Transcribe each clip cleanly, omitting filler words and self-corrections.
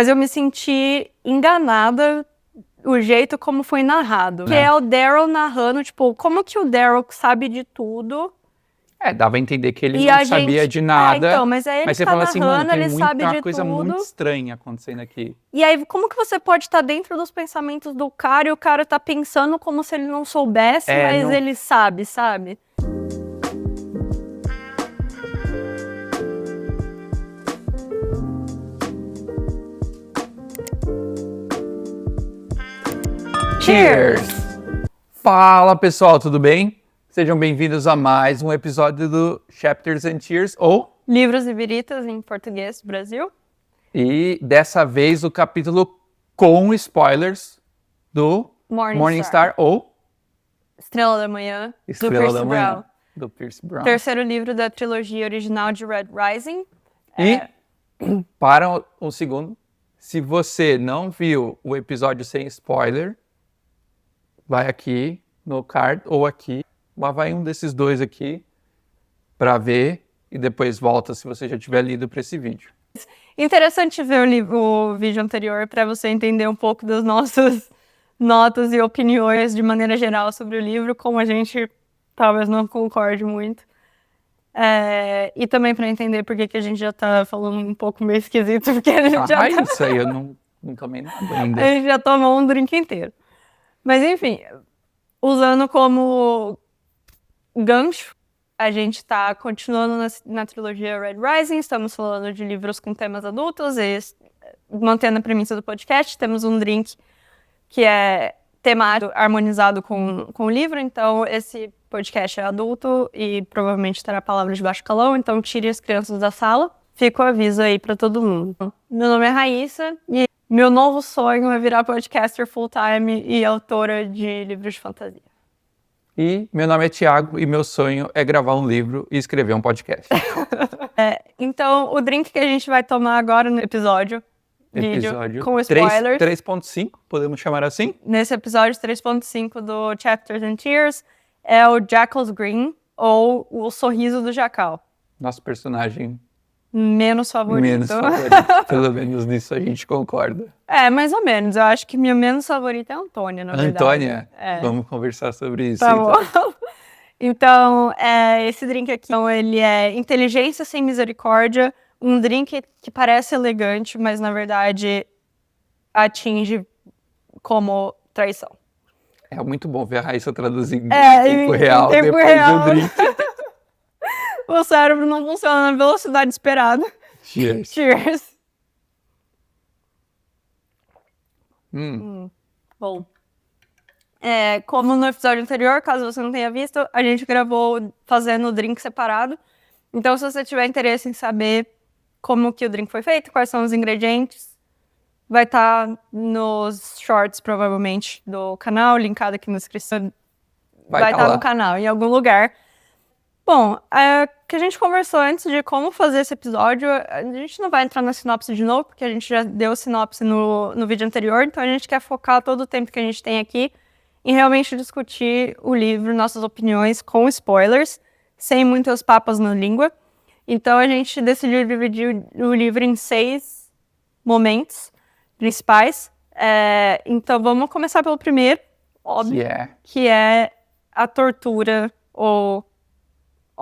Mas eu me senti enganada o jeito como foi narrado. Que é o Daryl narrando, tipo, como que o Daryl sabe de tudo? Dava a entender que ele não sabia de nada. Então, mas aí ele você tá fala assim, mano, narrando, ele sabe de uma coisa tudo. muito estranha acontecendo aqui. E aí, como que você pode estar dentro dos pensamentos do cara e o cara tá pensando como se ele não soubesse, mas ele sabe? Cheers! Fala, pessoal, tudo bem? Sejam bem-vindos a mais um episódio do Chapters and Tears, ou Livros e Viritas em português do Brasil. E dessa vez o capítulo com spoilers do Morningstar ou Estrela da Manhã, do Pierce Brown. Terceiro livro da trilogia original de Red Rising. E, para um segundo, se você não viu o episódio sem spoiler, vai aqui no card ou aqui, vai um desses dois aqui para ver e depois volta se você já tiver lido para esse vídeo. Interessante ver o vídeo anterior para você entender um pouco das nossas notas e opiniões de maneira geral sobre o livro, como a gente talvez não concorde muito. E também para entender por que a gente já tá falando um pouco meio esquisito, porque a gente isso aí eu não tomei nada ainda. A gente já tomou um drink inteiro. Mas enfim, usando como gancho, a gente está continuando na trilogia Red Rising, estamos falando de livros com temas adultos e mantendo a premissa do podcast, temos um drink que é temático, harmonizado com o livro, então esse podcast é adulto e provavelmente terá palavras de baixo calão, então tire as crianças da sala. Fica o aviso aí para todo mundo. Meu nome é Raíssa e meu novo sonho é virar podcaster full-time e autora de livros de fantasia. E meu nome é Thiago e meu sonho é gravar um livro e escrever um podcast. Então, o drink que a gente vai tomar agora no episódio com spoilers. 3.5, podemos chamar assim? Nesse episódio 3.5 do Chapters and Tears é o Jackal's Grin, ou o Sorriso do Jacal. Nosso personagem menos favorito. Pelo menos nisso a gente concorda. Mais ou menos. Eu acho que minha menos favorita é a Antônia, na verdade. Antônia? Vamos conversar sobre isso. Tá bom. Então, esse drink aqui, ele é inteligência sem misericórdia, um drink que parece elegante, mas na verdade atinge como traição. É muito bom ver a Raíssa traduzindo em tempo real depois do drink. O cérebro não funciona na velocidade esperada. Cheers. Cheers. Bom. Como no episódio anterior, caso você não tenha visto, a gente gravou fazendo o drink separado. Então, se você tiver interesse em saber como que o drink foi feito, quais são os ingredientes, vai estar nos shorts, provavelmente, do canal, linkado aqui na descrição. Vai estar no canal, em algum lugar. Bom, que a gente conversou antes de como fazer esse episódio, a gente não vai entrar na sinopse de novo, porque a gente já deu sinopse no vídeo anterior, então a gente quer focar todo o tempo que a gente tem aqui em realmente discutir o livro, nossas opiniões com spoilers, sem muitas papas na língua. Então a gente decidiu dividir o livro em 6 momentos principais. Então vamos começar pelo primeiro, óbvio, que é a tortura, ou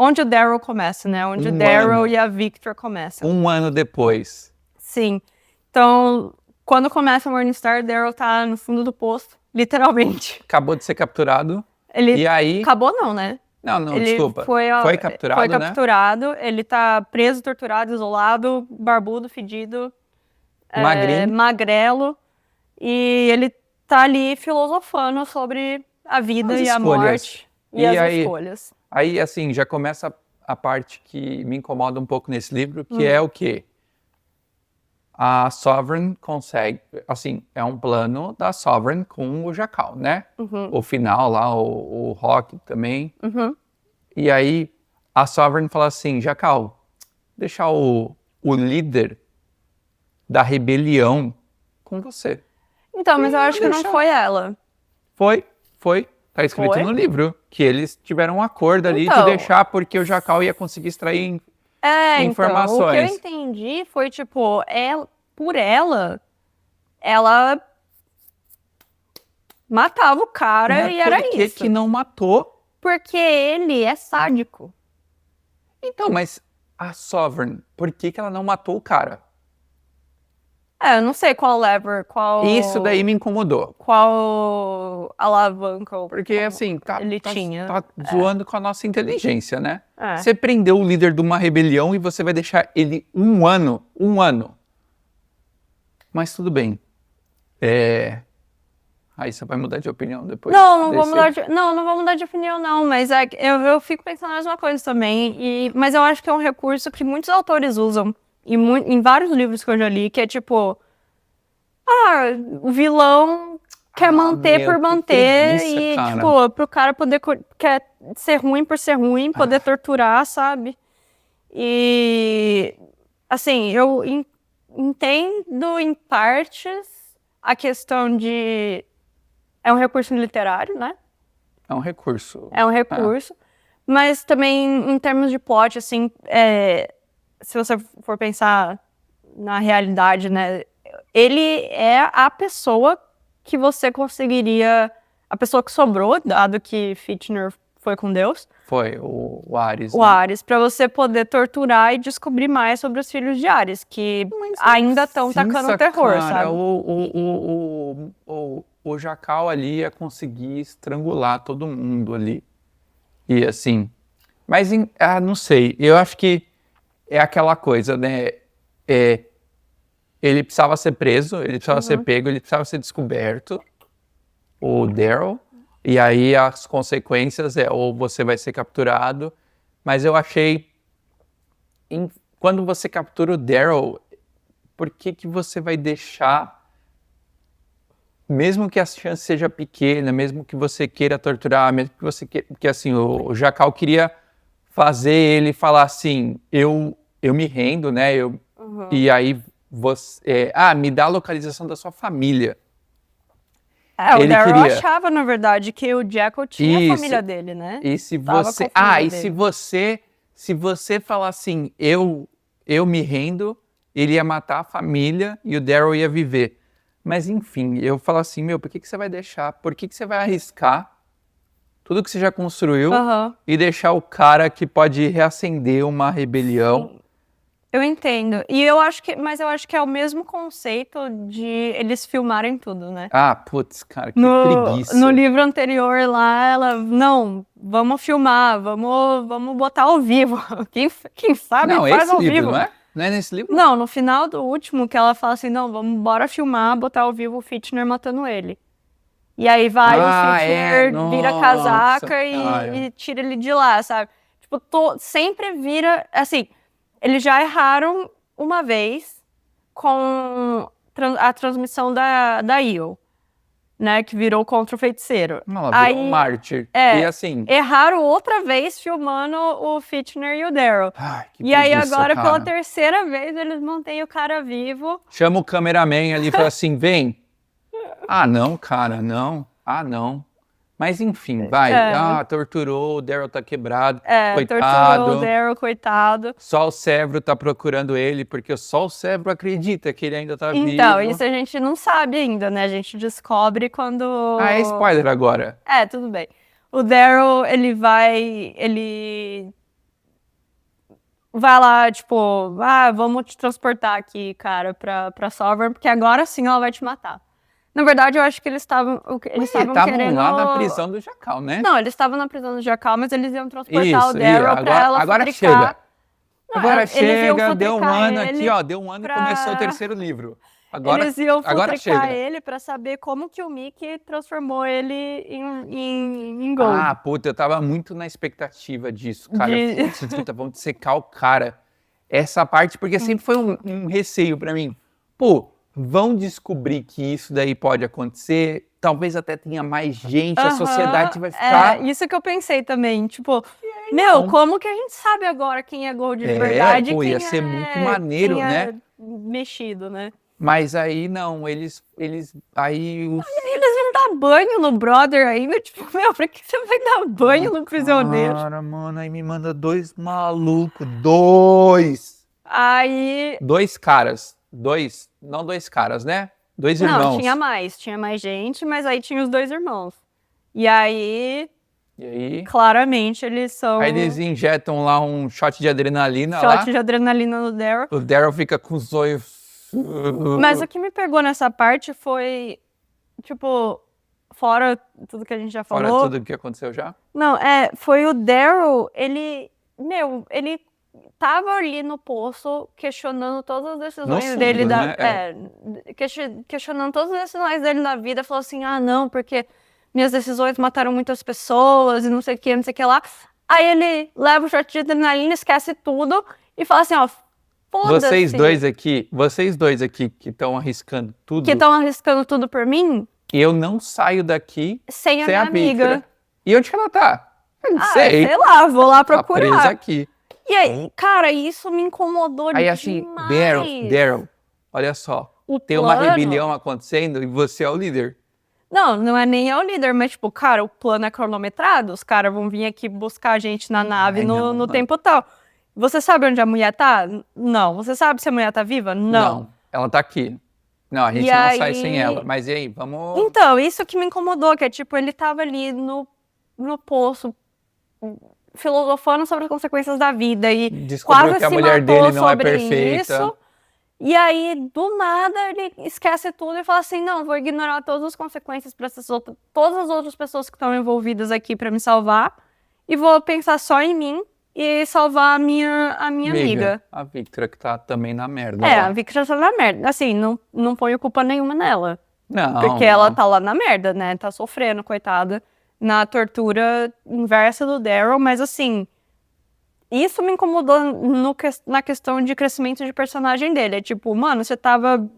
onde o Daryl começa, né? Onde o Daryl e a Victor começam. Um ano depois. Sim. Então, quando começa o Morningstar, o Daryl tá no fundo do poço, literalmente. Acabou de ser capturado. E aí... Acabou não, né? Não, desculpa. Foi capturado, Foi capturado, né? Ele tá preso, torturado, isolado, barbudo, fedido. Magrinho. Magrelo. E ele tá ali filosofando sobre a vida e a morte e as escolhas. Aí, assim, já começa a parte que me incomoda um pouco nesse livro, que é o quê? A Sovereign consegue, assim, é um plano da Sovereign com o Jacal, né? O final lá, o Rock também. E aí, a Sovereign fala assim, Jacal, deixa o líder da rebelião com você. Então, mas eu acho que não foi ela. Foi. Tá escrito no livro que eles tiveram um acordo ali de deixar porque o Jacal ia conseguir extrair informações. Então, o que eu entendi foi, tipo, por ela, ela matava o cara Mas e era por que isso. que não matou? Porque ele é sádico. Então, mas a Sovereign, por que que ela não matou o cara? Eu não sei qual lever, qual... Isso daí me incomodou. Qual alavanca Porque, assim, ele tinha. tá zoando com a nossa inteligência, né? É. Você prendeu o líder de uma rebelião e você vai deixar ele um ano. Mas tudo bem. Aí você vai mudar de opinião depois? Não vou mudar de opinião, não. Mas eu fico pensando na mesma coisa também. Mas eu acho que é um recurso que muitos autores usam. Em vários livros que eu já li, que é tipo... o vilão quer manter por manter. Preguiça, E, cara. tipo, pro cara poder... Quer ser ruim por ser ruim, poder torturar, sabe? E... Assim, eu entendo em partes a questão de... É um recurso literário, né? É um recurso. É um recurso. Mas também, em termos de plot, assim, se você for pensar na realidade, né? Ele é a pessoa que você conseguiria... A pessoa que sobrou, dado que Fitchner foi com Deus. Foi o Ares. O Ares, pra você poder torturar e descobrir mais sobre os filhos de Ares, que ainda estão tacando terror, cara, sabe? O Jacal ali ia conseguir estrangular todo mundo ali. E assim... Mas, não sei, eu acho que é aquela coisa, né? Ele precisava ser preso, ele precisava ser pego, ele precisava ser descoberto, o Daryl. E aí as consequências ou você vai ser capturado. Mas eu achei... Quando você captura o Daryl, por que que você vai deixar... Mesmo que a chance seja pequena, mesmo que você queira torturar, mesmo que você queira... Porque assim, o Jacal queria fazer ele falar assim, eu me rendo, né? E aí você... me dá a localização da sua família. O Daryl achava, na verdade, que o Jackal tinha a família dele, né? E se você... se você falar assim, eu me rendo, ele ia matar a família e o Daryl ia viver. Mas enfim, eu falo assim, por que que você vai deixar? Por que que você vai arriscar tudo que você já construiu e deixar o cara que pode reacender uma rebelião? Sim. Eu entendo. Mas eu acho que é o mesmo conceito de eles filmarem tudo, né? Putz, cara, que preguiça. No livro anterior lá, ela... Não, vamos filmar, vamos botar ao vivo. Quem sabe faz ao vivo. Não é? Não é nesse livro? Não, no final do último que ela fala assim, não, bora filmar, botar ao vivo o Fitchner matando ele. E aí vai o Fitchner, vira casaca e tira ele de lá, sabe? Tipo, sempre vira... Assim, eles já erraram uma vez com a transmissão da Io, né? Que virou contra o feiticeiro. Ela virou um mártir. E assim... Erraram outra vez filmando o Fitchner e o Daryl. E aí agora, pela terceira vez, eles mantêm o cara vivo. Chama o cameraman ali e fala assim, vem. Não, cara, não. Não. Mas enfim, vai. Torturou, o Daryl tá quebrado. Coitado. Torturou o Daryl, coitado. Só o Severo tá procurando ele, porque só o Severo acredita que ele ainda tá vivo. Então, isso a gente não sabe ainda, né? A gente descobre quando... É spoiler agora. Tudo bem. O Daryl, ele vai lá, tipo... vamos te transportar aqui, cara, pra Sovereign, porque agora sim ela vai te matar. Na verdade, eu acho que eles estavam querendo... lá na prisão do Jacal, né? Não, eles estavam na prisão do Jacal, mas eles iam transportar o Daryl pra ela agora fabricar... Agora chega, deu um ano aqui, ó. Deu um ano e começou o terceiro livro. Eles iam futricar ele pra saber como que o Mickey transformou ele em Gold. Puta, eu tava muito na expectativa disso, cara. Puta, vamos secar o cara. Essa parte, porque sempre foi um receio pra mim. Vão descobrir que isso daí pode acontecer, talvez até tenha mais gente, a sociedade vai ficar... Isso que eu pensei também, tipo... como que a gente sabe agora quem é Gold de verdade? Ia ser muito maneiro, né? Mexido, né? Mas aí não, eles eles vão dar banho no brother ainda, tipo, pra que você vai dar banho no prisioneiro? Cara, mano, aí me manda 2 malucos, 2! Aí... 2 caras, não 2 caras, né? Dois Não, irmãos. tinha mais gente, mas aí tinha os 2 irmãos. E aí, E aí? claramente, eles são Aí eles injetam lá um shot de adrenalina lá. shot de adrenalina no Daryl. O Daryl fica com os olhos... Mas o que me pegou nessa parte foi, tipo, fora tudo que a gente já Fora falou. tudo que aconteceu já. Não, foi o Daryl, ele tava ali no poço questionando todas as decisões No fundo, dele né? questionando todas as decisões dele na vida, falou assim: "Ah, não, porque minhas decisões mataram muitas pessoas e não sei o que, não sei o que lá". Aí ele leva o shot de adrenalina, esquece tudo e fala assim, ó, foda-se. Vocês dois aqui que estão arriscando tudo. Que estão arriscando tudo por mim, Eu não saio daqui sem a minha amiga. Victra. E onde que ela tá? Eu não sei. Sei lá, vou lá Tá presa procurar. aqui. E aí, cara, isso me incomodou Aí assim, demais. Daryl, olha só. O Tem uma plano- rebelião acontecendo e você é o líder. Não é nem eu líder, mas tipo, cara, o plano é cronometrado, os caras vão vir aqui buscar a gente na nave Ai, não, no mano. tempo tal. Você sabe onde a mulher tá? Não. Você sabe se a mulher tá viva? Não. Ela tá aqui. Não, a gente E não aí- sai sem ela. Mas e aí, vamos... Então, isso que me incomodou, que é tipo, ele tava ali no poço, filosofando sobre as consequências da vida e Descobriu quase que a se mulher matou dele não é sobre perfeita. isso. E aí, do nada, ele esquece tudo e fala assim, não, vou ignorar todas as consequências para todas as outras pessoas que estão envolvidas aqui para me salvar e vou pensar só em mim e salvar a minha amiga. A Victra que tá também na merda. É, lá. a Vicky já tá na merda. Assim, não ponho culpa nenhuma nela. Não. Porque ela tá lá na merda, né? Tá sofrendo, coitada, na tortura inversa do Daryl, mas assim, isso me incomodou na questão de crescimento de personagem dele. É tipo, mano, você tava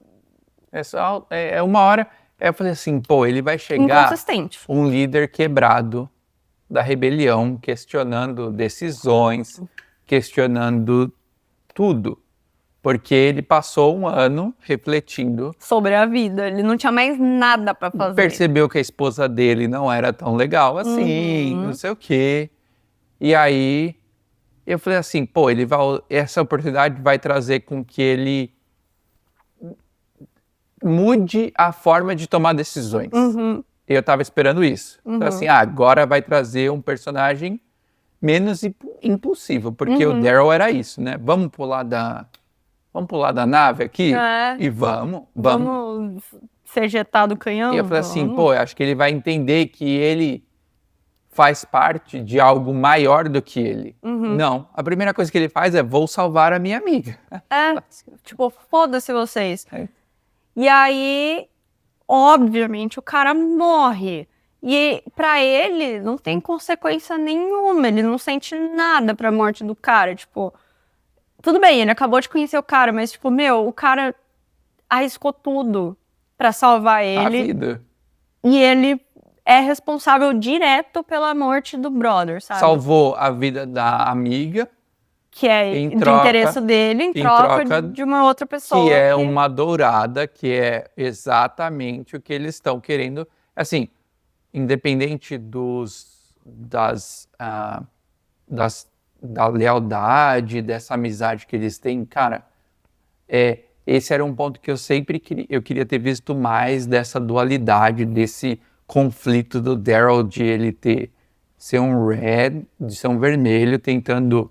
É uma hora... Eu falei assim, pô, ele vai chegar inconsistente. um líder quebrado da rebelião, questionando decisões, questionando tudo. Porque ele passou um ano refletindo, Sobre a vida. Ele não tinha mais nada pra fazer. percebeu que a esposa dele não era tão legal assim, não sei o quê. E aí eu falei assim, pô, essa oportunidade vai trazer com que ele mude a forma de tomar decisões. Eu tava esperando isso. Então assim, agora vai trazer um personagem menos impulsivo, porque o Daryl era isso, né? Vamos pular da nave aqui? E vamos. Vamos ser jetado do canhão? E eu falei assim, pô, eu acho que ele vai entender que ele faz parte de algo maior do que ele. Não, a primeira coisa que ele faz é, vou salvar a minha amiga. Tipo, foda-se vocês. É. E aí, obviamente, o cara morre. E pra ele, não tem consequência nenhuma. Ele não sente nada pra morte do cara. Tipo, tudo bem, ele acabou de conhecer o cara, mas, tipo, o cara arriscou tudo pra salvar A ele. vida. E ele é responsável direto pela morte do brother, sabe? Salvou a vida da amiga, Que é em de troca- interesse dele, em troca de uma outra pessoa. que é uma dourada, que é exatamente o que eles estão querendo. Assim, independente da lealdade, dessa amizade que eles têm, cara, esse era um ponto que eu sempre queria ter visto mais dessa dualidade, desse conflito do Daryl de ele ser um red, de ser um vermelho, tentando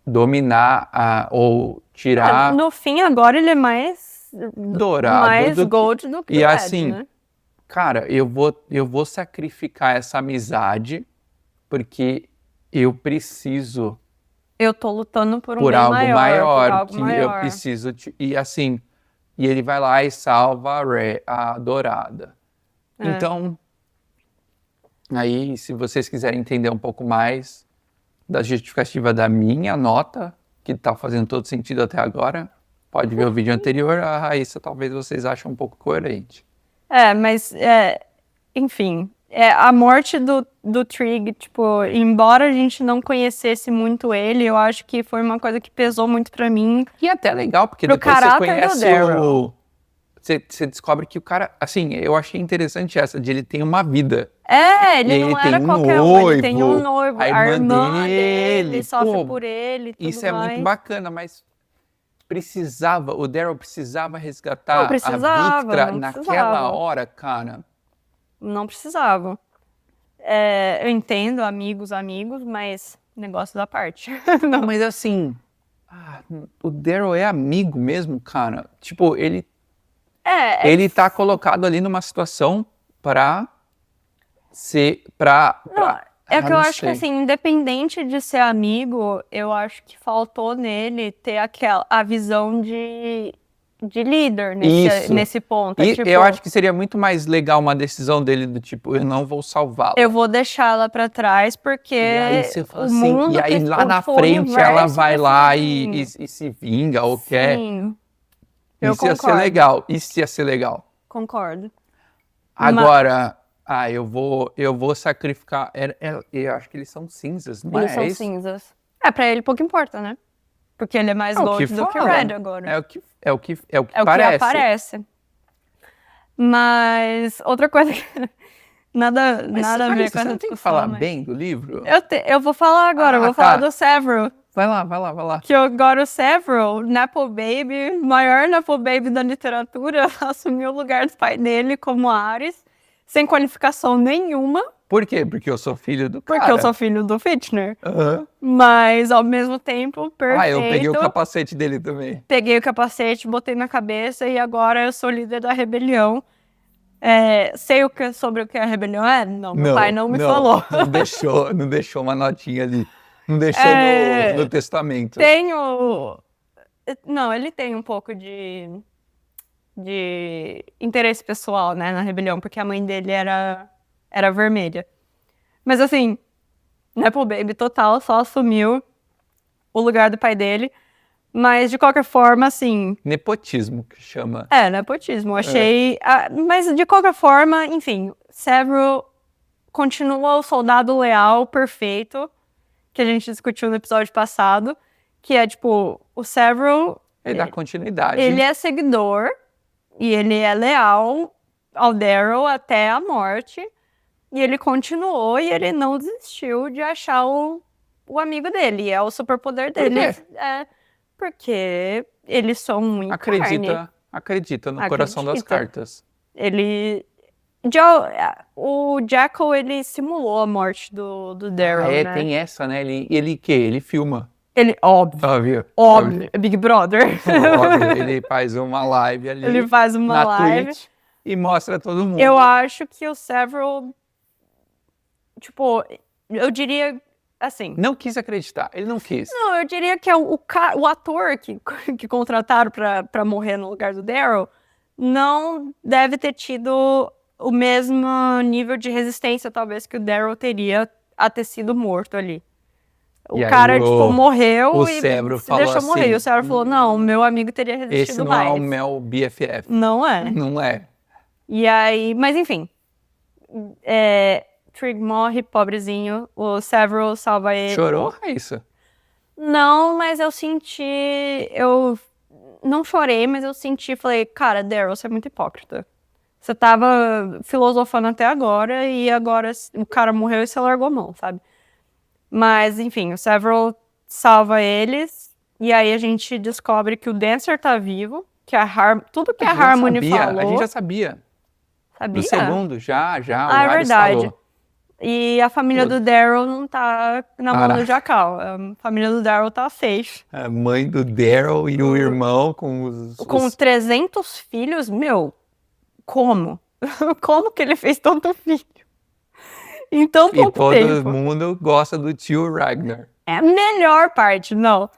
dominar ou tirar No fim, agora ele é mais dourado. mais do que- gold do que E red, assim, né? cara, eu vou sacrificar essa amizade porque eu preciso Eu tô lutando por um por bem algo maior, maior, por algo que maior. eu preciso e assim, e ele vai lá e salva a dourada. Então, aí se vocês quiserem entender um pouco mais da justificativa da minha nota, que tá fazendo todo sentido até agora, pode ver o vídeo anterior, a Raíssa talvez vocês achem um pouco coerente. Mas, enfim, a morte do Trig, tipo, embora a gente não conhecesse muito ele, eu acho que foi uma coisa que pesou muito pra mim. E é até legal, porque Pro depois você caráter do conhece Daryl. Você descobre que o cara, assim, eu achei interessante essa, de ele ter uma vida. Ele E não ele era tem um qualquer um, ele tem um noivo, noivo, a a irmã irmã dele, dele sofre pô, por ele, tudo Isso é mais. muito bacana, mas o Daryl precisava resgatar Não precisava, a Victra não naquela precisava. hora, cara. Não precisava. Eu entendo, amigos, mas negócio da parte. Não, mas assim, o Daryl é amigo mesmo, cara. Tipo, ele tá colocado ali numa situação pra ser, Não, é que eu não acho que sei. assim, independente de ser amigo, eu acho que faltou nele ter a visão de líder Isso. nesse ponto. E Tipo, eu acho que seria muito mais legal uma decisão dele do tipo, eu não vou salvá-la. eu vou deixá-la pra trás porque E aí você fala o assim, mundo e aí lá tipo, na o frente ela universo vai precisa lá de e mim. se vinga ou quer. Sim, eu Isso ia ser concordo. legal. Isso ia ser legal. Concordo. Agora, eu vou sacrificar. Eu acho que eles são cinzas, não Eles é são isso? cinzas. Pra ele pouco importa, né? Porque ele é mais É o que gold do que fala. red agora. É o que É o que parece. aparece. Mas outra coisa que nada a ver com Você essa não tem que discussão, falar mas... bem do livro? Eu vou falar agora, eu vou falar do Several. Vai lá. Que agora o Several, Nepo Baby, maior Nepo Baby da literatura, assumiu o lugar do pai dele como Ares, sem qualificação nenhuma. Por quê? Porque eu sou filho do cara. Porque eu sou filho do Fitchner. Aham. Mas, ao mesmo tempo, perfeito. Eu peguei o capacete dele também. Peguei o capacete, botei na cabeça e agora eu sou líder da rebelião. Sei sobre o que a rebelião é? Não, meu pai não me falou. Não deixou uma notinha ali. Não deixou no testamento. Não, ele tem um pouco de interesse pessoal, né, na rebelião, porque a mãe dele era vermelha. Mas assim, Nepo Baby total, só assumiu o lugar do pai dele. Mas, de qualquer forma, assim... Nepotismo, que chama. Nepotismo. Achei... mas, de qualquer forma, enfim, Several continua o soldado leal perfeito que a gente discutiu no episódio passado, que é, tipo, o Several... Ele dá continuidade. Ele é seguidor e ele é leal ao Daryl até a morte. E ele continuou e ele não desistiu de achar o amigo dele. É o superpoder dele. Por quê? Porque eles são muito Acredita no coração das cartas. O Jackal, ele simulou a morte do Daryl, né? Tem essa, né? Ele filma. Óbvio. É Big Brother. Óbvio, ele faz uma live ali. Ele faz uma live. Twitch e mostra todo mundo. Eu acho que o Several, tipo, eu diria assim... Não quis acreditar, ele não quis. Não, eu diria que é o ator que contrataram pra morrer no lugar do Daryl não deve ter tido o mesmo nível de resistência, talvez, que o Daryl teria a ter sido morto ali. O cara, morreu e se deixou morrer. E o Several falou, não, meu amigo teria resistido esse não mais. é o meu BFF. Não é. Não é. E aí, mas enfim... Trig morre, pobrezinho. O Several salva ele. Chorou, Raíssa? Não, mas eu senti... Eu não chorei, mas eu senti... Falei, cara, Daryl, você é muito hipócrita. Você tava filosofando até agora e agora o cara morreu e você largou a mão, sabe? Mas, enfim, o Several salva eles. E aí a gente descobre que o Dancer tá vivo. Que tudo que a Harmony falou... A gente já sabia. Sabia? No segundo, já. O é Ares verdade. falou. E a família do Daryl não tá na mão do Jackal. A família do Daryl tá safe. A mãe do Daryl e o irmão com os... Com 300 filhos, meu, como? Como que ele fez tanto filho? Em tão pouco tempo. E todo mundo gosta do tio Ragnar. É a melhor parte, não.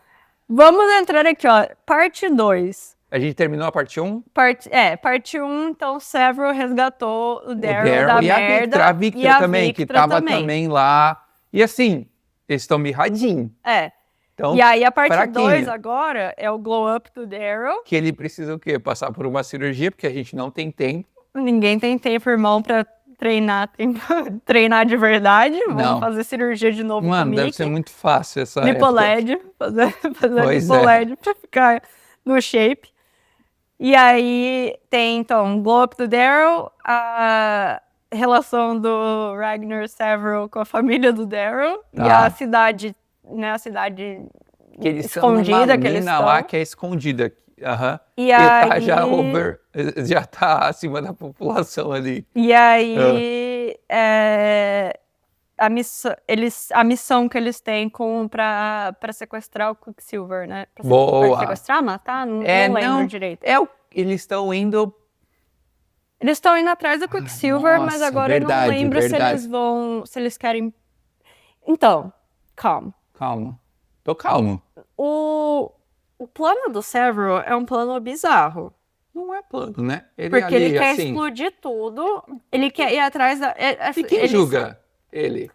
Vamos entrar aqui, ó. Parte 2. A gente terminou a parte 1? Parte 1, então Several resgatou o Daryl da merda. A Victra também, que tava também lá. E assim, eles estão mirradinhos. Então, e aí a parte 2 agora é o glow up do Daryl. Que ele precisa o quê? Passar por uma cirurgia, porque a gente não tem tempo. Ninguém tem tempo, irmão, pra treinar de verdade. Vamos fazer cirurgia de novo com o Mickey. Deve ser muito fácil essa Lipoled, fazer lipoled pra ficar no shape. E aí tem, então, glow up do Daryl, a relação do Ragnar Several com a família do Daryl e a cidade, né, Que eles são escondida uma que eles mina lá estão. que é escondida. Aham. E E tá aí, já tá acima da população ali. e aí a missão que eles têm pra sequestrar o Quicksilver, né? Pra Boa. sequestrar, matar? Não lembro Não, direito. eles estão indo. Eles estão indo atrás do Quicksilver, mas nossa, agora eu não verdade, lembro se verdade. eles vão. Se eles querem. Então, calma. Calma. Tô calmo. O plano do Several é um plano bizarro. Não é plano, né? Ele Porque ali, ele quer assim. explodir tudo, ele quer ir atrás da. E quem julga ele?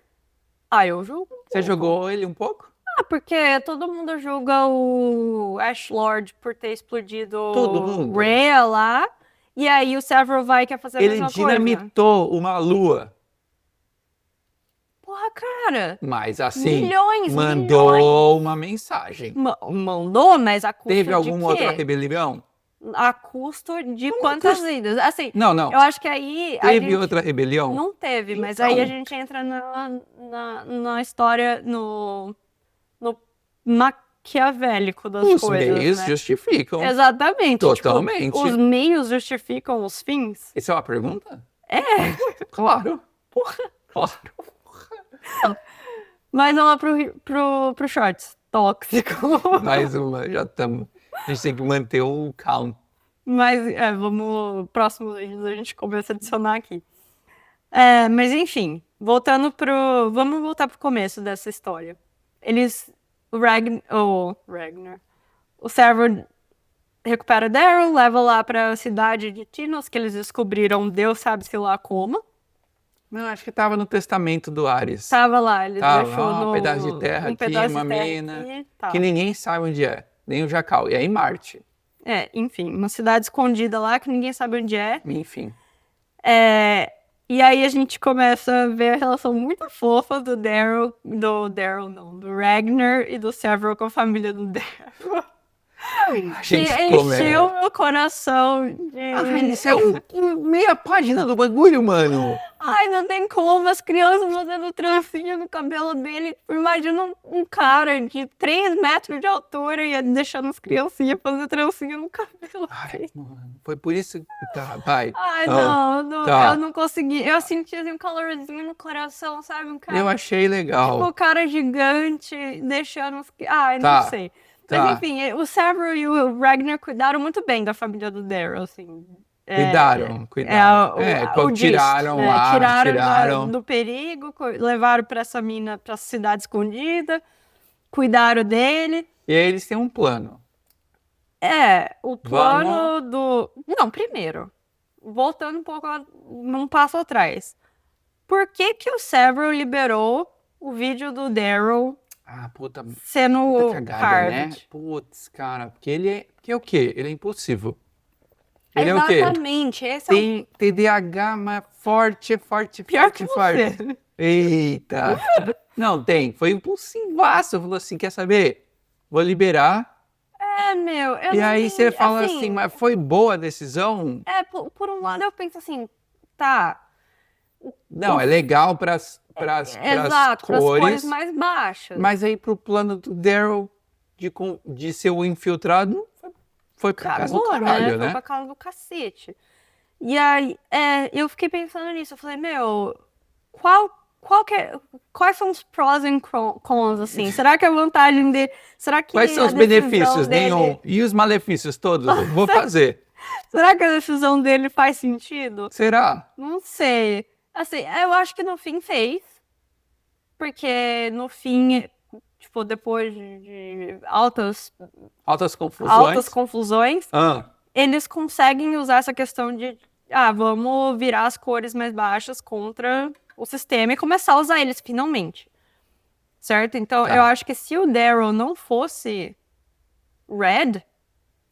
Ah, eu julgo. Você jogou ele um pouco? Ah, porque todo mundo julga o Ash Lord por ter explodido Todo mundo? o Rhea lá. E aí o Several vai e quer fazer a Ele mesma coisa. dinamitou uma lua. Porra, cara. Mas assim, Milhões, mandou uma mensagem. Mandou, mas a custo Teve de alguma quê? outra rebelião? A custo de Como quantas custo? vidas? Assim, Não, não. eu acho que aí a Teve gente outra rebelião? não teve, mas Então. aí a gente entra na história, no maquiavélico das Os coisas, meios né? justificam. Exatamente. Totalmente. Tipo, os meios justificam os fins? Isso é uma pergunta? É. Claro. Claro. Mas vamos lá pro shorts. Tóxico. Mais uma, já estamos. A gente tem que manter o count. Mas vamos. Próximos vídeos a gente começa a adicionar aqui. Mas enfim, vamos voltar pro começo dessa história. O Ragnar. O Several recupera Daryl, leva lá pra cidade de Tinos, que eles descobriram, Deus sabe-se lá como. Não, acho que tava no testamento do Ares. Tava lá, ele Tava, deixou um pedaço de terra um aqui, pedaço de uma terra mina, aqui, tá. que ninguém sabe onde é, nem o Jacal. E aí Marte, Enfim, uma cidade escondida lá que ninguém sabe onde é. enfim. E aí a gente começa a ver a relação muito fofa do Ragnar e do Several com a família do Daryl. A gente Que encheu meu coração de... Isso é meia página do bagulho, mano. Ai, não tem como, as crianças fazendo trancinha no cabelo dele. Imagina um cara de 3 metros de altura e deixando as criancinhas fazer trancinha no cabelo. Ai, mano, foi por isso que tá, vai. Ai, não, tá. eu não consegui. Eu senti assim, um calorzinho no coração, sabe? Um cara, Eu achei legal. tipo, cara gigante, deixando os... Ai, Tá, não sei. tá. Mas enfim, o Several e o Ragnar cuidaram muito bem da família do Daryl, assim. Cuidaram. O tiraram Gist, lá, tiraram do perigo, levaram pra essa mina, pra cidade escondida, cuidaram dele. E aí eles têm um plano. O plano do... Não, primeiro, voltando um pouco, um passo atrás. Por que que o Several liberou o vídeo do Daryl Puta sendo cagada, né? Harvard? Putz, cara, porque ele é... Porque é o quê? Ele é impossível. Ele é o quê? Exatamente. Esse Tem TDAH, mas forte. Pior que você. Eita. Não, tem. Foi impulsivaço. Falou assim, quer saber? Vou liberar. Meu, eu E não aí tenho- você fala assim, mas foi boa a decisão? por um lado eu penso assim, tá, Não, é legal pras exato, para as cores cores, mais baixas. mas aí pro plano do Daryl de ser o infiltrado, foi pra casa do Cagou, caralho, Foi né? pra casa do cacete. E aí, eu fiquei pensando nisso, eu falei, quais são os prós e cons, assim? Será que a vantagem dele... Será que Quais são a os decisão benefícios? dele- Nenhum. E os malefícios todos? Vou fazer. Será que a decisão dele faz sentido? Será? Não sei. Assim, eu acho que no fim fez. Porque no fim, tipo, depois de altas confusões, eles conseguem usar essa questão de vamos virar as cores mais baixas contra o sistema e começar a usar eles finalmente. Certo? Então, Tá. eu acho que se o Daryl não fosse red,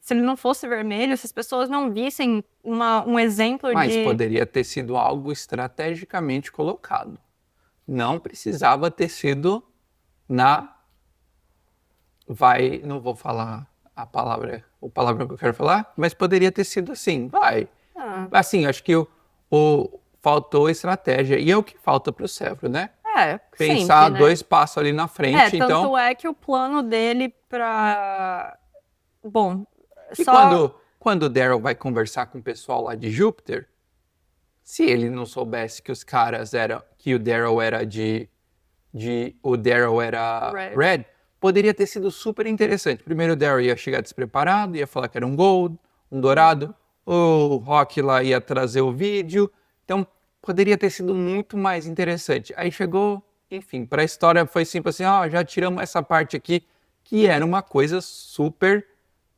se ele não fosse vermelho, se as pessoas não vissem um exemplo Mas de... poderia ter sido algo estrategicamente colocado. Não precisava ter sido não vou falar o palavrão que eu quero falar, mas poderia ter sido assim, Assim, acho que faltou estratégia. E é o que falta pro Several, né? pensar sempre, né? 2 passos ali na frente. Tanto Então, é que o plano dele pra... Bom, e só... quando o Daryl vai conversar com o pessoal lá de Júpiter, se ele não soubesse que os caras eram, que o Daryl era o Daryl era Red, poderia ter sido super interessante. Primeiro o Daryl ia chegar despreparado, ia falar que era um Gold, um Dourado, o Rock lá ia trazer o vídeo, então poderia ter sido muito mais interessante. Aí chegou, enfim, para a história foi simples assim, já tiramos essa parte aqui, que era uma coisa super...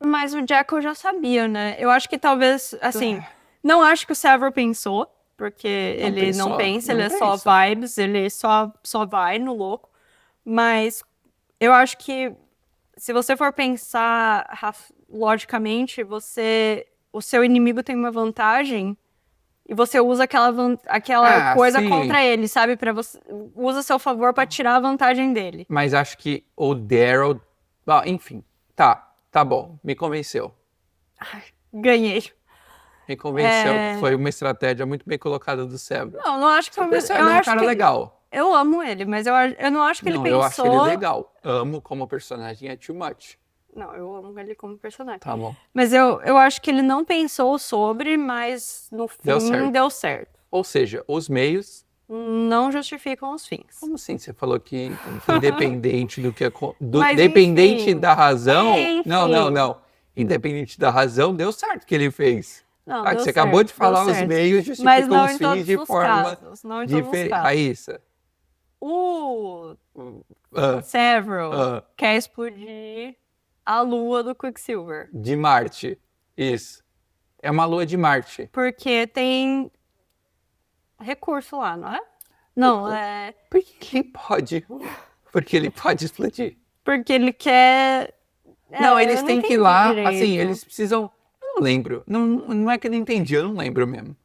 Mas o Jackal já sabia, né? Eu acho que talvez, assim, não acho que o Severo pensou, porque ele não pensa, ele é só vibes, ele só vai no louco. Mas eu acho que se você for pensar logicamente, o seu inimigo tem uma vantagem e você usa aquela coisa sim. contra ele, sabe? Usa a seu favor para tirar a vantagem dele. Mas acho que o Daryl... enfim, tá bom, me convenceu. Ganhei. Me convenceu que foi uma estratégia muito bem colocada do Severo. Não acho que foi uma... Ele é um cara legal. Eu amo ele, mas eu não acho que ele pensou... eu acho ele legal. Amo como personagem, é too much. Não, eu amo ele como personagem. Tá bom. Mas eu acho que ele não pensou sobre, mas no fim deu certo. Ou seja, os meios... não justificam os fins. Como assim? Você falou que independente do que... Dependente da razão... Não. Independente da razão, deu certo o que ele fez. Não, você acabou de falar os meios justificam os fins de forma diferente. Raíssa. O Severo quer explodir a lua do Quicksilver. De Marte. Isso. É uma lua de Marte. Porque tem recurso lá, não é? Não, é... Por que ele pode? Porque ele pode explodir. Porque ele quer... não, eles têm que ir lá, assim, eles precisam... Eu não lembro. Não é que eu não entendi, eu não lembro mesmo.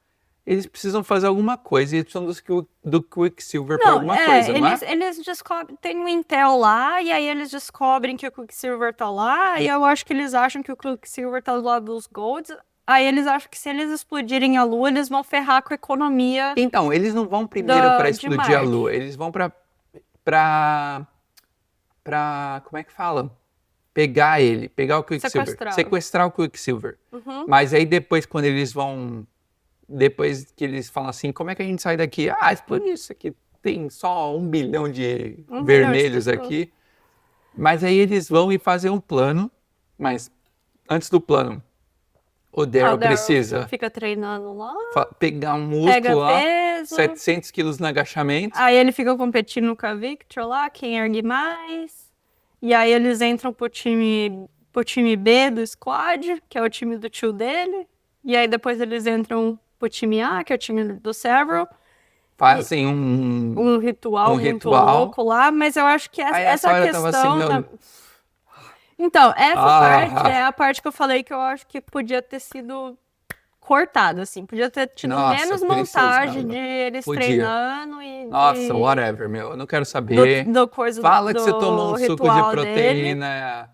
Eles precisam fazer alguma coisa, eles precisam do Quicksilver para alguma coisa, não é? Eles descobrem, tem um Intel lá, e aí eles descobrem que o Quicksilver tá lá, e eu acho que eles acham que o Quicksilver tá do lado dos Golds, aí eles acham que se eles explodirem a Lua, eles vão ferrar com a economia. Então, eles não vão primeiro para explodir a Lua, eles vão para como é que fala? Pegar o Quicksilver. Sequestrar o Quicksilver. Mas aí depois, quando eles vão... Depois que eles falam assim, como é que a gente sai daqui? Explode isso aqui. Tem só 1 bilhão de vermelhos aqui. Mas aí eles vão e fazem um plano. Mas antes do plano, o Daryl precisa... fica treinando lá. Pegar um músculo lá. Peso. 700 quilos no agachamento. Aí ele fica competindo com a Victor lá, quem ergue mais. E aí eles entram pro time B do squad, que é o time do tio dele. E aí depois eles entram pro time A, que é o time do Severo. Fazem um ritual muito louco lá, mas eu acho que essa questão... Assim, então, essa parte é a parte que eu falei que eu acho que podia ter sido cortada, assim. Podia ter tido menos montagem de eles treinando e... Nossa, whatever, meu. Eu não quero saber. Fala que você tomou um suco de proteína.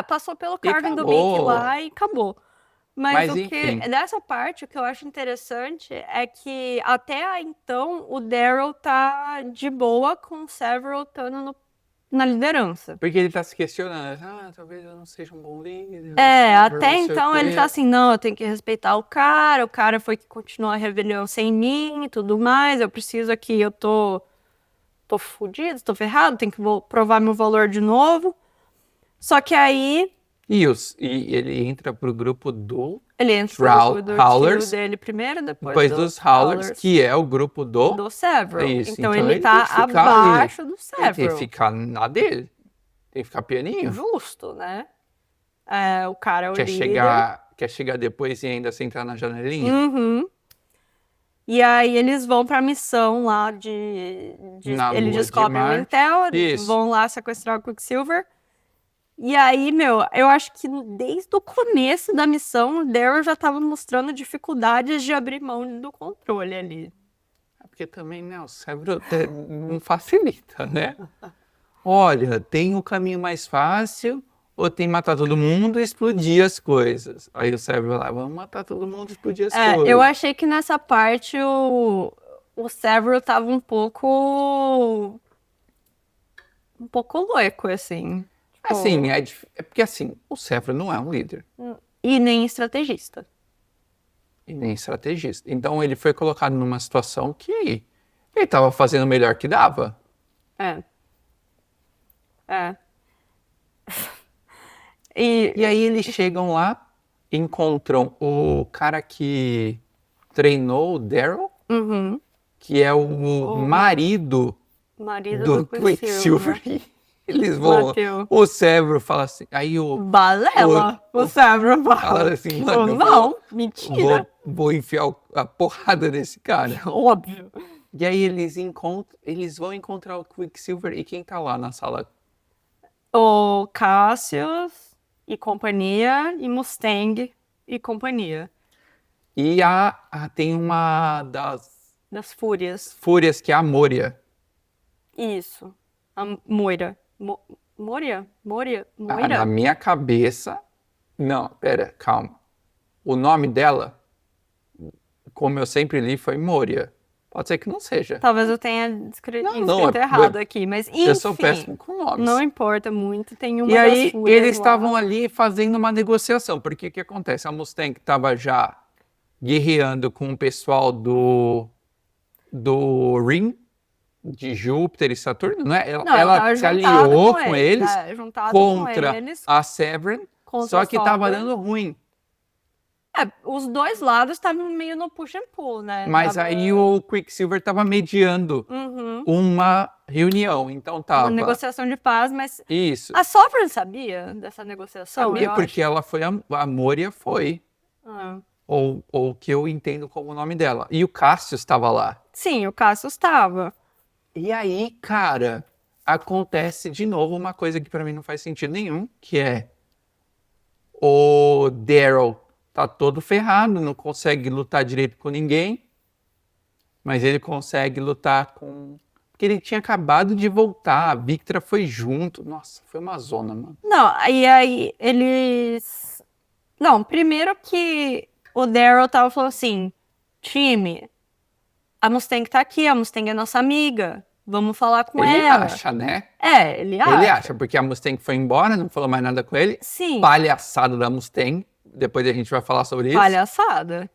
Passou pelo carving do Mickey lá e acabou. Mas dessa parte, o que eu acho interessante é que até então o Daryl tá de boa com o Severo estando na liderança. Porque ele tá se questionando, talvez eu não seja um bom líder. Até então ele tá assim, não, eu tenho que respeitar o cara foi que continuou a rebelião sem mim e tudo mais, eu preciso aqui, eu tô fudido, tô ferrado, tenho que provar meu valor de novo. Só que aí... E ele entra pro grupo do... Ele entra pro grupo do tio dele primeiro, depois dos Howlers, que é o grupo do Severo. Então ele tá abaixo do Severo. Ele tem que ficar na dele. Tem que ficar pianinho. Justo, né? O cara é o líder. Quer chegar depois e ainda sentar na janelinha? E aí eles vão pra missão lá eles descobrem o Intel, vão lá sequestrar o Quicksilver. E aí, eu acho que desde o começo da missão, o Daryl já tava mostrando dificuldades de abrir mão do controle ali. Porque também, né, o Severo não facilita, né? Olha, tem o caminho mais fácil, ou tem matar todo mundo e explodir as coisas. Aí o Severo lá, vamos matar todo mundo e explodir as coisas. Eu achei que nessa parte o Severo tava um pouco louco, assim. Tipo, Assim, é porque assim, o Severo não é um líder e nem estrategista. e nem estrategista. Então ele foi colocado numa situação que ele estava fazendo o melhor que dava. É. É. E aí eles chegam lá, encontram o cara que treinou o Daryl, Uhum. que é o marido Marido do do Quicksilver. Quicksilver. E eles vão. Bateu. O Severo fala assim. Aí Balela! O Severo fala fala. assim, Tipo, mano, não, mentira. vou enfiar a porrada nesse cara. Óbvio. E aí eles vão encontrar o Quicksilver. E quem tá lá na sala? O Cassius e companhia, e Mustang e companhia. E tem uma Das Fúrias. fúrias, que é a Moria. Isso. A Moira. Moria? Na Moira? minha cabeça. Não, pera, calma. O nome dela, como eu sempre li, foi Moria. Pode ser que não seja. Talvez eu tenha escrito Não, errado aqui, mas enfim. Eu sou péssimo com nomes. Não importa muito, tem uma E aí, das Fúrias eles lá. estavam ali fazendo uma negociação, porque o que acontece? A Mustang estava já guerreando com o pessoal do Ring, de Júpiter e Saturno, né? Não, Ela tava se juntada aliou com com eles, eles juntado com contra eles, a Severin, contra só a que estava Sovereign. dando ruim. Os dois lados estavam meio no push and pull, né? Mas aí o Quicksilver estava mediando uma reunião, então Uma tava... negociação de paz, mas Isso. a Sovereign sabia dessa negociação, Sabia, eu porque ela foi, a Moria foi, acho. ou o que eu entendo como o nome dela. E o Cassius estava lá. Sim, o Cassius estava. E aí, cara, acontece de novo uma coisa que pra mim não faz sentido nenhum, que é o Daryl tá todo ferrado, não consegue lutar direito com ninguém, mas ele consegue lutar com... Porque ele tinha acabado de voltar, a Victra foi junto. Nossa, foi uma zona, mano. Não, e aí eles... Não, primeiro que o Daryl tava falando assim, time, a Mustang tá aqui, a Mustang é nossa amiga, vamos falar com Ele ela. acha, né? Ele acha. Ele acha, porque a Mustang foi embora, não falou mais nada com ele. Sim. Palhaçada da Mustang. Depois a gente vai falar sobre isso. Palhaçada.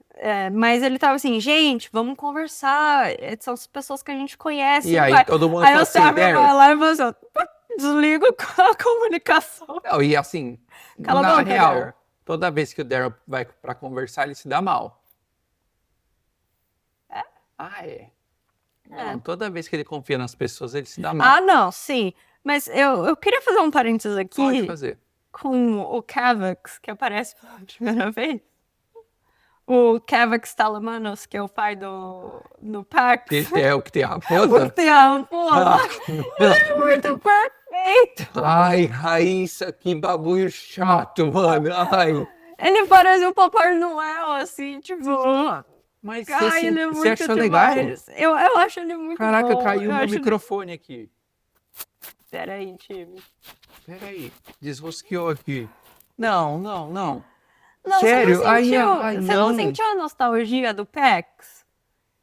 Mas ele tava assim, gente, vamos conversar. São as pessoas que a gente conhece. E aí vai. todo mundo Aí fala o assim, Severo Daryl. vai lá e fala assim, desliga a comunicação. Não, e assim, Cala a na boca, real, Daryl. toda vez que o Daryl vai pra conversar, ele se dá mal. É? Ah, é? É. Não, toda vez que ele confia nas pessoas, ele se dá mal. Ah, não, sim. Mas eu queria fazer um parênteses aqui. Pode fazer. Com o Cavax, que aparece pela primeira vez. O Cavax Talamanos, que é o pai do Pax. Que é o que tem a O raposa? que tem a raposa. Ele é muito perfeito. Ai, Raíssa, que bagulho chato, mano. Ai. Ele parece um Papai Noel, assim, tipo... Mas Ai, ele é muito você achou legal? demais. Eu acho ele muito Caraca, bom. caiu Eu meu acho ele- microfone aqui. Peraí, time. Peraí, desrosqueou aqui. Não. Não, Sério? Você não sentiu a nostalgia do Pax?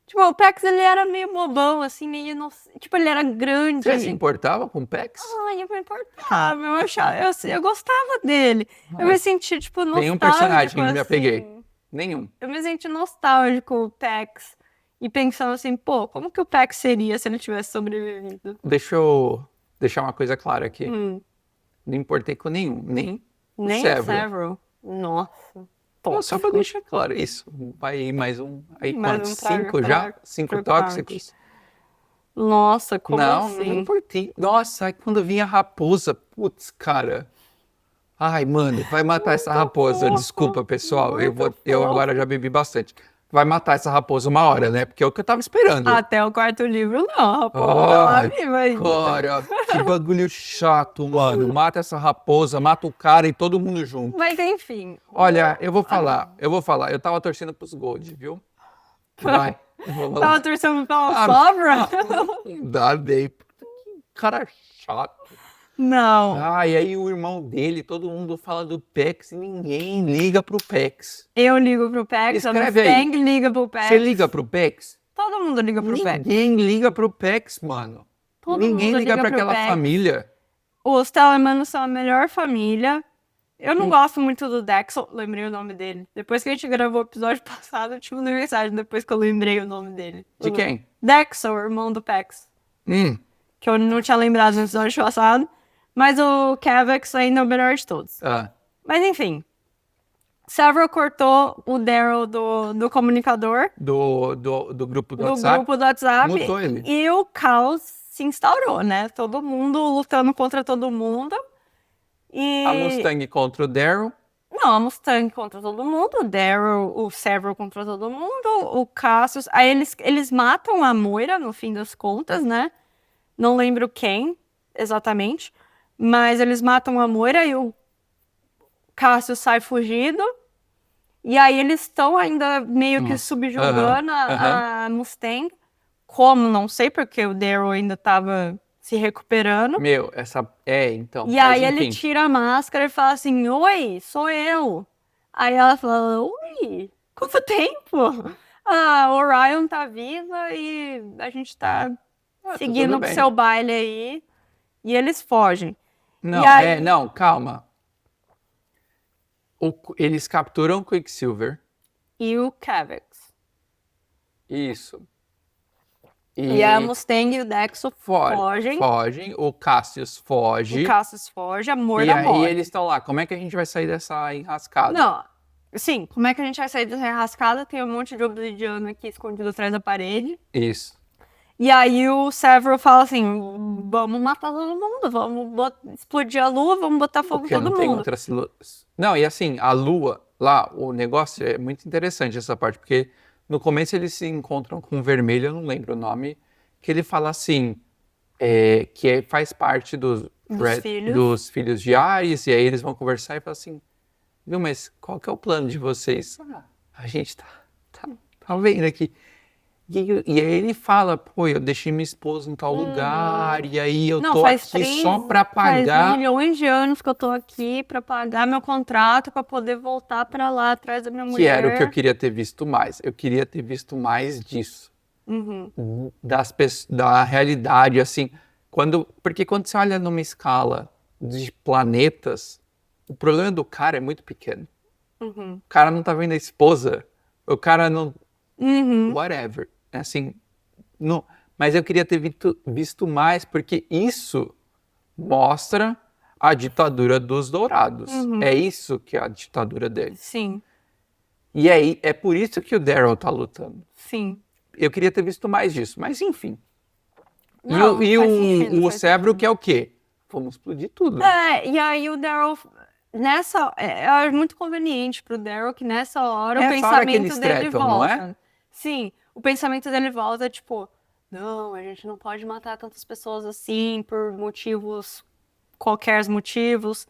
Tipo, o Pax, ele era meio bobão, assim, meio... Tipo, ele era grande. Você se importava com o Pex? Ai, eu me importava, eu gostava dele. Eu me senti, tipo, nostálgico, Nenhum personagem que eu me assim. apeguei. Nenhum. Eu me senti nostálgico com o Pax. E pensando assim, pô, como que o Pax seria se ele tivesse sobrevivido? Deixa eu deixar uma coisa clara aqui. Hum. Não importei com nenhum, nem Nem Severo. Severo. Nossa. Não, só pra deixar claro isso. Vai mais um. Aí Mais quantos? um trago, 5 já? trago, 5 trago tóxicos? Nossa, como Não, assim? não importei. Nossa, aí quando vinha a raposa, putz, cara. Ai, mano, vai matar essa raposa. fofo, Desculpa, pessoal. Eu muito agora já bebi bastante. Vai matar essa raposa uma hora, né? Porque é o que eu tava esperando. Até o quarto livro, não, rapaz. Ela Ai, viva ainda. cara, que bagulho chato, mano. Mata essa raposa, mata o cara e todo mundo junto. Mas enfim. Olha, eu vou falar. Eu tava torcendo pros Gold, viu? Vai. Vamos lá. Tava torcendo pela Ah, Sovereign? Dá bem. Que cara chato. Não. Ah, e aí o irmão dele, todo mundo fala do Pex e ninguém liga pro Pex. Eu ligo pro Pax, a Escreve aí. Mustang liga pro Pax. Você liga pro Pex? Todo mundo liga pro Pex. Ninguém liga pro Pex, mano. Todo Ninguém mundo liga pra pro aquela Pex. família. Os Telemanos são a melhor família. Eu não gosto muito do Dexel, lembrei o nome dele. Depois que a gente gravou o episódio passado, eu tive uma mensagem depois que eu lembrei o nome dele. De quem? Dexel, irmão do Pex. Que eu não tinha lembrado no episódio passado. Mas o Cavex ainda é o melhor de todos. Mas enfim. Several cortou o Daryl do comunicador. Do grupo do WhatsApp. Do grupo do WhatsApp. Mutou ele. E o caos se instaurou, né? Todo mundo lutando contra todo mundo. E... A Mustang contra o Daryl. Não, a Mustang contra todo mundo, o Daryl, o Several contra todo mundo, o Cassius. Aí eles matam a Moira, no fim das contas, né? Não lembro quem, exatamente. Mas eles matam a Moira e o Cassius sai fugido. E aí eles estão ainda meio que subjugando a Mustang. Como? Não sei, porque o Daryl ainda tava se recuperando. Meu, então. E aí ele tira a máscara e fala assim, oi, sou eu. Aí ela fala, oi, quanto tempo? A Orion tá viva e a gente tá seguindo pro seu baile aí. E eles fogem. Não, não, calma. Eles capturam o Quicksilver. E o Cavex. Isso. E a Mustang e o Dexo fogem. O Cassius foge. A Moira morre. E aí eles estão lá, como é que a gente vai sair dessa enrascada? Não, sim, como é que a gente vai sair dessa enrascada? Tem um monte de obsidiano aqui escondido atrás da parede. Isso. E aí o Several fala assim, vamos matar todo mundo, vamos explodir a lua, vamos botar fogo em todo mundo. Não, e assim, a lua, lá, o negócio é muito interessante essa parte, porque no começo eles se encontram com o vermelho, eu não lembro o nome, que ele fala assim, que faz parte dos filhos de Ares, e aí eles vão conversar e falam assim, viu, mas qual que é o plano de vocês? A gente tá vendo aqui. E aí ele fala, pô, eu deixei minha esposa em tal lugar, e aí eu tô aqui só pra pagar. Faz milhões de anos que eu tô aqui pra pagar meu contrato, pra poder voltar pra lá atrás da minha mulher. Que era o que eu queria ter visto mais. Eu queria ter visto mais disso. Da realidade, assim. Porque quando você olha numa escala de planetas, o problema do cara é muito pequeno. O cara não tá vendo a esposa. O cara não... Whatever. Assim, não, mas eu queria ter visto mais, porque isso mostra a ditadura dos dourados. É isso que é a ditadura deles. Sim. E aí, é por isso que o Daryl tá lutando. Sim. Eu queria ter visto mais disso, mas enfim. Não, o Several que é o quê? Vamos explodir tudo. E aí o Daryl... é muito conveniente pro Daryl que nessa hora o pensamento dele volta. Não é? Sim, o pensamento dele volta, tipo, não, a gente não pode matar tantas pessoas assim por qualquer motivos.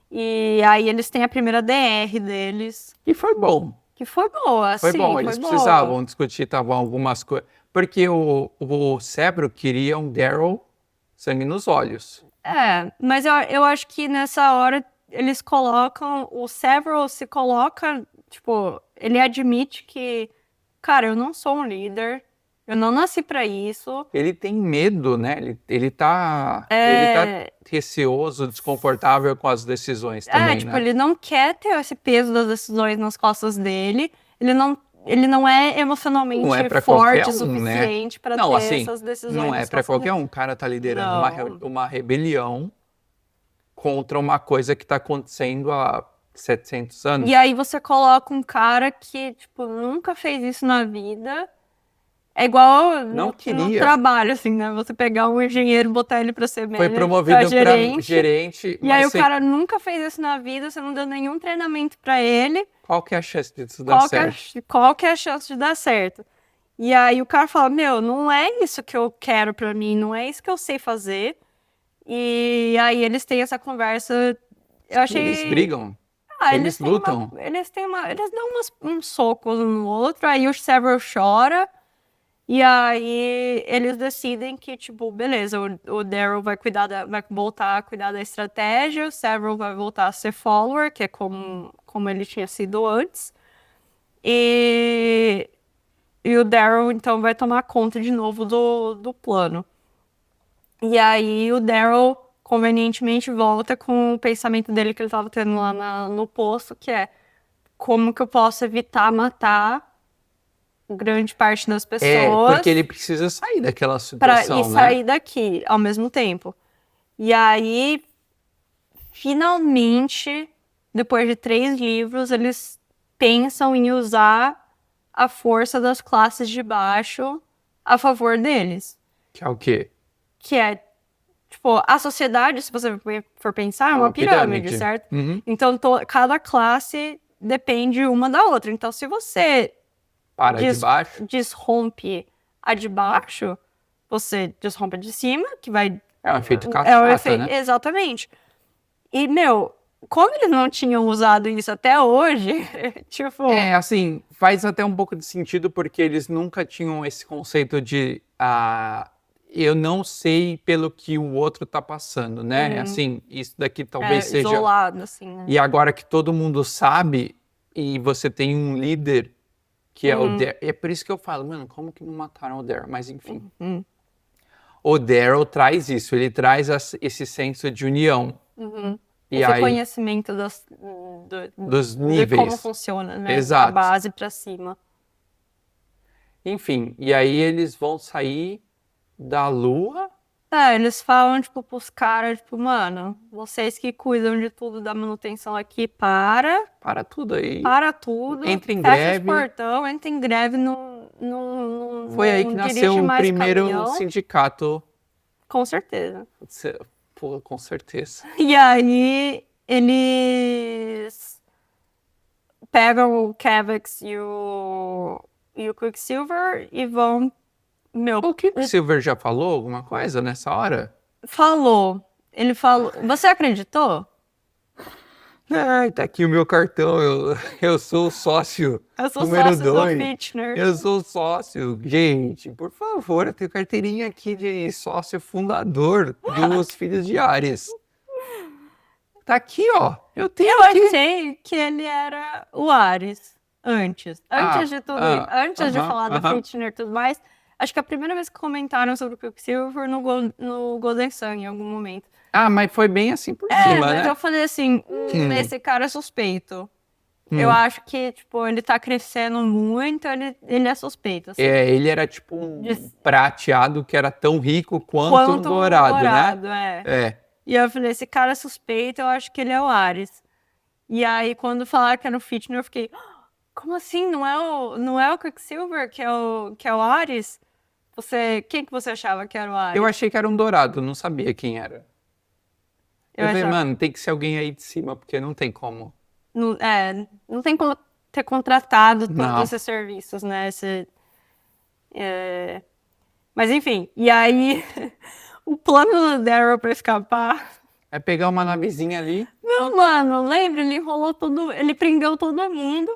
E aí eles têm a primeira DR deles. Que foi bom. Que foi boa, foi bom, eles precisavam discutir, estavam algumas coisas. Porque o Several queria um Daryl sangue nos olhos. Mas eu acho que nessa hora eles colocam, o Several se coloca, tipo, ele admite que, cara, eu não sou um líder, eu não nasci pra isso. Ele tem medo, né? Ele tá receoso, desconfortável com as decisões também, né? Ele não quer ter esse peso das decisões nas costas dele, ele não é emocionalmente forte o suficiente para ter essas decisões. Não é para qualquer um. O cara tá liderando uma rebelião contra uma coisa que tá acontecendo há 700 anos. E aí você coloca um cara que, tipo, nunca fez isso na vida. É igual no trabalho, assim, né? Você pegar um engenheiro e botar ele pra ser foi promovido pra gerente. E aí o cara nunca fez isso na vida, você não deu nenhum treinamento pra ele. Qual que é a chance disso dar certo? Qual que é a chance de dar certo? E aí o cara fala, não é isso que eu quero pra mim, não é isso que eu sei fazer. E aí eles têm essa conversa, eu achei... Eles brigam? Eles lutam? Eles dão uns socos um no outro, aí o Several chora. E aí eles decidem que, tipo, beleza, o Daryl vai voltar a cuidar da estratégia, o Several vai voltar a ser follower, que é como ele tinha sido antes. E o Daryl, então, vai tomar conta de novo do plano. E aí o Daryl, convenientemente, volta com o pensamento dele que ele estava tendo lá no posto, que é como que eu posso evitar matar grande parte das pessoas porque ele precisa sair daquela e situação, né? sair daqui ao mesmo tempo. E aí, finalmente, depois de 3 livros, eles pensam em usar a força das classes de baixo a favor deles. Que é o quê? Que é, tipo, a sociedade, se você for pensar, é uma pirâmide, certo? Uhum. Então, cada classe depende uma da outra. Então, se você Para de baixo. desrompe a de baixo, você desrompe a de cima, que vai... É um efeito cascata, né? Exatamente. E, meu, como eles não tinham usado isso até hoje, tipo... Assim, faz até um pouco de sentido porque eles nunca tinham esse conceito de eu não sei pelo que o outro tá passando, né? Assim, isso daqui talvez seja... isolado, assim, né? E agora que todo mundo sabe e você tem um líder que é o Daryl. É por isso que eu falo, mano, como que não mataram o Daryl? Mas enfim. O Daryl traz isso, ele traz esse senso de união. E Esse aí, conhecimento dos de níveis. como funciona, né? Exato. Da base pra cima. Enfim, e aí eles vão sair da Lua. Eles falam, tipo, pros caras, tipo, mano, vocês que cuidam de tudo da manutenção aqui, para tudo aí. Para tudo. Entra em fecha greve. os portão, entra em greve, não Foi aí que nasceu o primeiro caminhão. sindicato. Com certeza. Pô, com certeza. E aí, eles pegam o Kevix e o Quicksilver e vão... Meu, O Quicksilver já falou alguma coisa nessa hora? Ele falou... Você acreditou? Ai, tá aqui o meu cartão, eu sou o sócio número 2. Do Fitchner. Eu sou sócio. Gente, por favor, eu tenho carteirinha aqui de sócio fundador dos Filhos de Ares. Tá aqui, ó. Eu achei que ele era o Ares antes. Antes de tudo isso. Antes de falar do Fitchner e tudo mais. Acho que a primeira vez que comentaram sobre o Quicksilver foi no Golden Sun, em algum momento. Mas foi bem assim por cima, mas né? eu falei assim, esse cara é suspeito. Eu acho que, tipo, ele tá crescendo muito, ele é suspeito. Assim. Ele era tipo um prateado que era tão rico quanto um dourado, né? E eu falei, esse cara é suspeito, eu acho que ele é o Ares. E aí, quando falaram que era o Fitchner, eu fiquei, como assim? Não é o Quicksilver que é o Ares? Quem que você achava que era o Ares? Eu achei que era um dourado, não sabia quem era. Eu falei, mano, tem que ser alguém aí de cima, porque não tem como. Não tem como ter contratado todos esses serviços, né? Mas enfim, e aí o plano do Daryl pra escapar... É pegar uma navezinha ali. Não, mano, lembra? Ele prendeu todo mundo.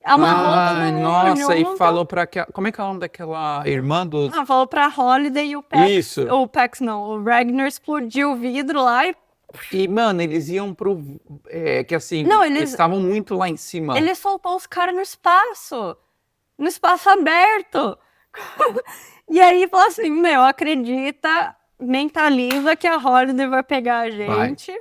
Amarrou todo mundo nossa, junto. e falou pra aquela... Como é que é o nome daquela irmã do... Falou pra Holiday e o Pax. Isso. O Pax não, o Ragnar explodiu o vidro lá e... mano, eles iam pro... que assim, eles estavam muito lá em cima. Ele soltou os caras no espaço aberto. E aí falou assim, meu, acredita, mentaliza que a Holiday vai pegar a gente.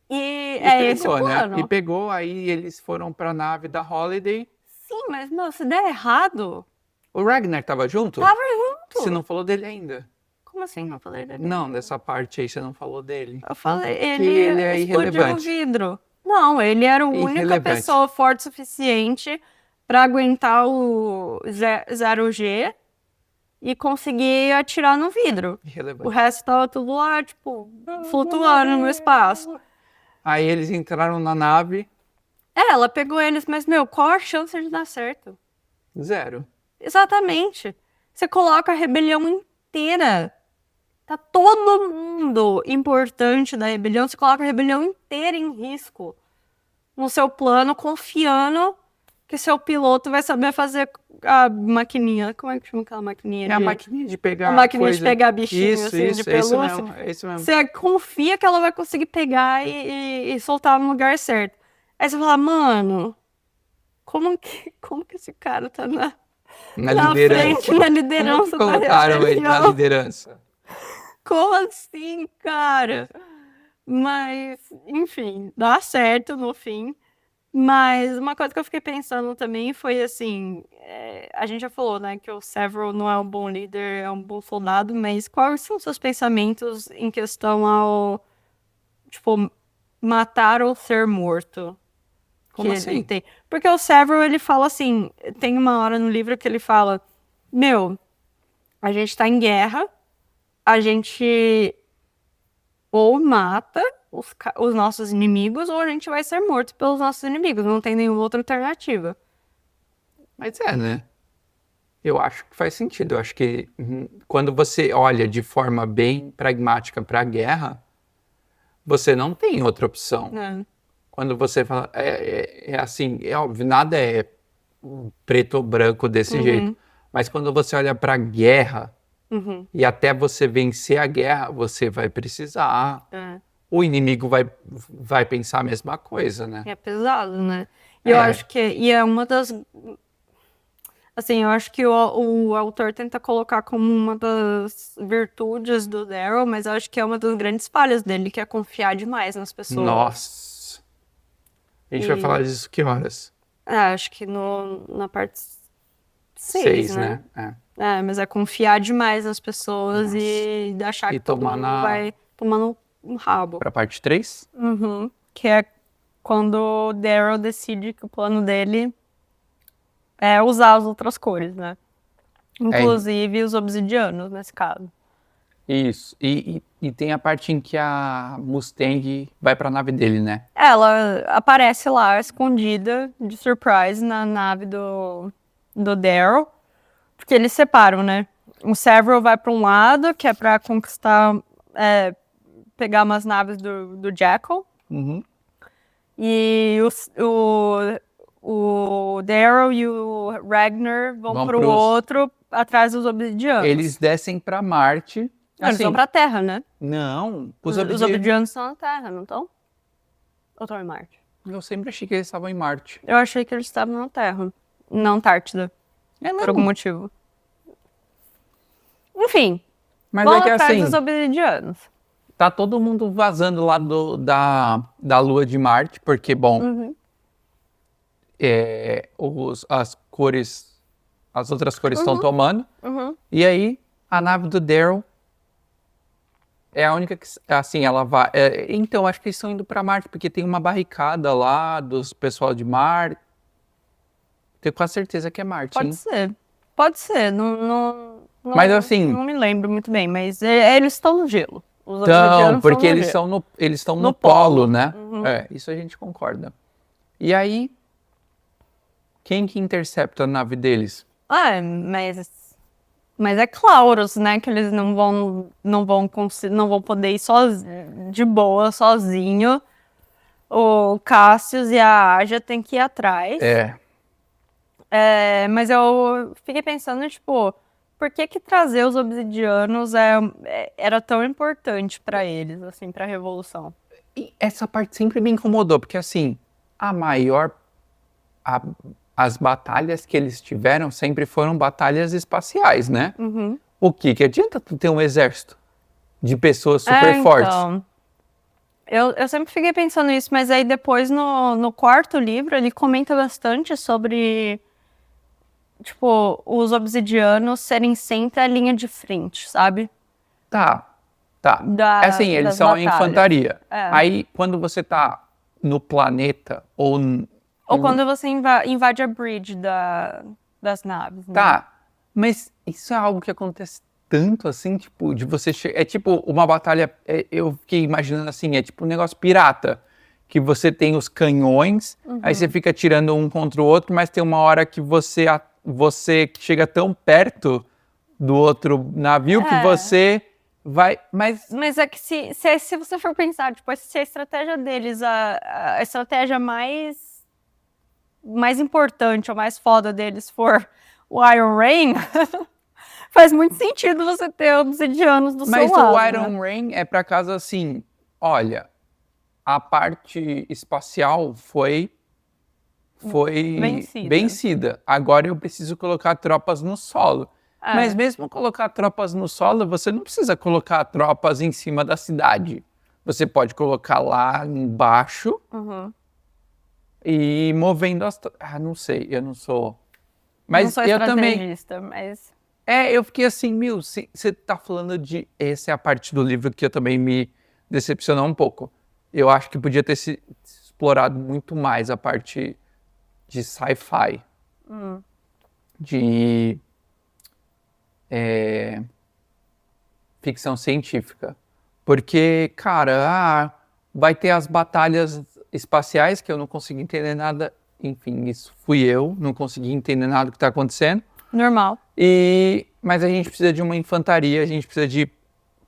E pegou, esse o plano. Né? E pegou, aí eles foram pra nave da Holiday. Sim, mas, meu, se der errado... O Ragnar tava junto? Tava junto. Você não falou dele ainda. Como assim não falei dele? Não, dessa parte aí você não falou dele. Eu falei, ele é irrelevante. O vidro. Não, ele era a única pessoa forte o suficiente pra aguentar o 0G e conseguir atirar no vidro. Irrelevante. O resto tava tudo lá, tipo, flutuando no espaço. Aí eles entraram na nave. Ela pegou eles, mas, meu, qual a chance de dar certo? 0. Exatamente. Você coloca a rebelião inteira. Tá todo mundo importante da rebelião, você coloca a rebelião inteira em risco no seu plano, confiando que seu piloto vai saber fazer a maquininha. Como é que chama aquela maquininha? A maquininha de pegar a maquininha de pegar bichinho isso, de pelúcia. Isso mesmo. Você confia que ela vai conseguir pegar e soltar no lugar certo. Aí você fala, mano, como que esse cara tá Na na liderança. frente, na liderança da Colocaram ele na rebelião. liderança. Como assim, cara? Mas, enfim, dá certo no fim. Mas uma coisa que eu fiquei pensando também foi assim, a gente já falou, né, que o Severo não é um bom líder, é um bom soldado, mas quais são os seus pensamentos em questão ao, tipo, matar ou ser morto? Como Que assim? ele tem. Porque o Severo, ele fala assim, tem uma hora no livro que ele fala, meu, a gente tá em guerra, a gente ou mata os nossos inimigos, ou a gente vai ser morto pelos nossos inimigos. Não tem nenhuma outra alternativa. Mas né? Eu acho que faz sentido. Eu acho que quando você olha de forma bem pragmática para a guerra, você não tem outra opção. Né? Quando você fala, é assim, é óbvio, nada é preto ou branco desse jeito. Mas quando você olha para a guerra, e até você vencer a guerra, você vai precisar. O inimigo vai pensar a mesma coisa, né? É pesado, né? E eu acho que e é uma das. Assim, eu acho que o autor tenta colocar como uma das virtudes do Daryl, mas eu acho que é uma das grandes falhas dele, que é confiar demais nas pessoas. Nossa. A gente vai falar disso que horas? Acho que na parte 6, né? Mas é confiar demais nas pessoas e achar E que todo tomar mundo vai tomar no rabo. Pra parte 3? Que é quando o Daryl decide que o plano dele é usar as outras cores, né? Inclusive os obsidianos, nesse caso. Isso. E tem a parte em que a Mustang vai pra nave dele, né? Ela aparece lá, escondida, de surprise, na nave do Daryl. Porque eles separam, né? O Severo vai pra um lado, que é pra conquistar, pegar umas naves do Jackal. E o Daryl e o Ragnar vão pro outro, atrás dos obsidianos. Eles descem pra Marte. Não, eles vão pra Terra, né? Não, Os obsidianos estão na Terra, não estão? Ou estão em Marte? Eu sempre achei que eles estavam em Marte. Eu achei que eles estavam na Terra, na Antártida. Por algum motivo. Enfim, mas vão é que atrás assim, dos obsidianos. tá todo mundo vazando lá da Lua de Marte, porque, bom, as cores, as outras cores estão tomando. E aí, a nave do Daryl é a única que, assim, ela vai... então, acho que eles estão indo pra Marte, porque tem uma barricada lá dos pessoal de Marte. Tenho quase certeza que é Marte, Pode hein? ser. Pode ser. Não, Mas assim... Não me lembro muito bem, mas eles estão no gelo. Os Então, obsidianos porque estão no gelo. eles estão no polo, né? Isso a gente concorda. E aí, quem que intercepta a nave deles? Mas é Clauros, né? Que eles não vão poder ir de boa, sozinho. O Cassius e a Aja têm que ir atrás. Mas eu fiquei pensando, tipo, por que trazer os obsidianos era tão importante pra eles, assim, pra Revolução? E essa parte sempre me incomodou, porque assim, as batalhas que eles tiveram sempre foram batalhas espaciais, né? O que adianta tu ter um exército de pessoas super fortes? Eu sempre fiquei pensando nisso, mas aí depois no quarto livro ele comenta bastante sobre, tipo, os obsidianos serem sempre a linha de frente, sabe? Tá. Assim, eles são a infantaria. Aí, quando você tá no planeta ou quando você invade a bridge das naves, né? Tá, mas isso é algo que acontece tanto assim, tipo, de você chegar... É tipo uma batalha, eu fiquei imaginando assim, é tipo um negócio pirata, que você tem os canhões, aí você fica tirando um contra o outro, mas tem uma hora que você chega tão perto do outro navio que você vai... Mas é que se você for pensar, tipo, se a estratégia deles, a estratégia mais importante ou mais foda deles for o Iron Rain, faz muito sentido você ter obsidianos do seu lado. Mas o Iron Rain é pra casa assim, olha, a parte espacial foi foi Vencida. vencida. Agora eu preciso colocar tropas no solo. Mas mesmo colocar tropas no solo, você não precisa colocar tropas em cima da cidade. Você pode colocar lá embaixo e ir movendo as... não sei, eu não sou... Mas não sou eu também... estrategista, mas... eu fiquei assim, você tá falando de... Essa é a parte do livro que eu também me decepcionou um pouco. Eu acho que podia ter se explorado muito mais a parte de sci-fi. De ficção científica. Porque, cara, vai ter as batalhas espaciais que eu não consegui entender nada. Enfim, isso fui eu, não consegui entender nada do que está acontecendo. Normal. Mas a gente precisa de uma infantaria, a gente precisa de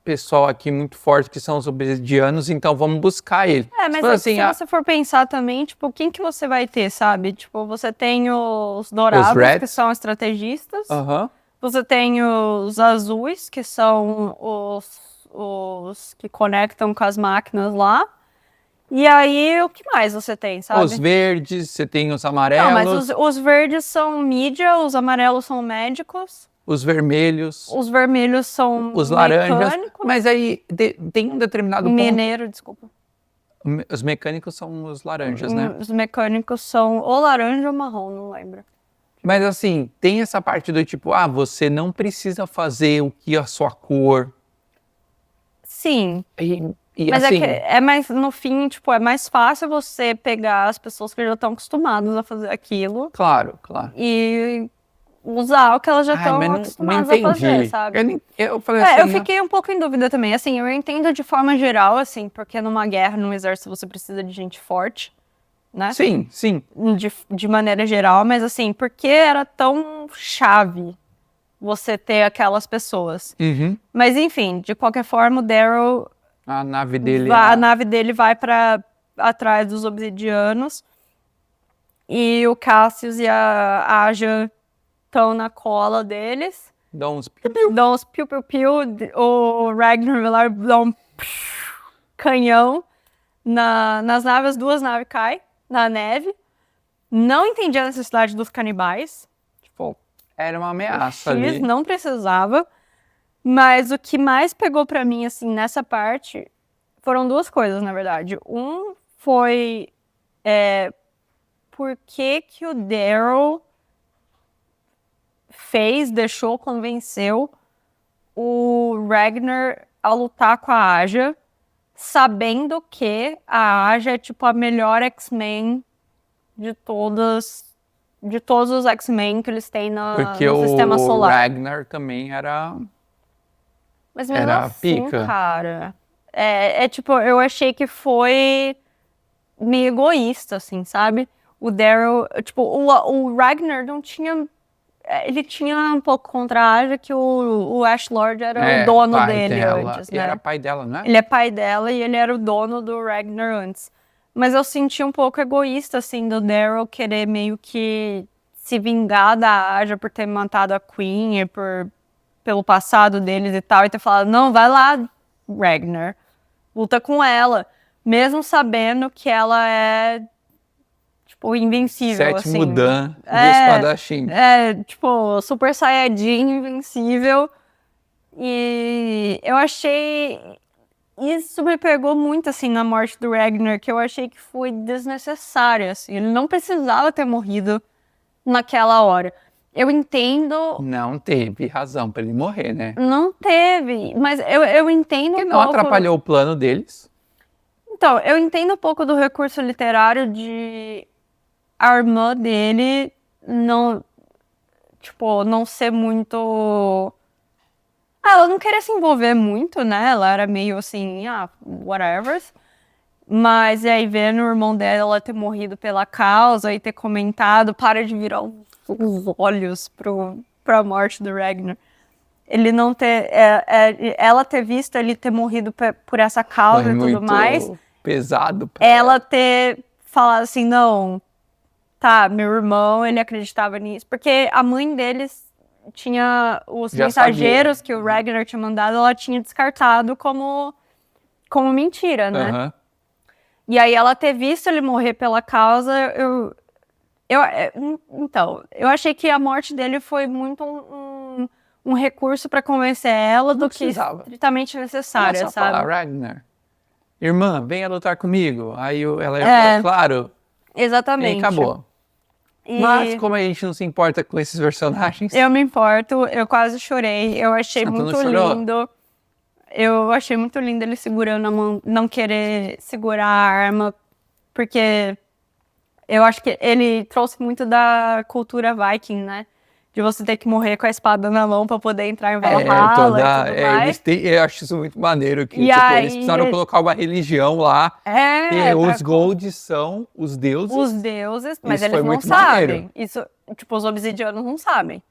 pessoal aqui muito forte, que são os obsidianos, então vamos buscar ele. Mas assim, se você for pensar também, tipo, quem que você vai ter, sabe? Tipo, você tem os dourados, que são estrategistas. Você tem os azuis, que são os que conectam com as máquinas lá. E aí, o que mais você tem, sabe? Os verdes, você tem os amarelos. Não, mas os verdes são mídia, os amarelos são médicos. Os vermelhos. Os vermelhos são os laranjas. mecânicos. Mas aí tem um determinado Mineiro, ponto. desculpa. Os mecânicos são os laranjas, né? Os mecânicos são ou laranja ou marrom, não lembro. Mas assim, tem essa parte do tipo, você não precisa fazer o que a sua cor. Sim. Mas assim, é mais, no fim, tipo, é mais fácil você pegar as pessoas que já estão acostumadas a fazer aquilo. Claro. E usar o que elas já estão acostumadas a fazer, sabe? Eu falei assim, eu fiquei um pouco em dúvida também. Assim, eu entendo de forma geral, assim, porque numa guerra, num exército, você precisa de gente forte, né? Sim. De maneira geral, mas assim, por que era tão chave você ter aquelas pessoas? Mas enfim, de qualquer forma, o Daryl... A nave dele... A nave dele vai para atrás dos obsidianos. E o Cassius e a Aja estão na cola deles. Dão uns piu-piu-piu. O Ragnar vai lá dá um canhão nas naves. 2 naves caem na neve. Não entendi a necessidade dos canibais. Tipo, era uma ameaça ali. Não precisava. Mas o que mais pegou pra mim, assim, nessa parte, foram 2 coisas, na verdade. Um foi por que o Daryl convenceu o Ragnar a lutar com a Aja, sabendo que a Aja é, tipo, a melhor X-Men de todos os X-Men que eles têm no sistema solar. Porque o Ragnar também era... Mas mesmo assim, pica. Cara, tipo, eu achei que foi meio egoísta, assim, sabe? O Daryl, tipo, o Ragnar não tinha... Ele tinha um pouco contra a Aja que o Ash Lord era o dono dele antes, né? Ele era pai dela, né? Ele é pai dela e ele era o dono do Ragnar antes. Mas eu senti um pouco egoísta, assim, do Daryl querer meio que se vingar da Aja por ter matado a Queen e pelo passado deles e tal, e ter falado, não, vai lá, Ragnar, luta com ela, mesmo sabendo que ela é, tipo, invencível, 7º assim. Dan do espadachim. Tipo, Super Saiyajin, invencível, e eu achei... Isso me pegou muito, assim, na morte do Ragnar, que eu achei que foi desnecessário, assim, ele não precisava ter morrido naquela hora. Eu entendo... Não teve razão pra ele morrer, né? Não teve, mas eu entendo Porque não atrapalhou o plano deles. Então, eu entendo um pouco do recurso literário de a irmã dele não, tipo, não ser muito... ela não queria se envolver muito, né? Ela era meio assim, whatever. Mas aí vendo o irmão dela ter morrido pela causa e ter comentado, para de virar os olhos pra morte do Ragnar. Ele não ter... ela ter visto ele ter morrido por essa causa e tudo mais. Pesado. Ela ter falado assim, não, tá, meu irmão, ele acreditava nisso. Porque a mãe deles tinha os mensageiros que o Ragnar tinha mandado, ela tinha descartado como mentira, né? E aí ela ter visto ele morrer pela causa, Então, eu achei que a morte dele foi muito um recurso pra convencer ela do que precisava. estritamente necessária, Começa a falar, sabe? Ragnar, irmã, venha lutar comigo. Aí ela ia falar, claro, e Exatamente. acabou. E Mas como a gente não se importa com esses personagens... eu me importo, eu quase chorei, eu achei Tu não muito chorou? lindo. Eu achei muito lindo ele segurando a mão, não querer segurar a arma, porque eu acho que ele trouxe muito da cultura viking, né? De você ter que morrer com a espada na mão pra poder entrar em Valhalla e tudo mais. Eu acho isso muito maneiro, que E tipo, aí, eles precisaram colocar uma religião lá, e os Golds são os deuses. Os deuses, mas Isso eles foi não muito sabem. maneiro. Isso, tipo, os obsidianos não sabem.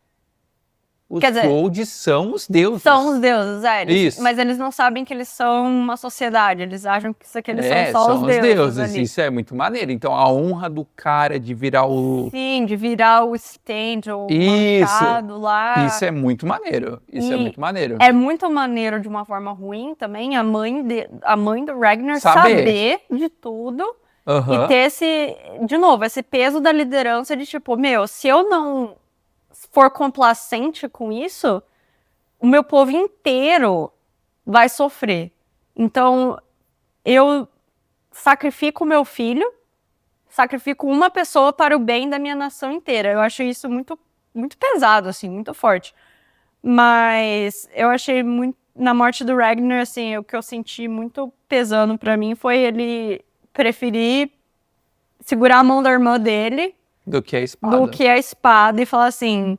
Os Quer dizer, Golds são os deuses. são os deuses, Isso. mas eles não sabem que eles são uma sociedade, eles acham que isso aqui eles são só são os deuses ali. Isso é muito maneiro. Então a honra do cara de virar o... Sim, de virar o stand, o manchado lá. Isso é muito maneiro. Isso é muito maneiro. É muito maneiro de uma forma ruim também, a mãe do Ragnar saber de tudo e ter de novo, esse peso da liderança de tipo, se eu não for complacente com isso, o meu povo inteiro vai sofrer. Então, eu sacrifico o meu filho, sacrifico uma pessoa para o bem da minha nação inteira. Eu acho isso muito, muito pesado, assim, muito forte. Mas eu achei muito... Na morte do Ragnar, assim, o que eu senti muito pesando pra mim foi ele preferir segurar a mão da irmã dele do que a espada e falar assim...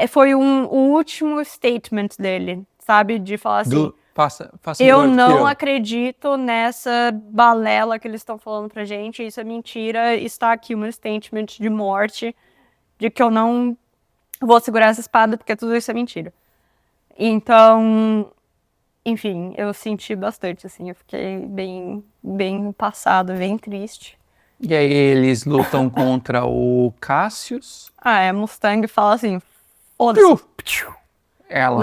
foi o último statement dele, sabe? De falar assim... eu não acredito nessa balela que eles estão falando pra gente, isso é mentira, está aqui um statement de morte, de que eu não vou segurar essa espada porque tudo isso é mentira. Então, enfim, eu senti bastante, assim, eu fiquei bem passada, bem triste. E aí eles lutam contra o Cassius. A Mustang fala assim, foda-se. Ela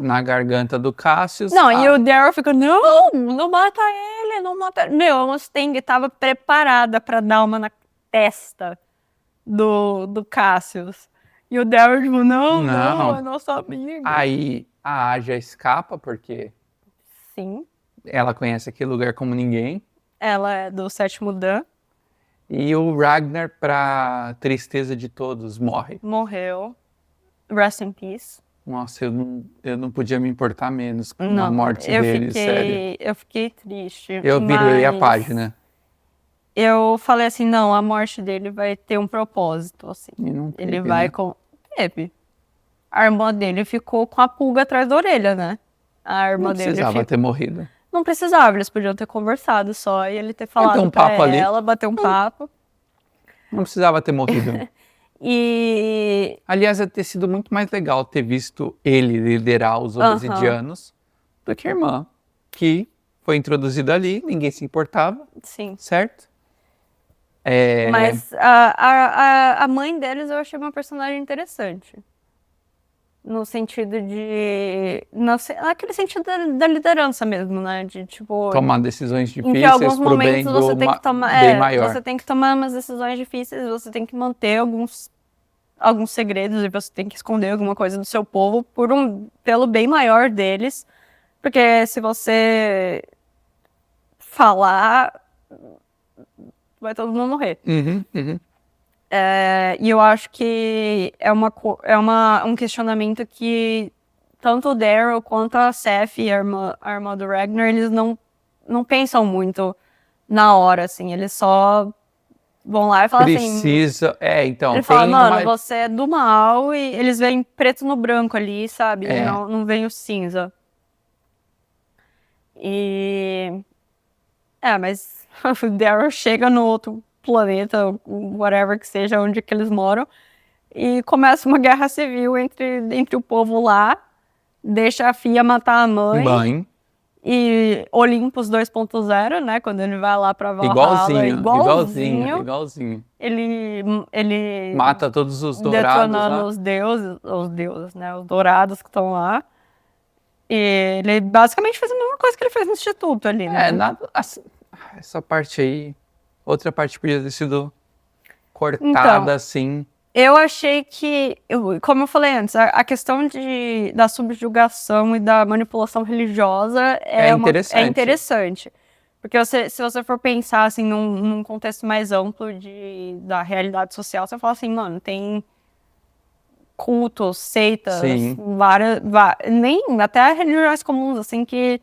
na garganta do Cassius. Não, e o Daryl fica, não mata ele, não mata ele. Meu, a Mustang tava preparada pra dar uma na testa do Cassius. E o Daryl, tipo, não, é nosso amigo. Aí a Aja escapa, porque sim, ela conhece aquele lugar como ninguém. Ela é do 7º Dan. E o Ragnar, pra tristeza de todos, morre. Morreu. Rest in peace. Nossa, eu não podia me importar menos com a morte dele, sério. Eu fiquei triste. Eu virei a página. Eu falei assim, não, a morte dele vai ter um propósito, assim. E não teve, ele vai com... Teve. A irmã dele ficou com a pulga atrás da orelha, né? A irmã dele não precisava ter morrido. Não precisava, eles podiam ter conversado só e ele ter falado pra ela, bater um papo. Não precisava ter morrido. Aliás, ia ter sido muito mais legal ter visto ele liderar os obsidianos do que a irmã, que foi introduzida ali, ninguém se importava. Sim. Certo? Mas a mãe deles eu achei uma personagem interessante. No sentido de... Naquele sentido da liderança mesmo, né? De, tipo... tomar decisões difíceis em que alguns pro bem momentos você tem que tomar, bem maior. Você tem que tomar umas decisões difíceis, você tem que manter alguns segredos e você tem que esconder alguma coisa do seu povo pelo bem maior deles. Porque se você falar, vai todo mundo morrer. E eu acho que é um questionamento que tanto o Daryl quanto a Seth, a irmã do Ragnar, eles não pensam muito na hora, assim. Eles só vão lá e falam assim... então... Ele fala, mano, você é do mal, e eles veem preto no branco ali, sabe? Não vem o cinza. Mas o Daryl chega no outro planeta, whatever que seja, onde que eles moram, e começa uma guerra civil entre o povo lá, deixa a filha matar a mãe. E Olympus 2.0, né, quando ele vai lá pra Valhalla, igualzinho. Ele mata todos os dourados detonando os deuses, né, os dourados que estão lá. E ele basicamente fez a mesma coisa que ele fez no Instituto ali, né? Essa parte aí... Outra parte podia ter sido cortada assim. Eu achei que, como eu falei antes, a questão da subjugação e da manipulação religiosa é interessante. Porque se você for pensar assim, num contexto mais amplo da realidade social, você fala assim, mano, tem cultos, seitas, nem até religiões comuns, assim, que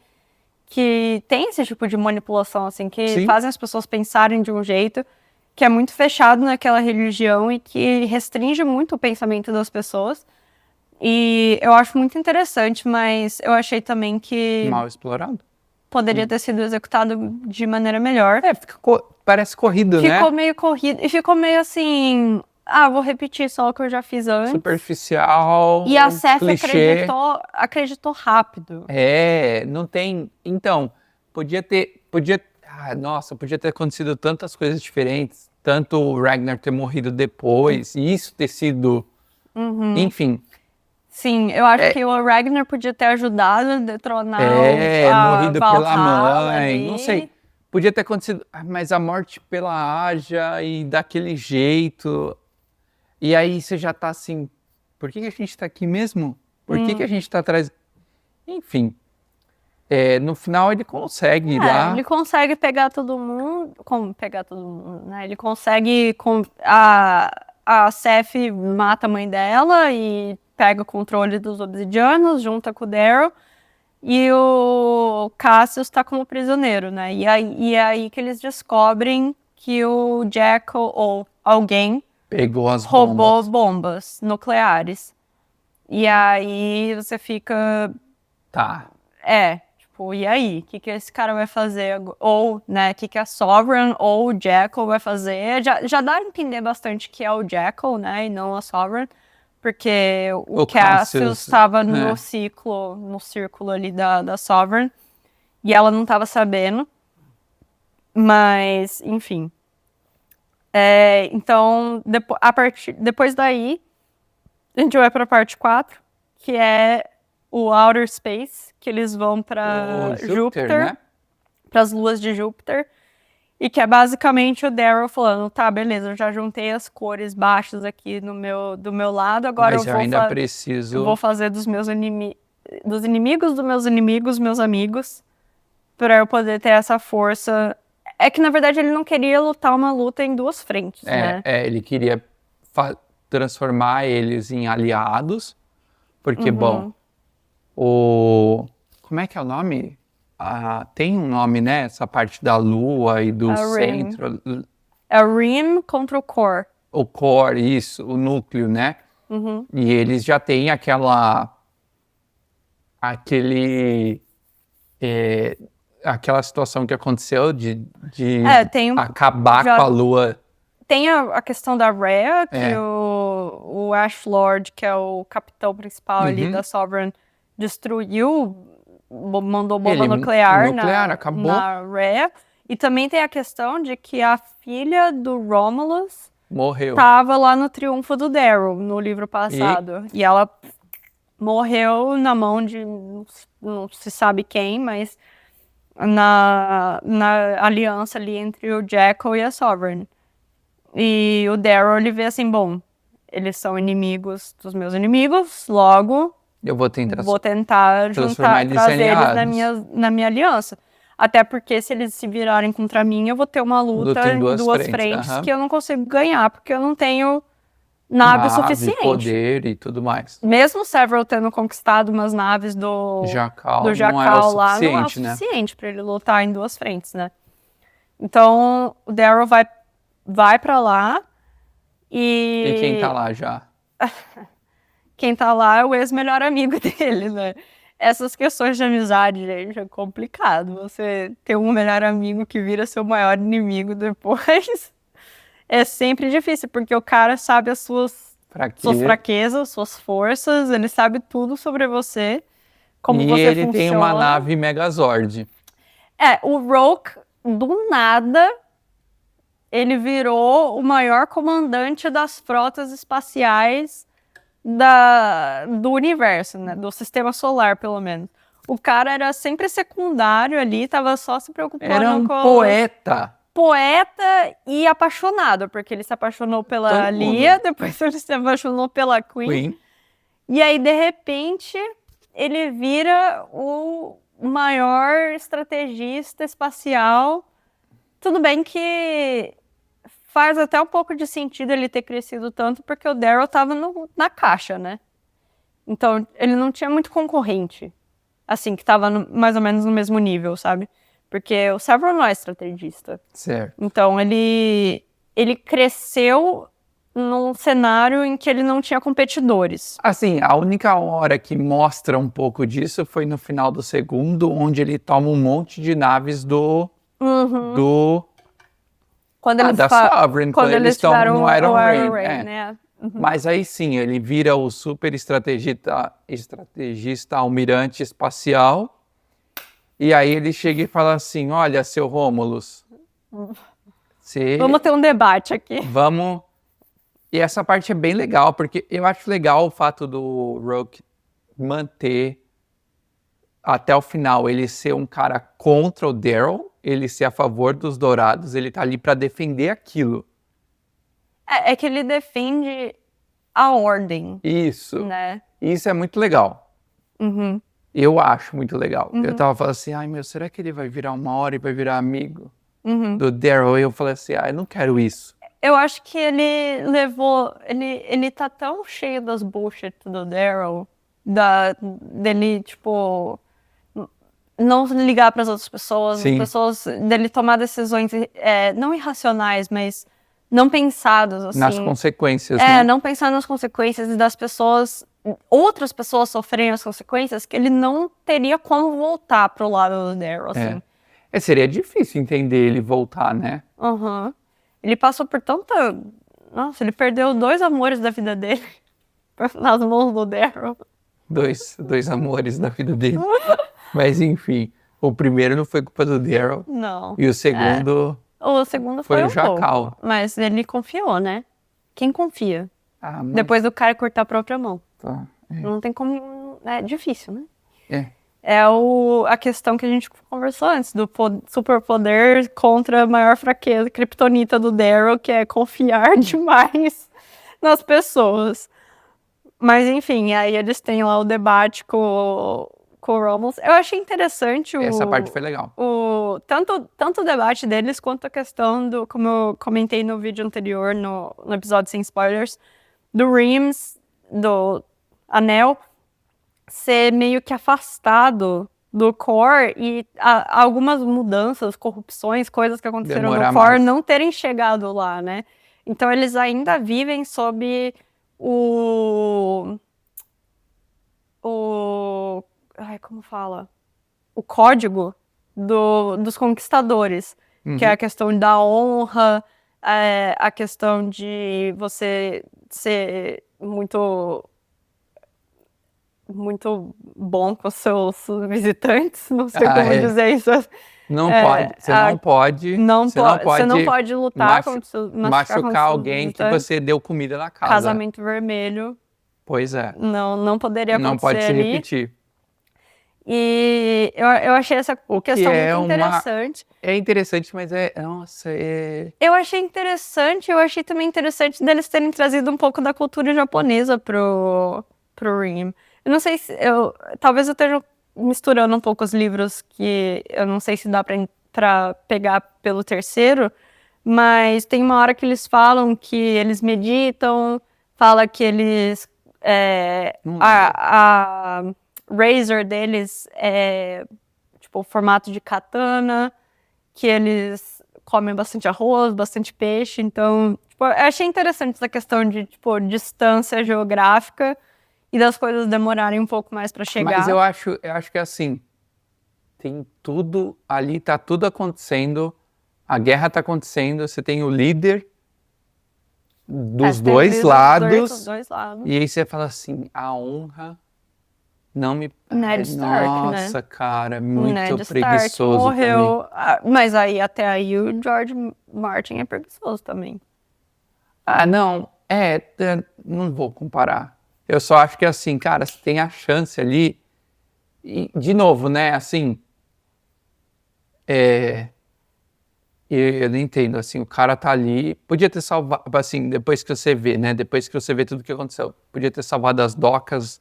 tem esse tipo de manipulação, assim, que fazem as pessoas pensarem de um jeito que é muito fechado naquela religião e que restringe muito o pensamento das pessoas. E eu acho muito interessante, mas eu achei também que... mal explorado. Poderia ter sido executado de maneira melhor. Parece corrido, né? Ficou meio corrido. E ficou meio assim... vou repetir só o que eu já fiz antes. Superficial, e a Seth clichê. acreditou rápido. Não tem... Então, podia ter acontecido tantas coisas diferentes. Tanto o Ragnar ter morrido depois, e isso ter sido... Enfim. Sim, eu acho que o Ragnar podia ter ajudado a detronar morrido Valhalla pela mãe, ali. não sei. Podia ter acontecido, mas a morte pela Aja e daquele jeito. E aí você já tá assim, por que a gente tá aqui mesmo? Por que a gente tá atrás? Enfim, no final ele consegue ir lá. Ele consegue pegar todo mundo, né? Ele consegue, a Seth mata a mãe dela e pega o controle dos obsidianos, junta com o Daryl, e o Cassius tá como prisioneiro, né? E é aí que eles descobrem que o Jackal, ou alguém, roubou bombas nucleares. E aí você fica... Tá. Tipo, e aí? O que esse cara vai fazer? Ou, né, o que a Sovereign ou o Jackal vai fazer? Já dá a entender bastante que é o Jackal, né, e não a Sovereign. Porque o Cassius estava no círculo ali da Sovereign. E ela não estava sabendo. Mas, enfim. Então, depois daí, a gente vai para a parte 4, que é o Outer Space, que eles vão para Júpiter, né? Para as luas de Júpiter. E que é basicamente o Daryl falando, tá, beleza, eu já juntei as cores baixas aqui do meu lado, agora mas eu ainda preciso... eu vou fazer dos inimigos dos meus inimigos, meus amigos, para eu poder ter essa força. É que, na verdade, ele não queria lutar uma luta em duas frentes, né? Ele queria transformar eles em aliados, porque, bom, como é que é o nome? Tem um nome, né? Essa parte da lua e do centro. É o Rim contra o Core. O Core, isso, o núcleo, né? E eles já têm aquela situação que aconteceu de acabar com a lua. Tem a questão da Rhea, que o Ash Lord, que é o capitão principal ali da Sovereign, destruiu, mandou bomba nuclear na Rhea. E também tem a questão de que a filha do Romulus estava lá no triunfo do Daryl, no livro passado. E ela morreu na mão de não se sabe quem, mas na aliança ali entre o Jackal e a Sovereign. E o Daryl, ele vê assim, bom, eles são inimigos dos meus inimigos, logo eu vou tentar trazer eles na minha aliança. Até porque se eles se virarem contra mim, eu vou ter uma luta em duas frentes que eu não consigo ganhar, porque eu não tenho nave suficiente. Poder e tudo mais. Mesmo o Severo tendo conquistado umas naves do Jackal lá, não é o suficiente para ele lutar em duas frentes, né? Então, o Daryl vai pra lá e... E quem tá lá já? Quem tá lá é o ex-melhor amigo dele, né? Essas questões de amizade, gente, é complicado. Você ter um melhor amigo que vira seu maior inimigo depois é sempre difícil, porque o cara sabe as suas fraquezas, suas forças, ele sabe tudo sobre você, como você funciona. E ele tem uma nave Megazord. O Rogue, do nada, ele virou o maior comandante das frotas espaciais do universo, né? Do sistema solar, pelo menos. O cara era sempre secundário ali, tava só se preocupando com... Era um poeta. poeta e apaixonado, porque ele se apaixonou pela Todo mundo. Lia, depois ele se apaixonou pela Queen. Queen. E aí, de repente, ele vira o maior estrategista espacial. Tudo bem que faz até um pouco de sentido ele ter crescido tanto, porque o Daryl tava na caixa, né? Então, ele não tinha muito concorrente, assim, que tava mais ou menos no mesmo nível, sabe? Porque o Severo não é estrategista. Certo. Então, ele cresceu num cenário em que ele não tinha competidores. Assim, a única hora que mostra um pouco disso foi no final do segundo, onde ele toma um monte de naves Quando eles da Sovereign, quando eles estão tiveram no Iron o Rain. né? Mas aí sim, ele vira o super estrategista almirante espacial. E aí ele chega e fala assim, olha, seu Rômulus, Vamos ter um debate aqui. Vamos... E essa parte é bem legal, porque eu acho legal o fato do Rogue manter até o final, ele ser um cara contra o Daryl, ele ser a favor dos Dourados, ele tá ali pra defender aquilo. É que ele defende a ordem, Isso. né? Isso é muito legal. Eu acho muito legal. Eu tava falando assim, ai meu, será que ele vai virar uma hora e vai virar amigo do Daryl? E eu falei assim, eu não quero isso. Eu acho que ele levou... Ele tá tão cheio das bullshit do Daryl, dele, tipo... não ligar para as outras pessoas, dele tomar decisões não irracionais, mas não pensadas, assim. Nas consequências, né? Não pensar nas consequências e das pessoas, outras pessoas sofrerem as consequências, que ele não teria como voltar pro lado do Daryl, assim. Seria difícil entender ele voltar, né? Ele passou por tanta... Nossa, ele perdeu 2 amores da vida dele nas mãos do Daryl. Dois amores da vida dele. Mas enfim, o primeiro não foi culpa do Daryl. Não. E o segundo... O segundo foi foi o Jackal. pouco, mas ele confiou, né? Quem confia? Mas... Depois do cara cortar a própria mão. Tá, Não tem como... É difícil, né? É a questão que a gente conversou antes, do superpoder contra a maior fraqueza, kryptonita do Daryl, que é confiar demais nas pessoas. Mas enfim, aí eles têm lá o debate com o Romulus. Eu achei interessante essa parte foi legal. Tanto o debate deles, quanto a questão do, como eu comentei no vídeo anterior, no episódio sem spoilers, do Reams, do Anel, ser meio que afastado do core e algumas mudanças, corrupções, coisas que aconteceram no core não terem chegado lá, né? Então eles ainda vivem sob como fala? O código dos conquistadores, que é a questão da honra, a questão de você ser muito bom com os seus visitantes, não sei como dizer isso. Você não pode lutar machucar alguém que você deu comida na casa. Casamento vermelho. Pois é. Não poderia acontecer. Não pode se repetir. E eu achei essa questão muito interessante. É interessante, mas Eu achei interessante, eu achei também interessante deles terem trazido um pouco da cultura japonesa pro Ream. Eu não sei se... talvez eu esteja misturando um pouco os livros, que eu não sei se dá pra pegar pelo terceiro, mas tem uma hora que eles falam que eles meditam, fala que eles... a razor deles é tipo o formato de katana, que eles comem bastante arroz, bastante peixe, então tipo, eu achei interessante essa questão de tipo, distância geográfica e das coisas demorarem um pouco mais para chegar. Mas eu acho que assim, tem tudo ali, tá tudo acontecendo, a guerra tá acontecendo, você tem o líder dos dois lados, e aí você fala assim, a honra não me... Ned Stark, nossa, né? cara, muito Ned preguiçoso Stark morreu, também. Mas aí até aí o George Martin é preguiçoso também. Não, não vou comparar. Eu só acho que assim, cara, você tem a chance ali, e de novo, né, assim, Eu não entendo, assim, o cara tá ali, podia ter salvado, assim, depois que você vê, né, depois que você vê tudo que aconteceu, podia ter salvado as docas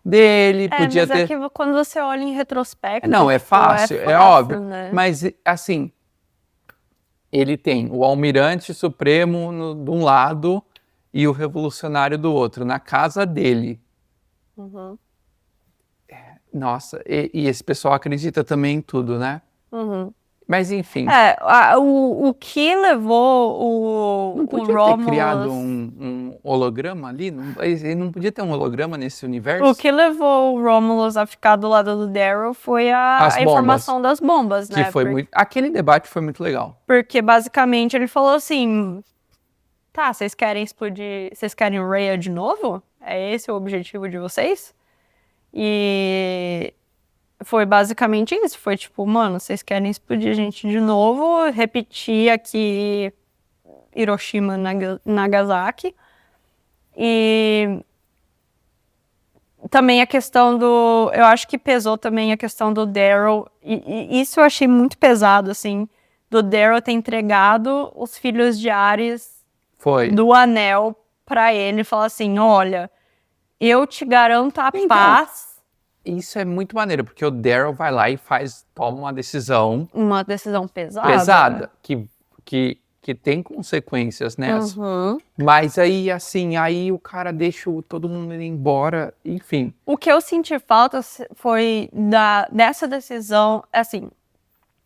dele, podia Mas é ter... que quando você olha em retrospecto, Não, é tipo, fácil, é óbvio, né? mas, assim, ele tem o almirante supremo de um lado e o revolucionário do outro, na casa dele. Uhum. Nossa, e esse pessoal acredita também em tudo, né? Uhum. Mas, enfim, O que levou não o podia ter criado Romulus... um holograma ali? Ele não podia ter um holograma nesse O universo? que levou o Romulus a ficar do lado do Daryl foi As a bombas, informação das bombas, que né? foi muito... Aquele debate foi muito legal. Porque basicamente ele falou assim: tá, vocês querem explodir, vocês querem Rhea de novo? É esse o objetivo de vocês? E foi basicamente isso. Foi tipo, mano, vocês querem explodir a gente de novo, repetir aqui Hiroshima, Nagasaki. E também a questão do... Eu acho que pesou também a questão do Daryl. E isso eu achei muito pesado, assim. Do Daryl ter entregado os filhos de Ares Foi. do Anel pra ele. Falar assim, olha, eu te garanto a Então, paz. isso é muito maneiro, porque o Daryl vai lá e toma uma decisão Uma decisão pesada. pesada, que tem consequências, né? Uhum. Mas aí, assim, aí o cara deixa todo mundo ir embora, enfim. O que eu senti falta foi dessa decisão, assim,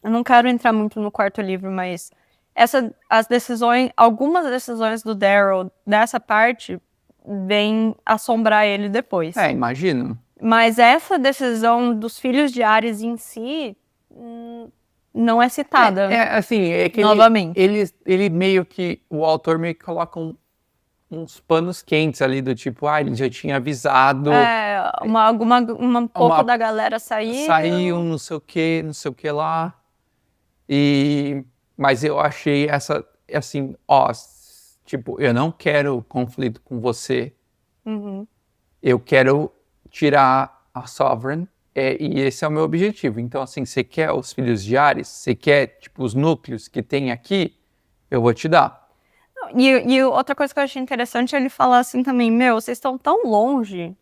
eu não quero entrar muito no quarto livro, mas as decisões, algumas decisões do Daryl dessa parte vêm assombrar ele depois. Imagino. Mas essa decisão dos filhos de Ares em si não é citada. Assim, é que novamente. ele meio que, o autor meio que coloca uns panos quentes ali, do tipo, ele já tinha avisado. Um pouco da galera saiu, não sei o que lá. Mas eu achei essa, assim, tipo, eu não quero conflito com você. Uhum. Eu quero tirar a Sovereign, e esse é o meu objetivo. Então, assim, você quer os filhos de Ares? Você quer, tipo, os núcleos que tem aqui? Eu vou te dar. E outra coisa que eu achei interessante é ele falar assim também, vocês estão tão longe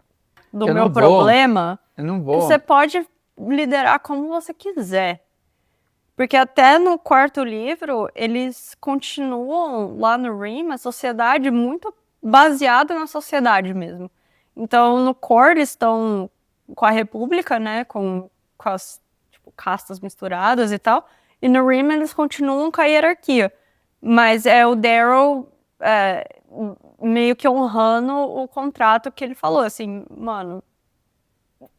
do Eu meu não vou. problema Eu não que vou. você pode liderar como você quiser. Porque até no quarto livro, eles continuam lá no Rim, a sociedade muito baseada na sociedade mesmo. Então, no core, eles estão com a República, né, com as tipo, castas misturadas e tal. E no Rim, eles continuam com a hierarquia. Mas é o Daryl meio que honrando o contrato que ele falou, assim, mano,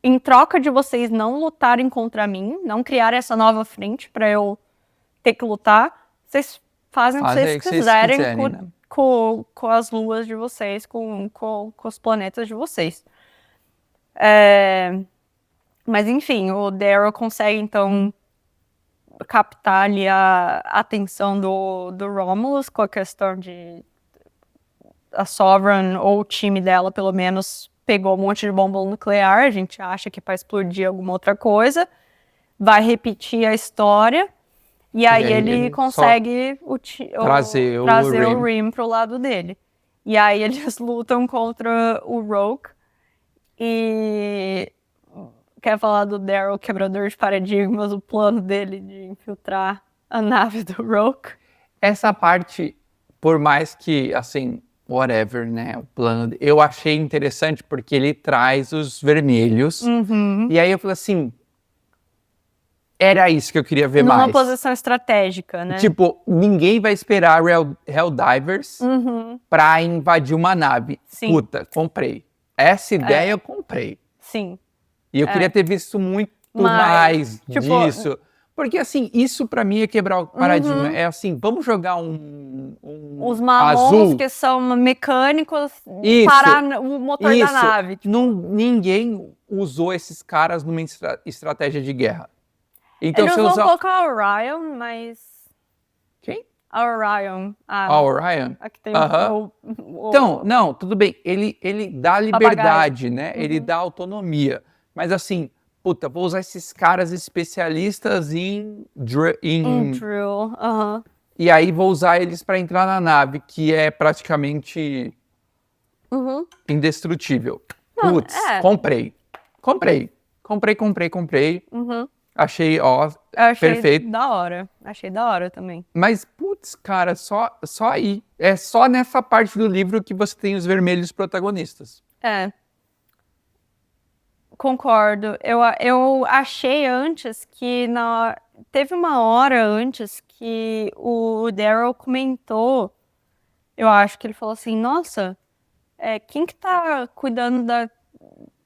em troca de vocês não lutarem contra mim, não criar essa nova frente pra eu ter que lutar, vocês fazem o que vocês quiserem, né? com as luas de vocês, com os planetas de vocês. Mas enfim, o Daryl consegue então captar ali a atenção do Romulus com a questão de a Sovereign, ou o time dela pelo menos, pegou um monte de bomba nuclear, a gente acha que para explodir alguma outra coisa, vai repetir a história, e aí ele consegue trazer o Rim pro lado dele. E aí eles lutam contra o Rogue, e quer falar do Daryl, quebrador de paradigmas, o plano dele de infiltrar a nave do Rogue? Essa parte, por mais que, assim, whatever, né, o plano, eu achei interessante porque ele traz os vermelhos. Uhum. E aí eu falei assim, era isso que eu queria ver mais. Numa posição estratégica, né? Tipo, ninguém vai esperar Helldivers pra invadir uma nave. Sim. Puta, comprei. Essa ideia eu comprei. Sim. E eu queria ter visto muito mais disso. Porque, assim, isso pra mim é quebrar o paradigma. É assim, vamos jogar os marrons azul, que são mecânicos parar o motor da nave. Tipo. Ninguém usou esses caras numa estratégia de guerra. Então, eles vão colocar a Orion, mas... Quem? A Orion. A Orion? A que tem Então, não, tudo bem. Ele dá liberdade, né? Ele dá autonomia. Mas, assim, puta, vou usar esses caras especialistas em Drill, aham. E aí vou usar eles pra entrar na nave, que é praticamente Uhum. indestrutível. Não, Putz, é. comprei. Uhum. Achei, ó, Eu achei perfeito. da hora. Achei da hora também. Mas, putz, cara, só aí. É só nessa parte do livro que você tem os vermelhos protagonistas. É. Concordo. Eu achei antes que teve uma hora antes que o Daryl comentou. Eu acho que ele falou assim, nossa, quem que tá cuidando da...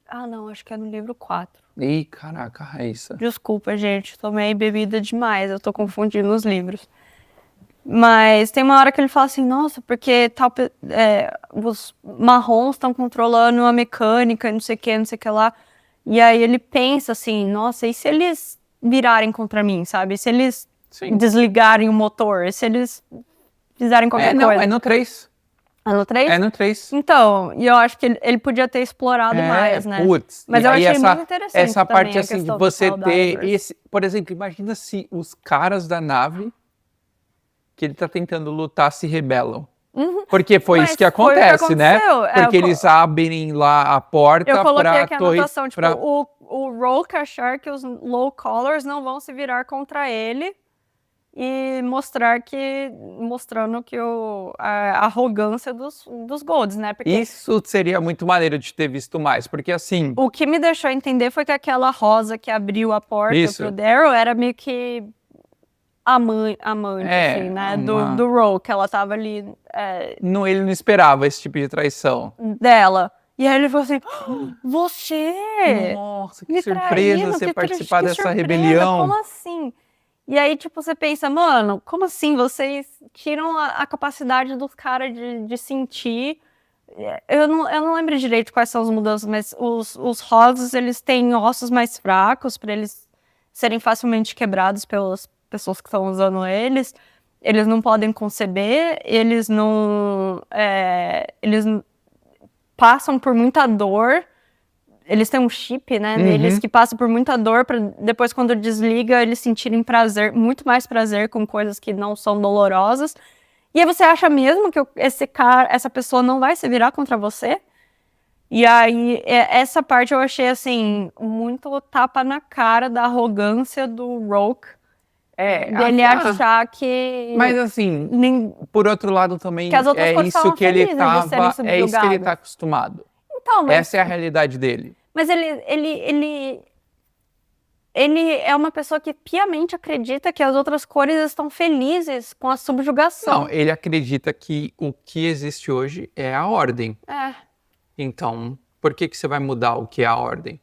Ah, não, acho que é no livro 4. Ih, caraca, Raíssa. Desculpa, gente, tomei bebida demais, eu tô confundindo os livros. Mas tem uma hora que ele fala assim, nossa, porque os marrons estão controlando a mecânica, não sei o que, não sei o que lá. E aí ele pensa assim, nossa, e se eles virarem contra mim, sabe? Se eles Sim. desligarem o motor, se eles fizerem qualquer Não, coisa. é no 3. É no 3? É no 3. Então, e eu acho que ele podia ter explorado mais, né? Putz. Mas E eu aí achei muito interessante essa também parte a assim, de questão você dos ter Helldivers. esse... Por exemplo, imagina se os caras da nave que ele tá tentando lutar se rebelam. Uhum. Porque foi Mas isso que foi o que acontece, né? aconteceu. Porque eles abrem lá a porta Eu coloquei pra aqui a torre... anotação, tipo, o Roke achar que os low collars não vão se virar contra ele e mostrando que a arrogância dos Golds, né? Porque Isso seria muito maneiro de ter visto mais, porque assim... o que me deixou entender foi que aquela rosa que abriu a porta Isso. pro Daryl era meio que amante, assim, né? Do Roke, ela tava ali Ele não esperava esse tipo de traição. dela. E aí ele falou assim, "Ah, você Nossa, que me surpresa traindo, você que participar que dessa surpresa, rebelião. como assim?" E aí, tipo, você pensa, mano, como assim? Vocês tiram a capacidade dos caras de sentir. Eu não lembro direito quais são as mudanças, mas os Hogs, eles têm ossos mais fracos para eles serem facilmente quebrados pelas pessoas que estão usando eles. Eles não podem conceber, eles passam por muita dor. Eles têm um chip, né, neles que passa por muita dor para depois, quando desliga, eles sentirem prazer, muito mais prazer com coisas que não são dolorosas. E aí você acha mesmo que essa pessoa não vai se virar contra você? E aí, essa parte eu achei, assim, muito tapa na cara da arrogância do Roke. Dele achar que... Mas assim, por outro lado também, que as outras é cores isso estavam que ele felizes de serem é isso que ele subjugadas. tá acostumado. Então, mas... Essa é a realidade dele. Mas ele é uma pessoa que piamente acredita que as outras cores estão felizes com a subjugação. Não, ele acredita que o que existe hoje é a ordem. Então, por que você vai mudar o que é a ordem?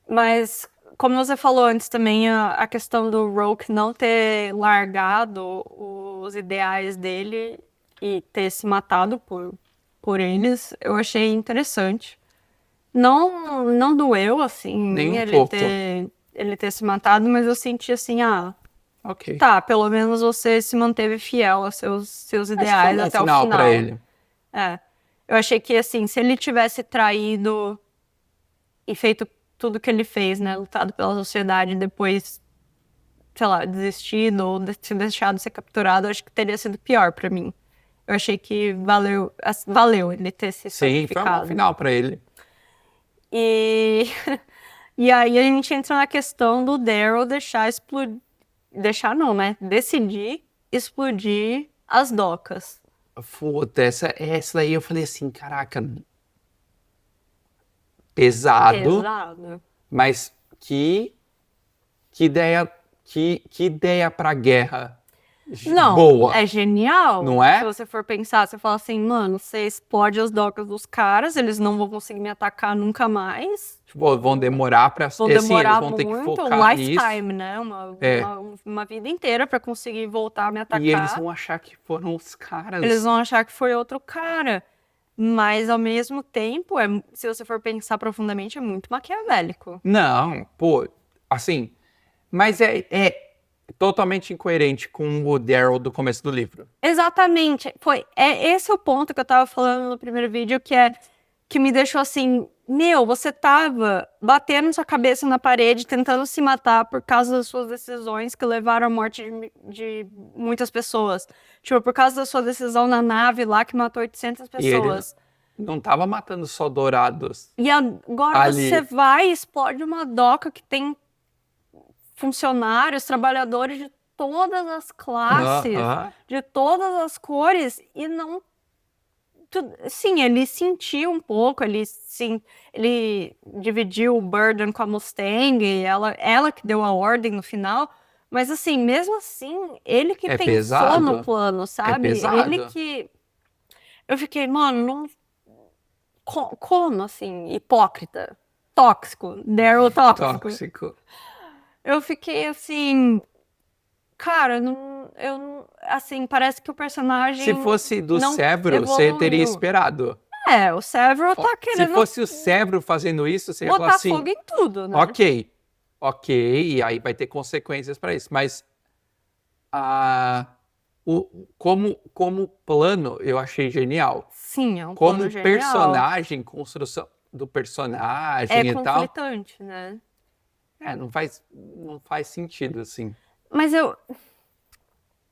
Mas, como você falou antes também, a questão do Roke não ter largado os ideais dele e ter se matado por eles, eu achei interessante. Não doeu, assim, Nem um ele pouco. ele ter se matado, mas eu senti assim, Ok. tá, pelo menos você se manteve fiel aos seus ideais até o final. Pra ele. Eu achei que, assim, se ele tivesse traído e feito tudo que ele fez, né, lutado pela sociedade e depois, sei lá, desistido ou deixado ser capturado, eu acho que teria sido pior pra mim. Eu achei que valeu ele ter se sacrificado. Sim, foi um bom final pra ele. E aí a gente entra na questão do Daryl decidir explodir as docas. Puta, essa daí eu falei assim, caraca, pesado. Mas que ideia pra guerra boa. É genial. Não é? Se você for pensar, você fala assim, mano, você explode as docas dos caras, eles não vão conseguir me atacar nunca mais. Tipo, vão demorar pra... Eles vão muito, ter que focar lifetime, né? Uma vida inteira pra conseguir voltar a me atacar. E eles vão achar que foram os caras. Eles vão achar que foi outro cara. Mas, ao mesmo tempo, se você for pensar profundamente, é muito maquiavélico. Não, pô, assim... Mas é totalmente incoerente com o Daryl do começo do livro. Exatamente. Esse é o ponto que eu tava falando no primeiro vídeo, que que me deixou assim, meu, você tava batendo sua cabeça na parede, tentando se matar por causa das suas decisões que levaram à morte de muitas pessoas. Tipo, por causa da sua decisão na nave lá que matou 800 E ele pessoas. não tava matando só dourados E agora ali. você vai e explode uma doca que tem funcionários, trabalhadores de todas as classes, Aham. de todas as cores, e não. Sim, ele sentiu um pouco, ele dividiu o burden com a Mustang, e ela que deu a ordem no final, mas assim, mesmo assim, ele que É pensou no pesado. plano, sabe? pesado. Ele que. Eu fiquei, mano, não. Como assim? Hipócrita? Tóxico, Daryl tóxico. Tóxico. Eu fiquei assim. Cara, assim, parece que o personagem Se fosse do não Severo, você teria evoluiu. esperado. O Severo tá Se querendo fosse o Severo fazendo isso, você ia falar botar assim, fogo em tudo, né? ok, e aí vai ter consequências para isso. Mas como plano, eu achei genial. Sim, é um Como plano genial. personagem, construção do personagem e tal, conflitante, né? não faz sentido, assim. Mas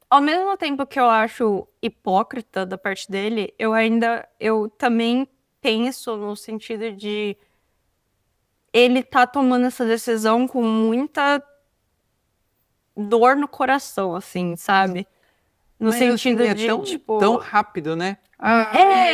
ao mesmo tempo que eu acho hipócrita da parte dele, eu também penso no sentido de ele tá tomando essa decisão com muita dor no coração, assim, sabe? No Mas, sentido assim, de, tipo... tão rápido, né?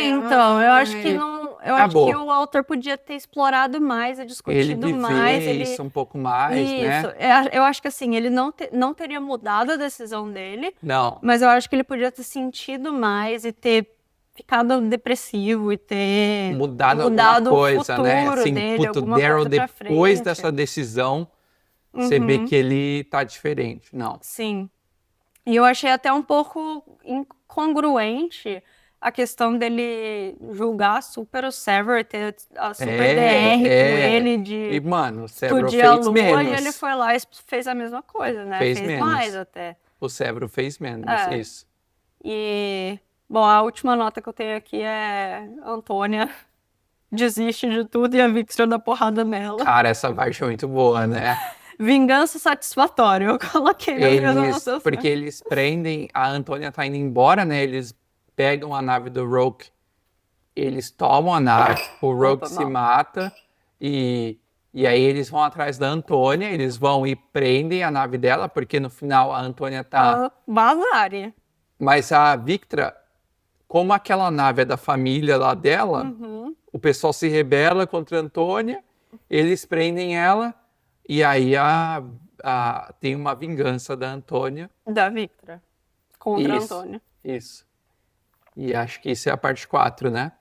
Então, eu acho que não... Eu acho Acabou. que o autor podia ter explorado mais, Ele discutido viver mais, isso um pouco mais, Isso, né? eu acho que assim, ele não teria mudado a decisão dele, Não. mas eu acho que ele podia ter sentido mais e ter ficado depressivo e ter Mudado alguma mudado o coisa, né? futuro Assim, dele, puto, alguma Daryl, coisa pra depois frente. dessa decisão, você vê que ele tá diferente. Não. Sim. E eu achei até um pouco incongruente a questão dele julgar super o Severo e ter a super DR com ele de E, mano, o Severo explodir a fez lua menos. e ele foi lá e fez a mesma coisa, né? Fez Fez menos. mais até. O Severo fez menos, isso. E, bom, a última nota que eu tenho aqui é Antônia desiste de tudo e a Victor dá porrada nela. Cara, essa parte é muito boa, né? Vingança satisfatória, eu coloquei na minha anotação. Porque eles prendem, a Antônia tá indo embora, né? Eles pegam a nave do Rogue, eles tomam a nave, o Rogue se mata e aí eles vão atrás da Antônia, eles vão e prendem a nave dela, porque no final a Antônia tá... Vazare. Mas a Victra, como aquela nave é da família lá dela, o pessoal se rebela contra a Antônia, eles prendem ela e aí tem uma vingança da Antônia. Da Victra. Contra a Isso, Antônia. Isso. E acho que isso é a parte 4, né?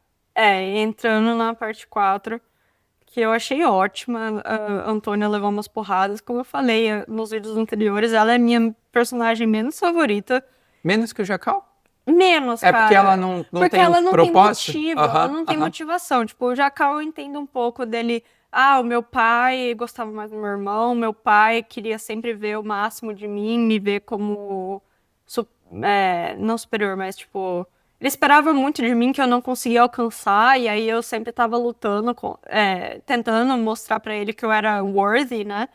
Entrando na parte 4, que eu achei ótima. A Antônia levou umas porradas. Como eu falei nos vídeos anteriores, ela é minha personagem menos favorita. Menos que o Jacal? Menos, cara. Porque ela não Porque tem ela não propósito? tem motivo, ela não tem motivação. Tipo, o Jacal eu entendo um pouco dele. O meu pai gostava mais do meu irmão, meu pai queria sempre ver o máximo de mim, me ver como... não superior, mas tipo... Ele esperava muito de mim que eu não conseguia alcançar, e aí eu sempre tava lutando, tentando mostrar pra ele que eu era worthy, né?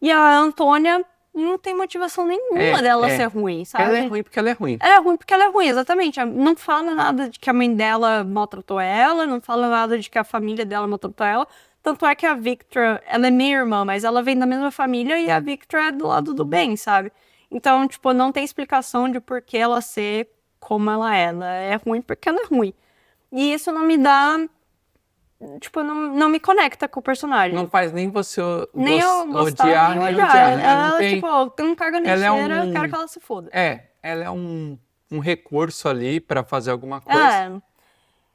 E a Antônia não tem motivação nenhuma dela ser ruim, sabe? Ela é ruim porque ela é ruim. Ela é ruim porque ela é ruim, exatamente. Não fala nada de que a mãe dela maltratou ela, não fala nada de que a família dela maltratou ela. Tanto é que a Victra, ela é minha irmã, mas ela vem da mesma família e a Victra é do lado do bem, sabe? Então, tipo, não tem explicação de por que ela ser como ela é. Ela é ruim porque ela é ruim. E isso não me dá... Tipo, não me conecta com o personagem. Não faz nem você nem eu gostar, odiar, nem nem odiar. odiar. Né? Ela, tipo, eu não cargo nem ela cheira, eu quero que ela se foda. Ela é um recurso ali pra fazer alguma coisa.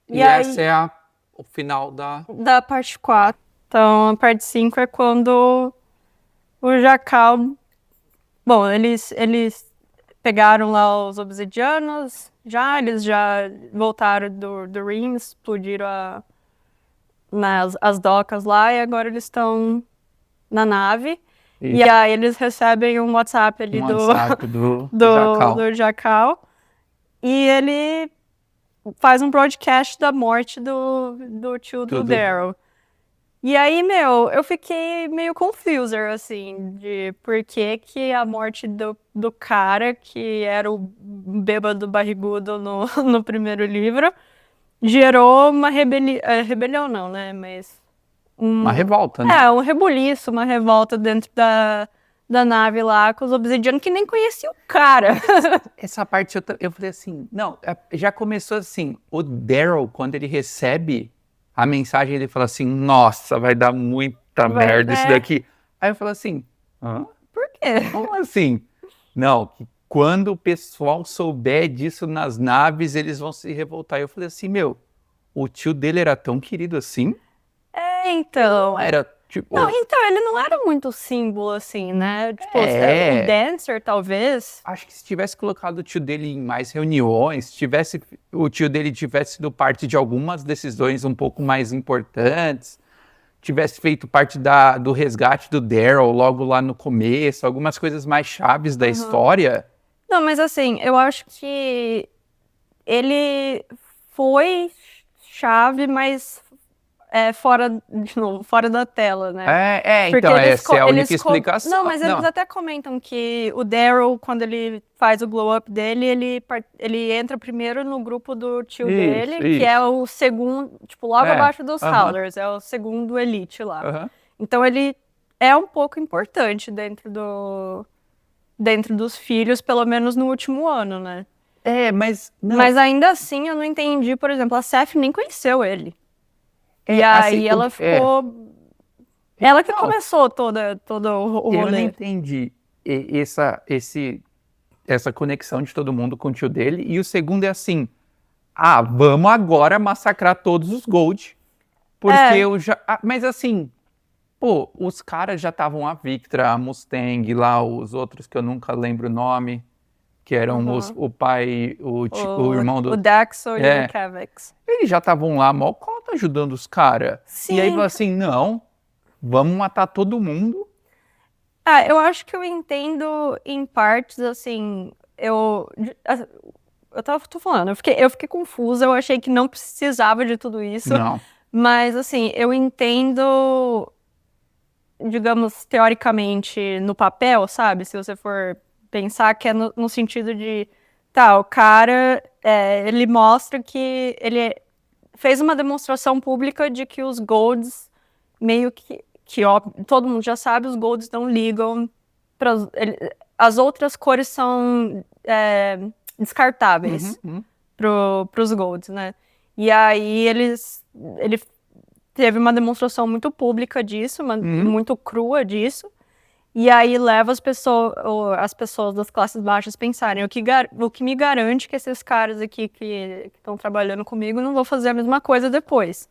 E aí, essa é o final da parte 4. Então, a parte 5 é quando o Jacal... Bom, eles pegaram lá os obsidianos, eles já voltaram do Rim, explodiram as docas lá, e agora eles estão na nave. E aí eles recebem um WhatsApp ali do do Jacal. E ele faz um broadcast da morte do tio do Tudo. Daryl. E aí, eu fiquei meio confusa, assim, de por que a morte do cara, que era o bêbado barrigudo no primeiro livro, gerou uma rebelião não, né? Mas Uma revolta, né? um rebuliço, uma revolta dentro da nave lá com os obsidianos que nem conheciam o cara. Essa parte eu falei assim, não, já começou assim, o Daryl, quando ele recebe a mensagem, ele fala assim, nossa, vai dar muita merda isso daqui. Aí eu falo assim, hã? Por quê? Como assim? Não, que quando o pessoal souber disso nas naves, eles vão se revoltar. Eu falei assim, o tio dele era tão querido assim? Então. Não era, tipo... Não, então, ele não era muito símbolo, assim, né? Tipo, É. o Dancer, talvez. Acho que se tivesse colocado o tio dele em mais reuniões, o tio dele tivesse sido parte de algumas decisões um pouco mais importantes, tivesse feito parte do resgate do Daryl logo lá no começo, algumas coisas mais chaves da história. Não, mas assim, eu acho que ele foi chave, mas de novo, fora da tela, né? Porque Então, essa é a única explicação. Não, mas eles até comentam que o Daryl, quando ele faz o glow-up dele, ele entra primeiro no grupo do tio dele, que é o segundo, tipo, logo abaixo dos Howlers, é o segundo elite lá. Então ele é um pouco importante dentro dos filhos, pelo menos no último ano, né? Mas... Não. Mas ainda assim, eu não entendi, por exemplo, a Seth nem conheceu ele. E assim, aí ela ficou... Ela que começou todo o rolê. Eu não entendi essa conexão de todo mundo com o tio dele. E o segundo é assim, vamos agora massacrar todos os Gold. Porque eu já... mas assim, pô, os caras já estavam a Victra, a Mustang, lá os outros que eu nunca lembro o nome, que eram o pai, o irmão do... O Daxo e o Cavex. Eles já estavam lá, mal cota ajudando os caras. E aí falou assim, não, vamos matar todo mundo. Eu acho que eu entendo em partes, assim, tô falando, eu fiquei confusa, eu achei que não precisava de tudo isso. Não. Mas, assim, eu entendo, digamos, teoricamente, no papel, sabe? Se você for pensar que é no sentido de, o cara, ele mostra que ele fez uma demonstração pública de que os Golds, meio que ó, todo mundo já sabe, os Golds não ligam as outras cores são descartáveis pros Golds, né? E aí ele teve uma demonstração muito pública disso, muito crua disso, e aí leva as pessoas das classes baixas pensarem, o que me garante que esses caras aqui que estão trabalhando comigo não vão fazer a mesma coisa depois.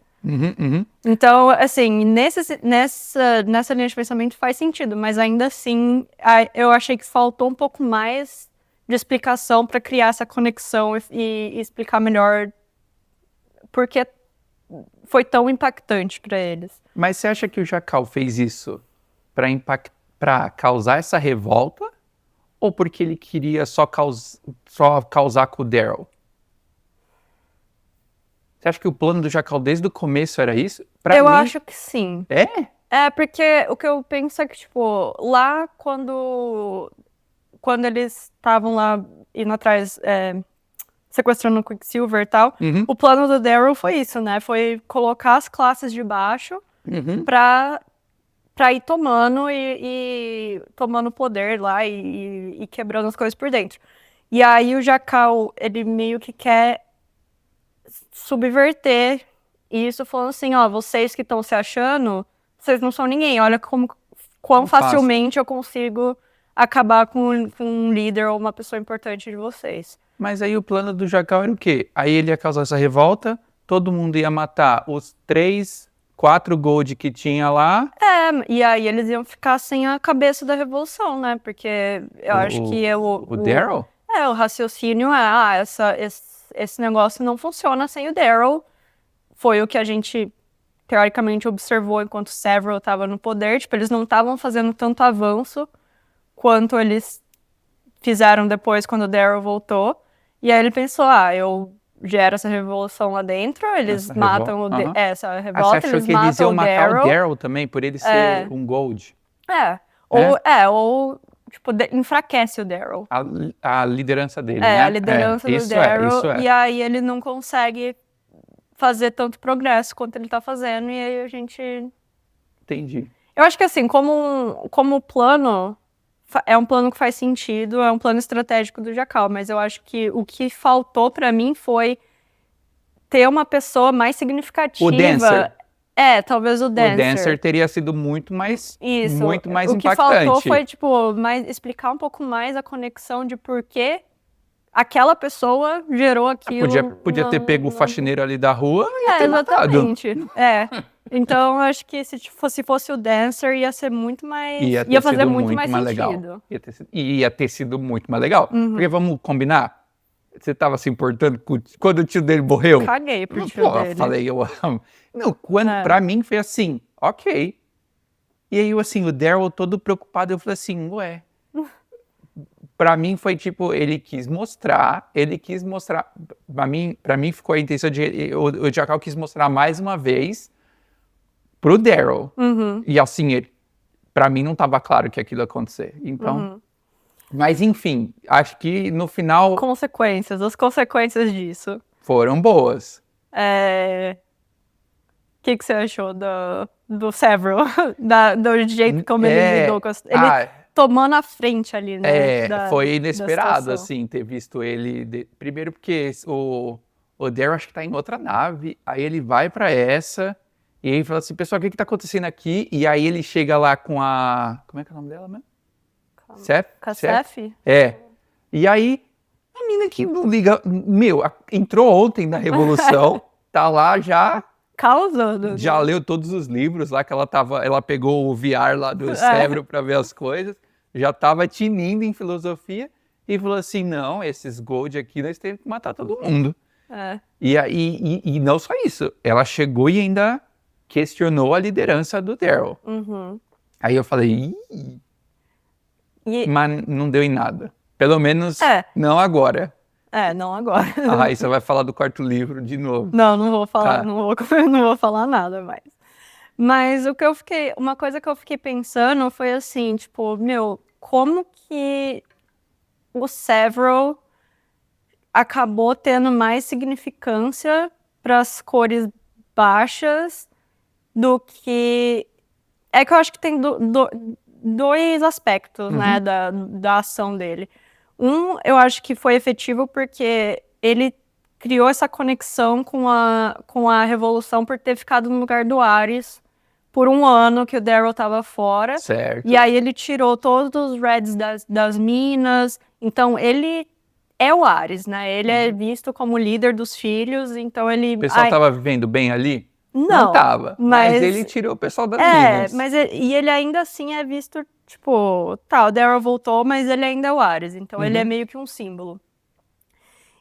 Então, assim, nessa linha de pensamento faz sentido, mas ainda assim, eu achei que faltou um pouco mais de explicação para criar essa conexão e explicar melhor porque foi tão impactante para eles. Mas você acha que o Jacal fez isso para causar essa revolta? Ou porque ele queria só causar com o Daryl? Você acha que o plano do Jacal desde o começo era isso? Eu acho que sim. Porque o que eu penso é que, tipo, lá quando eles estavam lá indo atrás, sequestrando o Quicksilver e tal, o plano do Daryl foi isso, né? Foi colocar as classes de baixo pra ir tomando e tomando poder lá e quebrando as coisas por dentro. E aí o Jacal, ele meio que quer subverter isso, falando assim, vocês que estão se achando, vocês não são ninguém, olha quão facilmente eu consigo acabar com um líder ou uma pessoa importante de vocês. Mas aí o plano do Jacal era o quê? Aí ele ia causar essa revolta, todo mundo ia matar os 4 Gold que tinha lá. E aí eles iam ficar sem a cabeça da revolução, né? Porque eu acho que o Daryl? O raciocínio esse negócio não funciona sem o Daryl. Foi o que a gente, teoricamente, observou enquanto Several estava no poder. Tipo, eles não estavam fazendo tanto avanço quanto eles fizeram depois, quando o Daryl voltou. E aí ele pensou, gera essa revolução lá dentro, eles Essa matam revolta. essa Você revolta, achou eles que eles matam iam o matar o Daryl. Daryl também, por ele ser um Gold? Ou tipo, enfraquece o Daryl. A liderança dele, né? A liderança do Daryl, Isso é. e aí ele não consegue fazer tanto progresso quanto ele tá fazendo, e aí a gente... Entendi. Eu acho que assim, como plano, é um plano que faz sentido, é um plano estratégico do Jacal, mas eu acho que o que faltou pra mim foi ter uma pessoa mais significativa. O Dancer. Talvez o Dancer. O Dancer teria sido muito mais O que impactante. faltou foi, tipo, explicar um pouco mais a conexão de por que aquela pessoa gerou aquilo. Podia ter pego o faxineiro ali da rua e ter exatamente. Então, eu acho que se fosse o Dancer, ia ser muito mais... Ia fazer muito mais sentido. Legal. Ia ter sido muito mais legal. Porque vamos combinar? Você tava se importando quando o tio dele morreu? Caguei pro tio dele. Falei, eu amo. Não, pra mim foi assim, ok. E aí, assim, o Daryl todo preocupado, eu falei assim, ué. Pra mim foi tipo, ele quis mostrar, pra mim ficou a intenção de, o Jacal quis mostrar mais uma vez pro Daryl. E assim, pra mim não tava claro que aquilo ia acontecer. Então, mas enfim, acho que no final... As consequências disso. Foram boas. O que você achou do Several? Do jeito como ele lidou com ele tomando a frente ali, né? Foi inesperado, assim, ter visto ele... Primeiro porque o Daryl acho que tá em outra nave, aí ele vai pra essa, e aí fala assim, pessoal, o que tá acontecendo aqui? E aí ele chega lá com a... Como é que é o nome dela mesmo? Kasef? E aí, a mina que não liga... entrou ontem na Revolução, tá lá já... Causando. Já leu todos os livros lá que ela pegou o VR lá do Several para ver as coisas, já tava tinindo em filosofia e falou assim, não, esses Gold aqui nós temos que matar todo mundo. E não só isso, ela chegou e ainda questionou a liderança do Daryl. Aí eu falei, mas não deu em nada. Pelo menos não agora. Não agora. Aí você vai falar do quarto livro de novo. Não vou falar, não vou falar nada mais. Mas uma coisa que eu fiquei pensando foi assim, tipo, como que o Several acabou tendo mais significância para as cores baixas do que... É que eu acho que tem dois aspectos, né, da ação dele. Eu acho que foi efetivo porque ele criou essa conexão com a Revolução por ter ficado no lugar do Ares por um ano que o Daryl estava fora. Certo. E aí ele tirou todos os Reds das minas. Então ele é o Ares, né? Ele é visto como líder dos filhos, então ele... O pessoal tava vivendo bem ali? Não tava, mas ele tirou o pessoal das minas. Mas ele ainda assim é visto... Tipo, o Daryl voltou, mas ele ainda é o Ares, então ele é meio que um símbolo.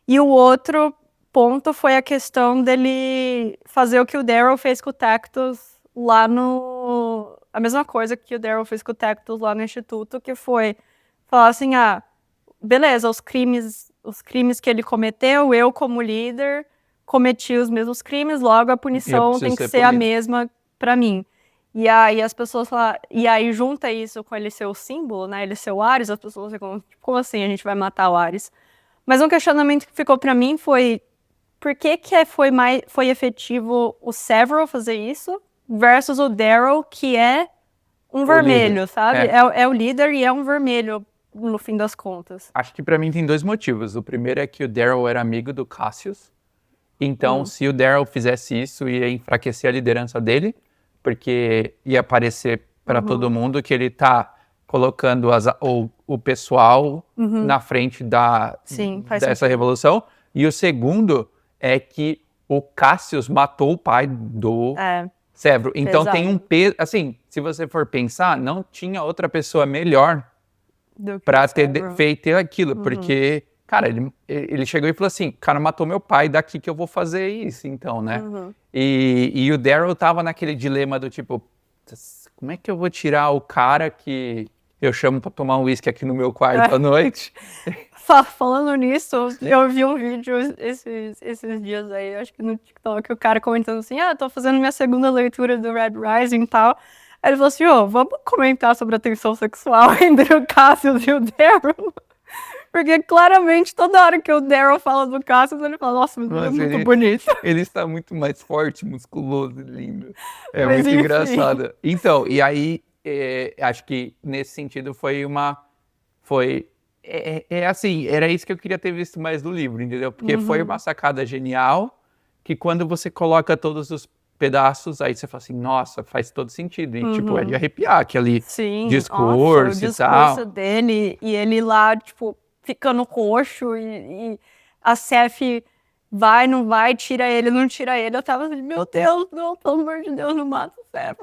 E o outro ponto foi a questão dele fazer o que o Daryl fez com o Tactus lá no... A mesma coisa que o Daryl fez com o Tactus lá no Instituto, que foi falar assim, beleza, os crimes que ele cometeu, eu como líder cometi os mesmos crimes, logo a punição tem que ser a mesma pra mim. E aí as pessoas falam, e aí junta isso com ele ser o símbolo, né? Ele ser o Ares, as pessoas ficam, tipo, como assim a gente vai matar o Ares? Mas um questionamento que ficou pra mim foi, por que foi efetivo o Several fazer isso versus o Daryl, que é um vermelho, líder, sabe? É o líder e é um vermelho, no fim das contas. Acho que pra mim tem dois motivos. O primeiro é que o Daryl era amigo do Cassius, então se o Daryl fizesse isso, ia enfraquecer a liderança dele, porque ia parecer para todo mundo que ele tá colocando o pessoal na frente dessa revolução. E o segundo é que o Cassius matou o pai do Several. Então tem um peso... Assim, se você for pensar, não tinha outra pessoa melhor para ter feito aquilo. Porque, cara, ele chegou e falou assim, cara, matou meu pai, daqui que eu vou fazer isso, então, né? E o Daryl tava naquele dilema do tipo, como é que eu vou tirar o cara que eu chamo pra tomar um uísque aqui no meu quarto à noite. Falando nisso, eu vi um vídeo esses dias aí, acho que no TikTok, o cara comentando assim, tô fazendo minha segunda leitura do Red Rising e tal. Aí ele falou assim, vamos comentar sobre a tensão sexual entre o Cassius e o Daryl. Porque claramente, toda hora que o Daryl fala do Cassius, ele fala, nossa, mas ele é muito bonito. Ele está muito mais forte, musculoso, lindo. É Mas, muito enfim. engraçado. Então, e aí, acho que nesse sentido assim, era isso que eu queria ter visto mais do livro, entendeu? Porque foi uma sacada genial, que quando você coloca todos os pedaços, aí você fala assim, nossa, faz todo sentido. E, tipo, é de arrepiar aquele discurso o e tal. discurso dele, e ele lá, tipo, ficando roxo, e a Seth vai, não vai, tira ele, não tira ele. Eu tava assim, meu Deus, não, pelo amor de Deus, não mata o Severo.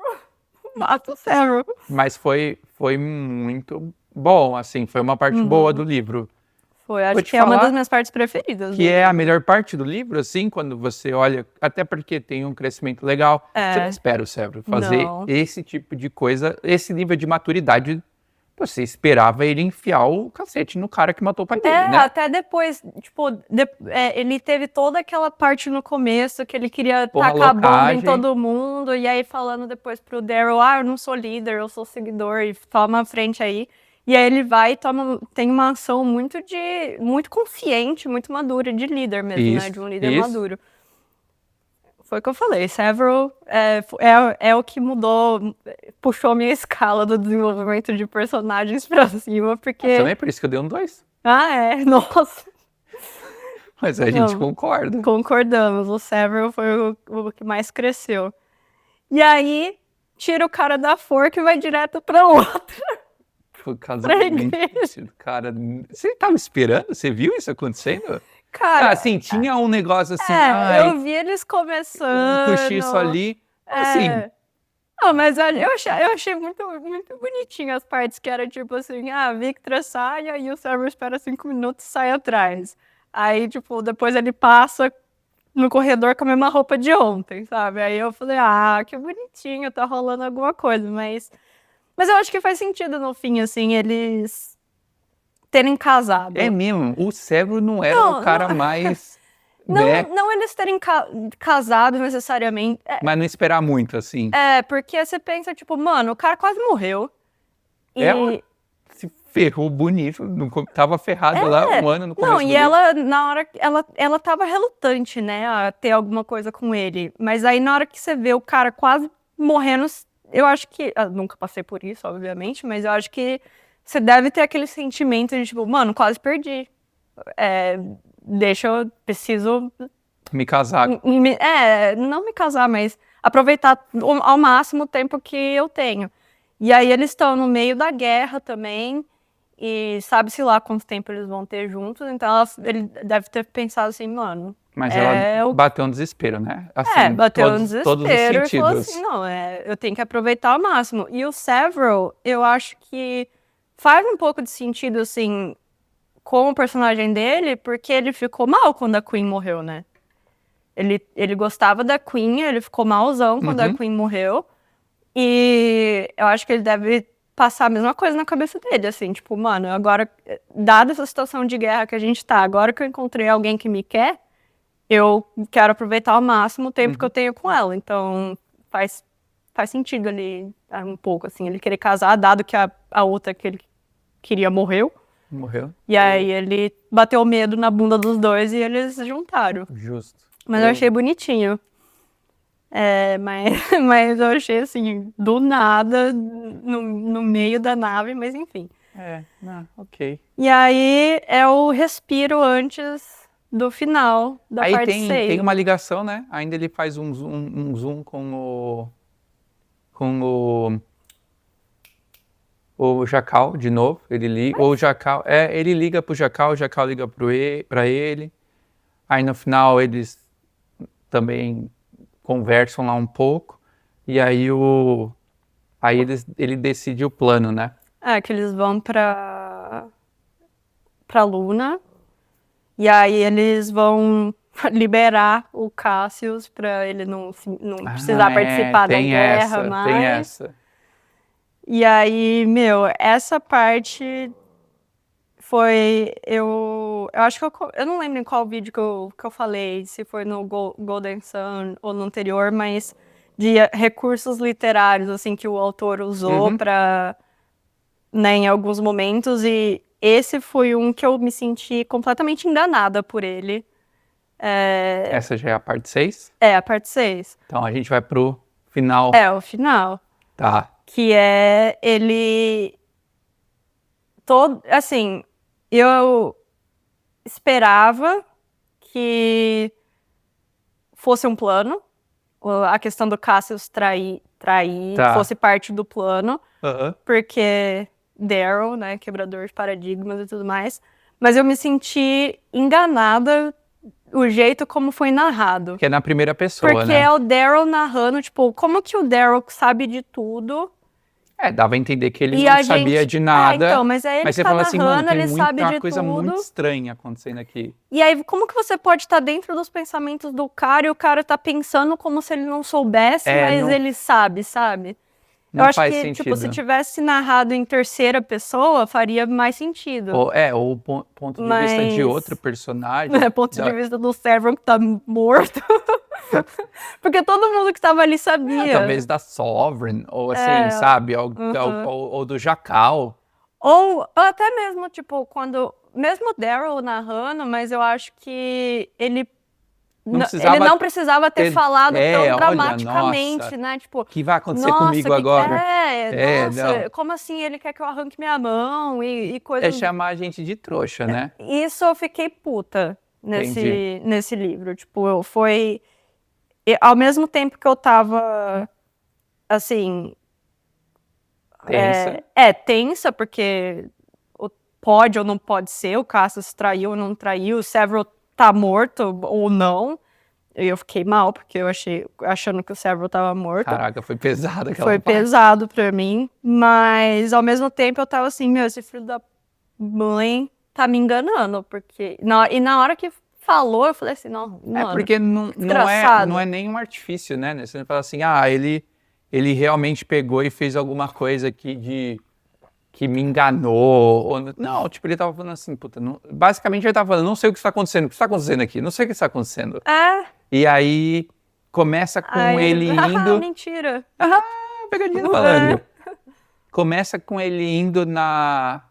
Mata o Severo. Mas foi muito bom, assim, foi uma parte boa do livro. Foi, acho que é uma das minhas partes preferidas. Que é a melhor parte do livro, assim, quando você olha, até porque tem um crescimento legal. Você não espera o Severo fazer esse tipo de coisa, esse nível de maturidade. Você esperava ele enfiar o cacete no cara que matou o pai dele, né? Até depois, tipo, ele teve toda aquela parte no começo que ele queria tacar bomba em todo mundo, e aí falando depois pro Daryl, eu não sou líder, eu sou seguidor, e toma a frente aí. E aí ele vai e tem uma ação muito consciente, muito madura, de líder mesmo, né? De um líder maduro. Foi o que eu falei, Severo é o que mudou, puxou minha escala do desenvolvimento de personagens pra cima, porque... Também é por isso que eu dei um 2. Nossa. Mas a gente concorda. Concordamos, o Severo foi o que mais cresceu. E aí, tira o cara da forca e vai direto pra outra. Foi casamento, cara. Você tava esperando? Você viu isso acontecendo? Cara, assim, tinha um negócio assim. Eu vi eles começando. Um cochicho ali. Assim. Não, mas eu achei muito, muito bonitinho as partes que era tipo assim, a Victra sai, aí o Severo espera 5 minutos e sai atrás. Aí, tipo, depois ele passa no corredor com a mesma roupa de ontem, sabe? Aí eu falei, que bonitinho, tá rolando alguma coisa, mas eu acho que faz sentido no fim, assim, eles terem casado. É mesmo, o Severo não era o cara mais... Não eles terem casado necessariamente. Mas não esperar muito, assim. Porque você pensa, tipo, mano, o cara quase morreu. Ela se ferrou bonito, tava ferrada lá um ano no começo do livro. Ela, na hora, ela tava relutante, né, a ter alguma coisa com ele. Mas aí, na hora que você vê o cara quase morrendo, eu acho que... Eu nunca passei por isso, obviamente, mas eu acho que você deve ter aquele sentimento de, tipo, mano, quase perdi. Preciso... Me casar. Não me casar, mas aproveitar ao máximo o tempo que eu tenho. E aí eles estão no meio da guerra também, e sabe-se lá quanto tempo eles vão ter juntos, então ele deve ter pensado assim, mano... Mas ela bateu um desespero, né? Assim, bateu um desespero todos os sentidos. E falou assim, não, eu tenho que aproveitar ao máximo. E o Severo, eu acho que faz um pouco de sentido, assim, com o personagem dele, porque ele ficou mal quando a Queen morreu, né? Ele gostava da Queen, ele ficou malzão quando a Queen morreu. E eu acho que ele deve passar a mesma coisa na cabeça dele, assim, tipo, mano, agora, dada essa situação de guerra que a gente tá, agora que eu encontrei alguém que me quer, eu quero aproveitar ao máximo o tempo que eu tenho com ela. Então, faz sentido ali, um pouco, assim, ele querer casar, dado que a outra que ele queria morreu. E aí ele bateu medo na bunda dos dois e eles se juntaram. Justo. Mas eu achei bonitinho. Mas eu achei assim, do nada, no meio da nave, mas enfim. Ok. E aí é o respiro antes do final da parte 6. Aí tem uma ligação, né? Ainda ele faz um zoom com o Jacal de novo. Ele liga. Ou o Jacal. Ele liga pro Jacal, o Jacal liga pra ele. Aí no final eles também conversam lá um pouco, e aí ele decide o plano, né? Que eles vão pra Luna, e aí eles vão liberar o Cassius pra ele não precisar participar da guerra mais. Tem essa. E aí, meu, essa parte foi. Eu acho que eu não lembro em qual vídeo que eu falei, se foi no Golden Sun ou no anterior, mas de recursos literários, assim, que o autor usou Uhum. pra, né, em alguns momentos. E esse foi um que eu me senti completamente enganada por ele. Essa já é a parte 6. É, a parte 6. Então a gente vai pro final. É, o final. Tá. Que é ele. Todo, assim, eu esperava que fosse um plano, a questão do Cassius trair Tá. fosse parte do plano, Aham. porque Daryl, né, quebrador de paradigmas e tudo mais, mas eu me senti enganada o jeito como foi narrado. Que é na primeira pessoa, Porque né? é o Daryl narrando, tipo, como que o Daryl sabe de tudo É, dava a entender que ele e não a sabia gente... de nada. então, mas é ele Mas que você tá fala assim, mano, narrando, tem ele sabe muita de coisa muito tudo. estranha acontecendo aqui. E aí, como que você pode estar dentro dos pensamentos do cara e o cara tá pensando como se ele não soubesse, mas Não, ele sabe? Eu não acho faz que, tipo, se sentido. tivesse narrado em terceira pessoa, faria mais sentido. Ou o ponto de vista de outro Mas, personagem. ponto de vista do Severo que tá morto. Porque todo mundo que tava ali sabia. Talvez da Sovereign, ou assim, É, sabe? uhum. Ou do Jacal. Ou até mesmo, tipo, quando... Mesmo o Daryl narrando, mas eu acho que ele Não ele precisava não precisava ter falado tão olha, dramaticamente, nossa, né? Tipo, o que vai acontecer nossa, comigo agora? Não. nossa, como assim ele quer que eu arranque minha mão e É coisas. chamar a gente de trouxa, né? Isso eu fiquei puta Entendi. nesse livro. Tipo, ao mesmo tempo que eu tava, assim, Tensa. tensa, porque pode ou não pode ser, o Cassius traiu ou não traiu, o Severo tá morto ou não. E eu fiquei mal, porque eu achando que o Severo tava morto. Caraca, foi pesada aquela Foi parte. pesado pra mim, mas ao mesmo tempo eu tava assim, meu, esse filho da mãe tá me enganando, porque... E na hora que falou, eu falei assim, não, mano, Porque não desgraçado. é nenhum artifício, né? Você fala assim, ele realmente pegou e fez alguma coisa aqui que me enganou. Não, tipo, ele tava falando assim, puta, basicamente ele tava falando, não sei o que está acontecendo, o que está acontecendo aqui, não sei o que está acontecendo. É, E aí começa com aí ele, ele ah, indo. mentira. Ah, pegadinha do malandro. Começa com ele indo na.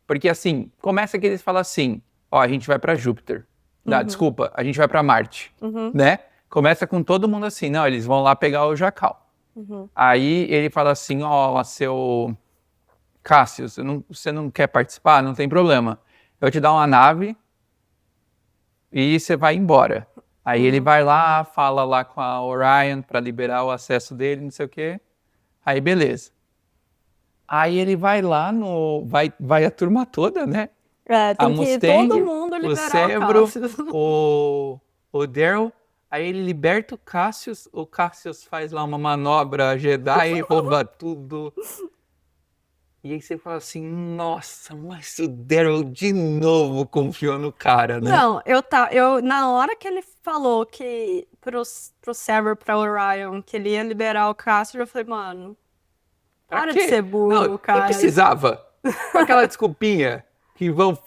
Porque assim, começa que eles falam assim: ó, a gente vai pra Júpiter. Desculpa, a gente vai pra Marte. Né? Começa com todo mundo assim: não, eles vão lá pegar o Jacal. Aí ele fala assim: ó, seu Cassius, você não quer participar? Não tem problema. Eu te dar uma nave e você vai embora. Aí ele vai lá, fala lá com a Orion pra liberar o acesso dele, não sei o quê. Aí beleza. Aí ele vai lá vai a turma toda, né? A Tem que todo Mustang, mundo o liberar o Cérebro, Cassius. o Daryl. Aí ele liberta o Cassius faz lá uma manobra Jedi, rouba tudo. E aí você fala assim, nossa, mas o Daryl de novo confiou no cara, né? Não, na hora que ele falou que pro Severo, pra Orion, que ele ia liberar o Cassius, eu falei, mano, Pra para de quê? ser burro, Não cara. precisava. Com aquela desculpinha que vão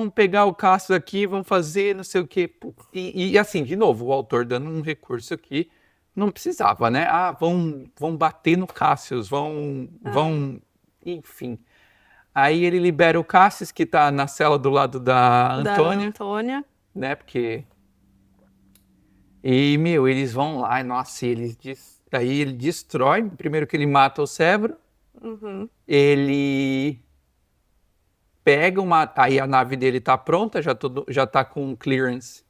pegar o Cassius aqui, vão fazer não sei o quê. E assim, de novo, o autor dando um recurso aqui, não precisava, né? Vão bater no Cassius, enfim. Aí ele libera o Cassius, que tá na cela do lado da Antônia, né? Porque... E, meu, eles vão lá, nossa, aí ele destrói, primeiro que ele mata o Severo, ele pega aí a nave dele tá pronta, já tá com clearance,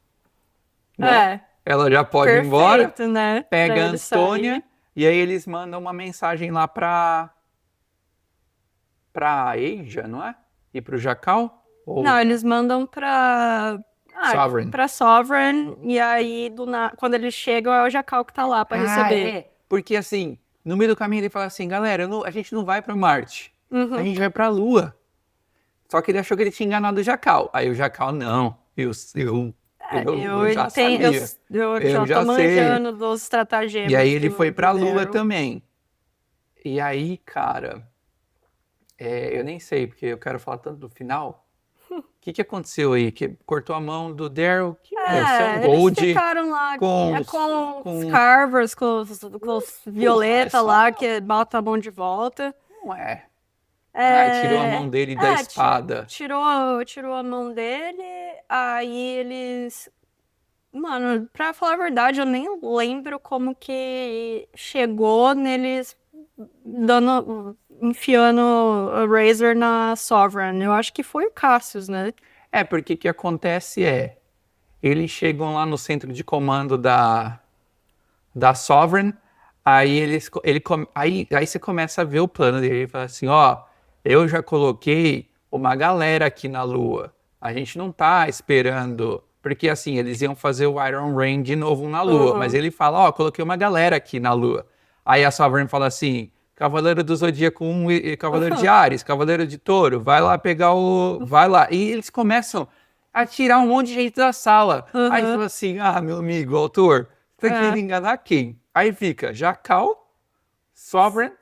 né? Ela já pode ir embora, perfeito, né? pega Pra a ele Antônia, sair. e aí eles mandam uma mensagem lá pra Asia, não é? E pro Jacal? Não, eles mandam Sovereign. pra Sovereign, e aí quando eles chegam é o Jacal que tá lá pra receber. Porque assim, no meio do caminho ele fala assim, galera, a gente não vai pra Marte, a gente vai pra Lua. Só que ele achou que ele tinha enganado o Jacal. Aí o Jacal, não, eu já sabia. Eu já tô sei. manjando dos estratagemas. E aí ele foi pra do Lua Daryl. também. E aí, cara, eu nem sei, porque eu quero falar tanto do final. O que aconteceu aí? Que cortou a mão do Daryl? Que Sam Eles Gold ficaram lá com com os Carvers, com os Violeta lá, que bota a mão de volta. Não é. Ai, tirou a mão dele da espada. Tirou a mão dele, aí eles... Mano, pra falar a verdade, eu nem lembro como que chegou neles enfiando o Razor na Sovereign. Eu acho que foi o Cassius, né? Porque o que acontece eles chegam lá no centro de comando da Sovereign, aí aí você começa a ver o plano dele. Ele fala assim, ó, eu já coloquei uma galera aqui na Lua. A gente não tá esperando... Porque, assim, eles iam fazer o Iron Rain de novo na Lua. Mas ele fala, ó, coloquei uma galera aqui na Lua. Aí a Sovereign fala assim, Cavaleiro do Zodíaco 1 e Cavaleiro de Ares, Cavaleiro de Touro, vai lá pegar o... Vai lá. E eles começam a tirar um monte de gente da sala. Aí fala assim, meu amigo, autor, você tá querendo enganar quem? Aí fica Jacal, Sovereign...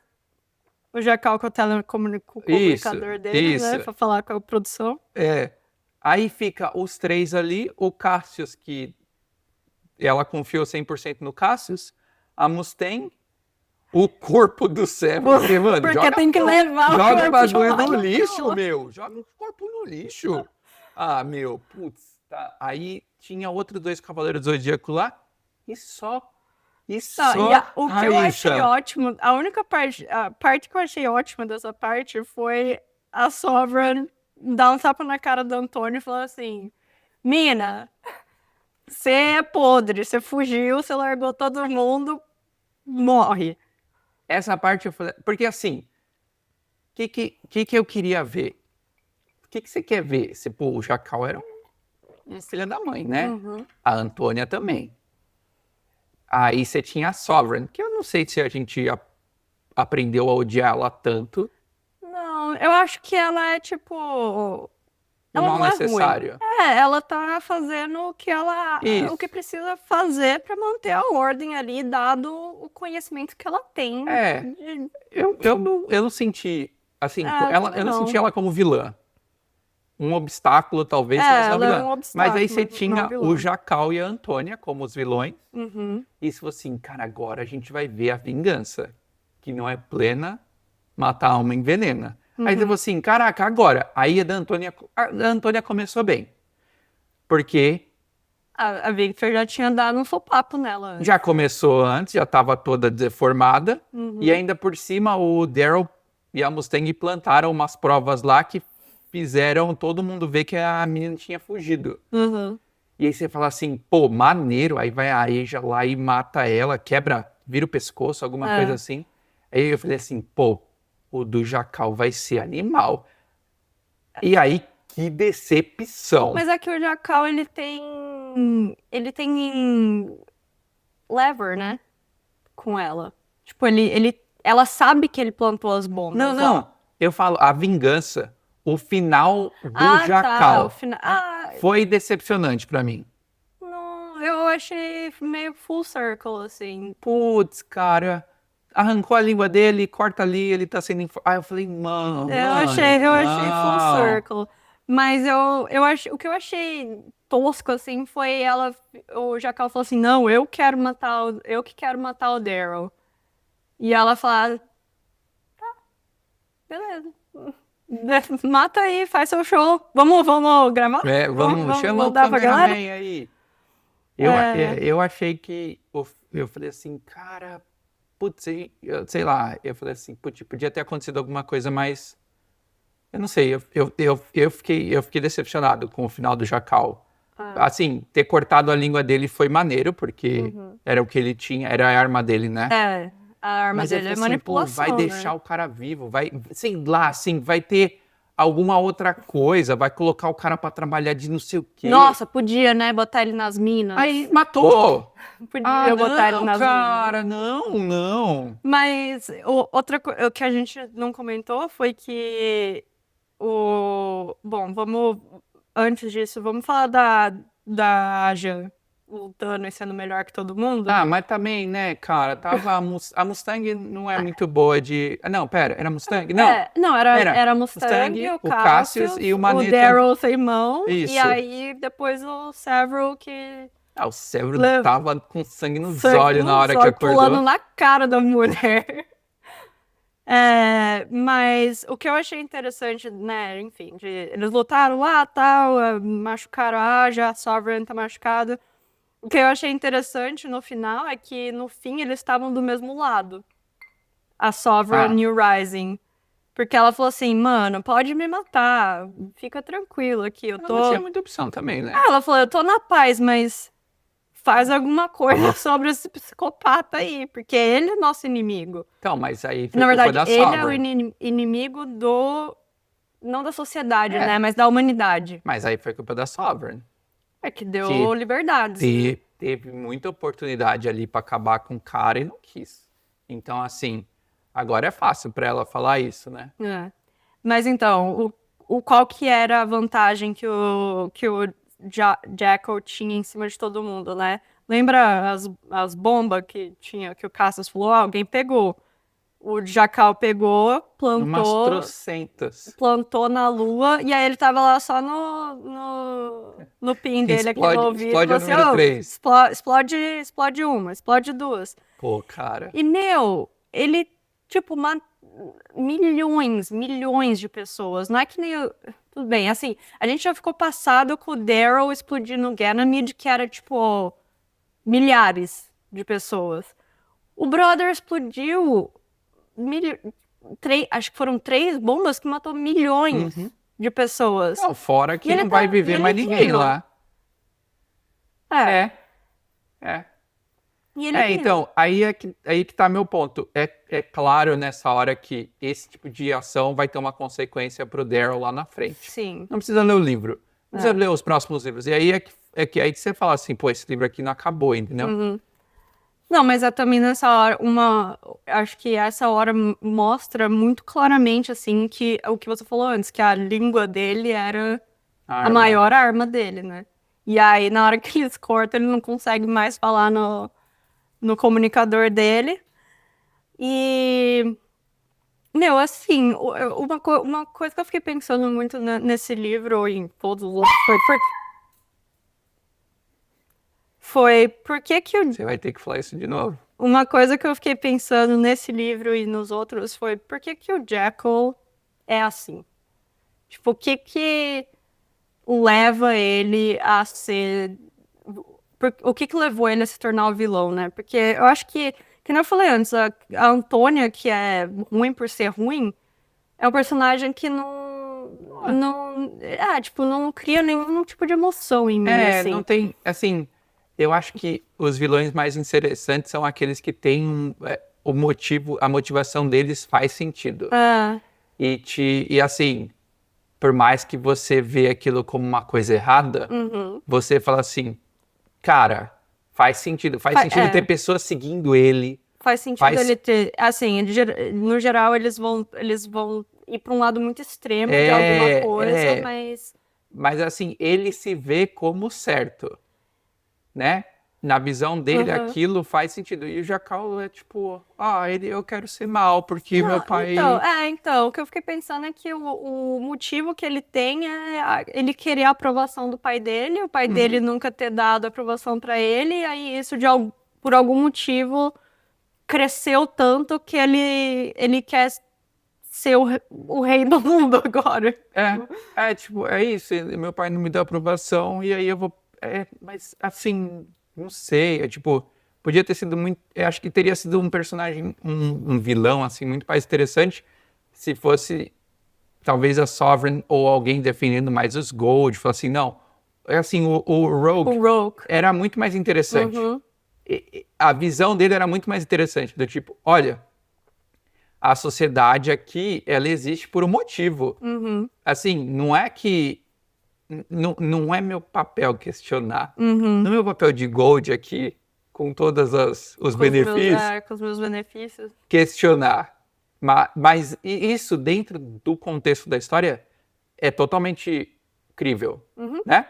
O Jacal que é o comunicador dele, né? Pra falar com a produção. Aí fica os três ali, o Cassius, que ela confiou 100% no Cassius, a Mustang, o corpo do Sam. Porque, mano, porque tem que levar o joga corpo bagulho no lixo, meu. Joga o corpo no lixo. Meu, putz. Tá. Aí tinha outros 2 Cavaleiros do Zodíaco lá e só... o que eu achei ótimo, a parte que eu achei ótima dessa parte foi a Sovereign dar um tapa na cara do Antônio e falar assim, mina, você é podre, você fugiu, você largou todo mundo, morre. Essa parte eu falei, porque assim, o que eu queria ver? O que você quer ver? O Jacal era um filho da mãe, né? A Antônia também. Aí você tinha a Sovereign, que eu não sei se a gente aprendeu a odiar ela tanto. Não, eu acho que ela é tipo... Ela não não necessário. É ruim. Ela tá fazendo o que precisa fazer pra manter a ordem ali, dado o conhecimento que ela tem. Eu não senti, assim, eu não senti ela como vilã. Um obstáculo, talvez, fosse uma vilã. É um obstáculo, mas aí você tinha o Jacal e a Antônia como os vilões. E se fosse assim, cara, agora a gente vai ver a vingança. Que não é plena, mata a alma envenena. Aí você falou assim, caraca, agora. Aí a Antônia começou bem. Porque... A Victor já tinha dado um sopapo nela antes. Já começou antes, já estava toda deformada. E ainda por cima, o Daryl e a Mustang plantaram umas provas lá que fizeram todo mundo ver que a menina tinha fugido. E aí você fala assim, pô, maneiro. Aí vai a Aja lá e mata ela, vira o pescoço, alguma coisa assim. Aí eu falei assim, pô, o do Jacal vai ser animal. E aí, que decepção. Mas é que o Jacal, ele tem lever, né? Com ela. Tipo, ela sabe que ele plantou as bombas. Não. Eu falo, a vingança, o final do Jacal foi decepcionante pra mim. Não, eu achei meio full circle, assim. Putz, cara... Arrancou a língua dele, corta ali, ele tá sendo... eu falei, mano... Eu achei full circle. Mas o que eu achei tosco, assim, foi o Jacal falou assim, não, eu que quero matar o Daryl. E ela falou, tá, beleza. Mata aí, faz seu show. Vamos gravar? Vamos chamar o cameraman aí. Eu achei que... Eu falei assim, cara... Putz, sei lá, eu falei assim, putz, podia ter acontecido alguma coisa, mas eu não sei, eu fiquei decepcionado com o final do Jacal. Assim, ter cortado a língua dele foi maneiro, porque era o que ele tinha, era a arma dele, né? A arma dele é manipulação, vai deixar o cara vivo, vai, sei lá, assim, vai ter alguma outra coisa, vai colocar o cara pra trabalhar de não sei o quê. Nossa, podia, né, botar ele nas minas. Aí matou! Podia botar ele nas minas. Cara, não. Mas outra coisa que a gente não comentou foi que Bom, antes disso, vamos falar da Aja. lutando e sendo melhor que todo mundo. Ah, mas também, né, cara, tava a Mustang não é muito boa de... Não, pera, era Mustang? Não, Não, era Mustang, o o Cassius Cassius, e o o Maneta. Daryl sem mãos, e Isso. aí depois o Severo que... Ah, o Severo Le- tava com sangue nos sangue olhos na nos hora que olhos, acordou. pulando na cara da mulher. Mas o que eu achei interessante, né, enfim, eles lutaram lá, tal, machucaram já a Sovereign tá machucada. O que eu achei interessante no final é que, no fim, eles estavam do mesmo lado. A Sovereign e o Rising. Porque ela falou assim, mano, pode me matar, fica tranquilo aqui, eu Ela tô... não tinha muita opção também, né? Ela falou, eu tô na paz, mas faz alguma coisa sobre esse psicopata aí, porque ele é nosso inimigo. Então, mas aí foi Na culpa verdade, da ele é o Sovereign. inimigo do... Não da sociedade, É. né? Mas da humanidade. Mas aí foi culpa da Sovereign. É que deu liberdades. Teve muita oportunidade ali pra acabar com o cara e não quis. Então, assim, agora é fácil pra ela falar isso, né? É. Mas então, qual que era a vantagem que o Jackal tinha em cima de todo mundo, né? Lembra as bombas que o Cassius falou? Ah, alguém pegou. O Jackal pegou, Umas trocentas. plantou na lua, e aí ele tava lá só no pin dele aqui no ouvido. Explode o Você, número 3. explode uma, explode duas. Pô, cara. E, ele, tipo, milhões de pessoas. Não é que nem... Tudo bem, assim, a gente já ficou passado com o Daryl explodindo o Ganymede, que era, tipo, milhares de pessoas. O Brother explodiu acho que foram 3 bombas que matou milhões de pessoas. Não, fora que E ele não vai viver ele mais ninguém vivo. lá. É. E ele vivo. Então, aí que tá meu ponto. É claro nessa hora que esse tipo de ação vai ter uma consequência pro Daryl lá na frente. Sim. Não precisa ler o livro. Não precisa ler os próximos livros. E aí aí que você fala assim, pô, esse livro aqui não acabou, entendeu? Não, mas é também nessa hora, acho que essa hora mostra muito claramente, assim, que o que você falou antes, que a língua dele era a maior arma dele, né? E aí, na hora que eles cortam, ele não consegue mais falar no comunicador dele. E, assim, uma coisa que eu fiquei pensando muito nesse livro, ou em todos os outros, foi por que o... Você vai ter que falar isso de novo. Uma coisa que eu fiquei pensando nesse livro e nos outros foi por que o Jackal é assim? Tipo, o que leva ele a ser... O que levou ele a se tornar o vilão, né? Porque eu acho que nem eu falei antes, a Antônia, que é ruim por ser ruim, é um personagem que não cria nenhum tipo de emoção em mim, assim. Não tem, assim, eu acho que os vilões mais interessantes são aqueles que têm o motivo, a motivação deles faz sentido. E assim, por mais que você vê aquilo como uma coisa errada, você fala assim, cara, faz sentido ter pessoas seguindo ele. Faz sentido ele ter, assim, no geral eles vão ir para um lado muito extremo de alguma coisa, Mas assim, ele se vê como certo, né? Na visão dele, aquilo faz sentido. E o Jackal é tipo, eu quero ser mal, porque meu pai... Então, o que eu fiquei pensando é que o motivo que ele tem é ele querer a aprovação do pai dele, o pai dele nunca ter dado aprovação para ele, e aí isso, por algum motivo, cresceu tanto que ele quer ser o rei do mundo agora. Tipo, é isso, meu pai não me dá aprovação, e aí eu vou... mas assim... Não sei, tipo, podia ter sido muito... Eu acho que teria sido um personagem, um vilão, assim, muito mais interessante se fosse, talvez, a Sovereign ou alguém defendendo mais os Gold. Falar assim, não, assim, o Rogue era muito mais interessante. A visão dele era muito mais interessante, do tipo, olha, a sociedade aqui, ela existe por um motivo. Assim, não é que... Não é meu papel questionar. Não é meu papel de Gold aqui, com todos os benefícios. Com os meus benefícios. Questionar. Mas isso, dentro do contexto da história, é totalmente crível, né?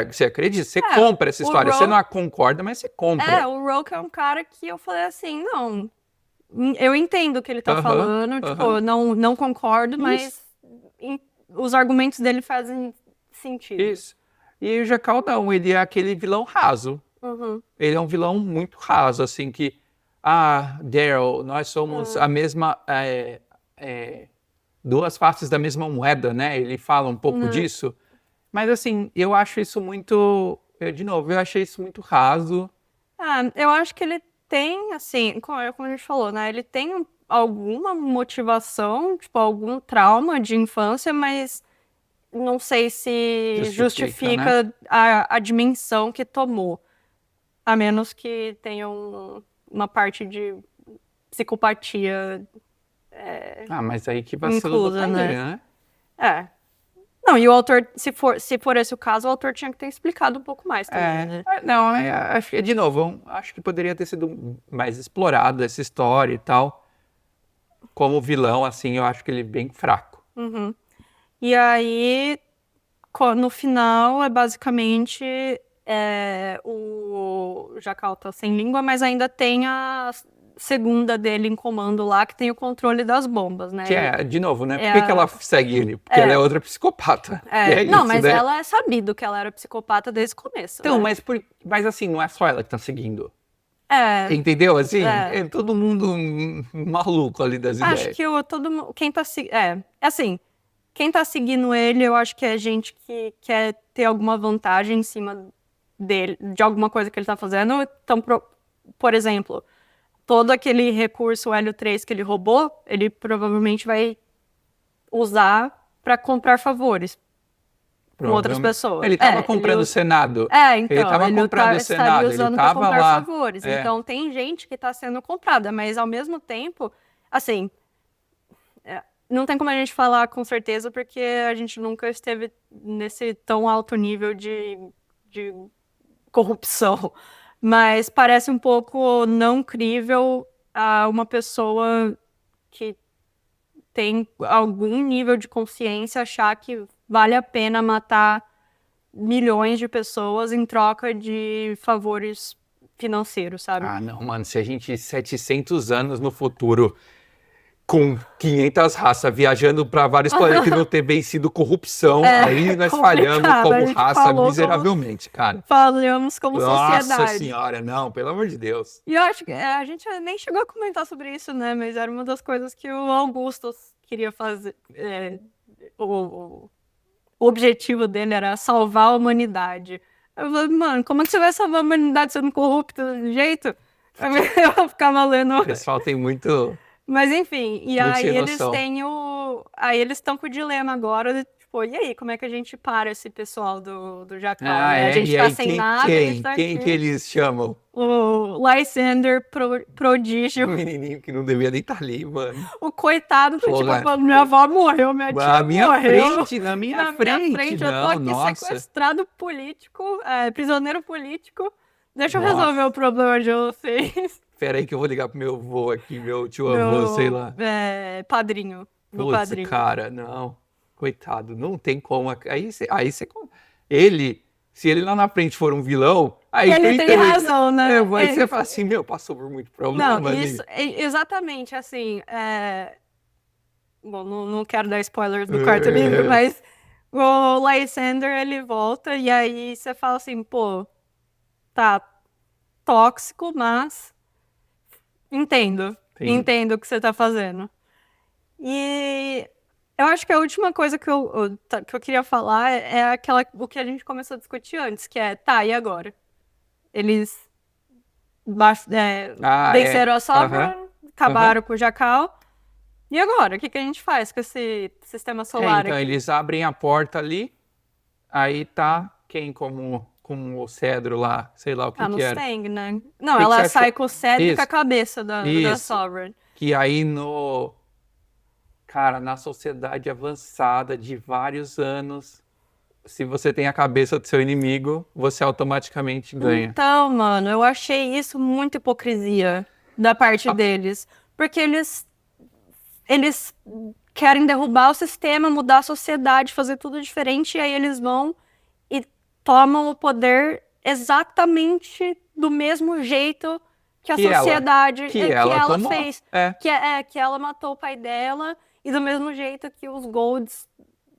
Você acredita, você compra essa o história. Você Ro- não a concorda, mas você compra. o Roke é um cara que eu falei assim, não, eu entendo o que ele tá Aham, falando, tipo, aham. não concordo, Isso. mas os argumentos dele fazem sentido. Isso. E o Jackal não, ele é aquele vilão raso. Uhum. Ele é um vilão muito raso, assim, que... Daryl, nós somos a mesma... duas faces da mesma moeda, né? Ele fala um pouco disso. Mas, assim, eu acho isso muito... de novo, eu achei isso muito raso. Eu acho que ele tem, assim, como a gente falou, né? Ele tem alguma motivação, tipo, algum trauma de infância, mas não sei se Justifica, né? a dimensão que tomou. A menos que tenha uma parte de psicopatia Mas aí que vacilo do inclusa, pai dele, né? né? É. Não, e o autor, se for esse o caso, o autor tinha que ter explicado um pouco mais também, né? Não, acho que, de novo, acho que poderia ter sido mais explorado essa história e tal. Como vilão, assim, eu acho que ele é bem fraco. E aí, no final, é basicamente o Jacal tá sem língua, mas ainda tem a segunda dele em comando lá, que tem o controle das bombas, né? Que de novo, né? É Por que ela segue ele? Porque ela é outra psicopata. E é não, isso, mas né? ela é sabido que ela era psicopata desde o começo, Então, né? mas assim, não é só ela que tá seguindo. É, Entendeu? Assim, é. é todo mundo maluco ali das Acho ideias. que quem tá assim, quem tá seguindo ele, eu acho que é gente que quer ter alguma vantagem em cima dele, de alguma coisa que ele tá fazendo. Então, por exemplo, todo aquele recurso Hélio 3 que ele roubou, ele provavelmente vai usar pra comprar favores com outras Provavelmente. pessoas. Ele tava comprando o Senado. Ele Então, tava comprando o estaria Senado, ele usando para tava comprar lá. favores. É. Então, tem gente que está sendo comprada, mas ao mesmo tempo, assim, não tem como a gente falar com certeza, porque a gente nunca esteve nesse tão alto nível de corrupção. Mas parece um pouco não crível a uma pessoa que tem algum nível de consciência achar que vale a pena matar milhões de pessoas em troca de favores financeiros, sabe? Não, mano, se a gente 700 anos no futuro com 500 raças viajando para vários planetas e não ter vencido corrupção, aí nós falhamos complicado, a como gente raça falou miseravelmente, cara. falamos como Nossa sociedade. senhora, não, pelo amor de Deus. E eu acho que a gente nem chegou a comentar sobre isso, né? Mas era uma das coisas que o Augustus queria fazer. O objetivo dele era salvar a humanidade. Eu falei, mano, como é que você vai salvar a humanidade sendo corrupto desse jeito? Eu ficava lendo. O pessoal tem muito Mas enfim, e sem aí eles noção. têm Aí eles estão com o dilema agora, tipo, e aí, como é que a gente para esse pessoal do Jacal, né? A gente E tá aí, sem nada, a gente tá quem aqui. que eles chamam? O Lysander prodígio. O menininho que não devia nem estar ali, mano. O coitado, tá, tipo, Porra. falando, minha avó morreu, minha tia Na minha morreu. frente, na minha Na minha frente, eu tô não, aqui nossa. sequestrado político, prisioneiro político. Deixa eu Nossa. resolver o problema de vocês. Espera aí que eu vou ligar pro meu avô aqui, meu tio Meu, avô, sei lá. Padrinho. Meu Putz, padrinho. cara, não. Coitado, não tem como. Ele, se ele lá na frente for um vilão, aí Ele tem razão, né? Aí você fala assim, meu, passou por muito problema. Não, isso, exatamente, assim, bom, não quero dar spoilers do quarto livro, mas o Lysander, ele volta e aí você fala assim, pô, tá tóxico, mas entendo o que você tá fazendo. E eu acho que a última coisa que eu queria falar é o que a gente começou a discutir antes, que é, tá, e agora? Eles venceram a Sovereign, acabaram com o Jacal. E agora? O que a gente faz com esse sistema solar então, aqui? eles abrem a porta ali, aí tá quem com o cedro lá, sei lá o que no que era. Stang, né? Não, Que ela você sai achou? com o cedro e Isso. com a cabeça da Sovereign. Que aí Cara, na sociedade avançada de vários anos, se você tem a cabeça do seu inimigo, você automaticamente ganha. Então, mano, eu achei isso muito hipocrisia da parte deles. Porque eles querem derrubar o sistema, mudar a sociedade, fazer tudo diferente, e aí eles vão e tomam o poder exatamente do mesmo jeito que a sociedade que ela tomou. fez. Que ela matou o pai dela, e do mesmo jeito que os Golds,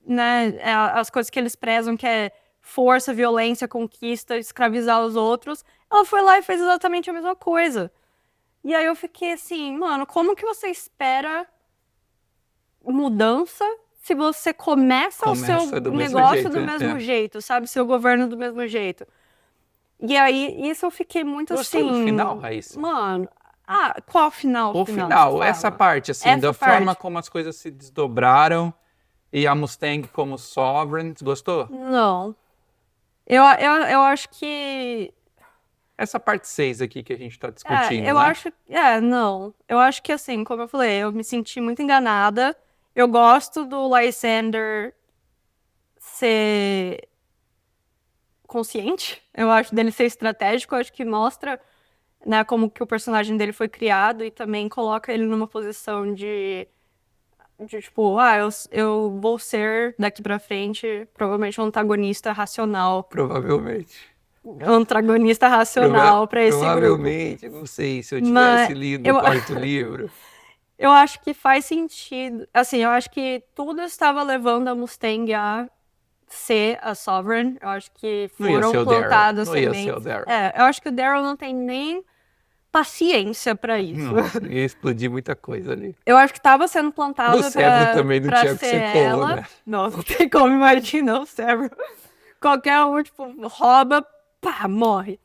né, as coisas que eles prezam, que é força, violência, conquista, escravizar os outros, ela foi lá e fez exatamente a mesma coisa. E aí eu fiquei assim, mano, como que você espera mudança se você começa o seu negócio do mesmo jeito, sabe? Seu governo do mesmo jeito. E aí, isso eu fiquei muito Gostou assim... do final, Raíssa? Mano, qual final? O final, essa parte, assim, da forma como as coisas se desdobraram e a Mustang como Sovereign, gostou? Não. Eu acho que... Essa parte 6 aqui que a gente tá discutindo, eu né? acho... não. Eu acho que, assim, como eu falei, eu me senti muito enganada. Eu gosto do Lysander ser consciente. Eu acho dele ser estratégico. Eu acho que mostra, né, como que o personagem dele foi criado e também coloca ele numa posição de tipo, eu vou ser daqui pra frente provavelmente um antagonista racional. Provavelmente. Antagonista racional pra esse grupo. Provavelmente, não sei, se eu tivesse lido o quarto livro. Eu acho que faz sentido. Assim, eu acho que tudo estava levando a Mustang a ser a Sovereign. Eu acho que foram plantadas sementes. Não ia ser o Daryl. Eu acho que o Daryl não tem nem paciência pra isso. Não, ia explodir muita coisa ali. Eu acho que estava sendo plantado o Severo também não tinha que ser ela. como, né? Não tem como imaginar o Severo. Qualquer um, tipo, rouba, pá, morre.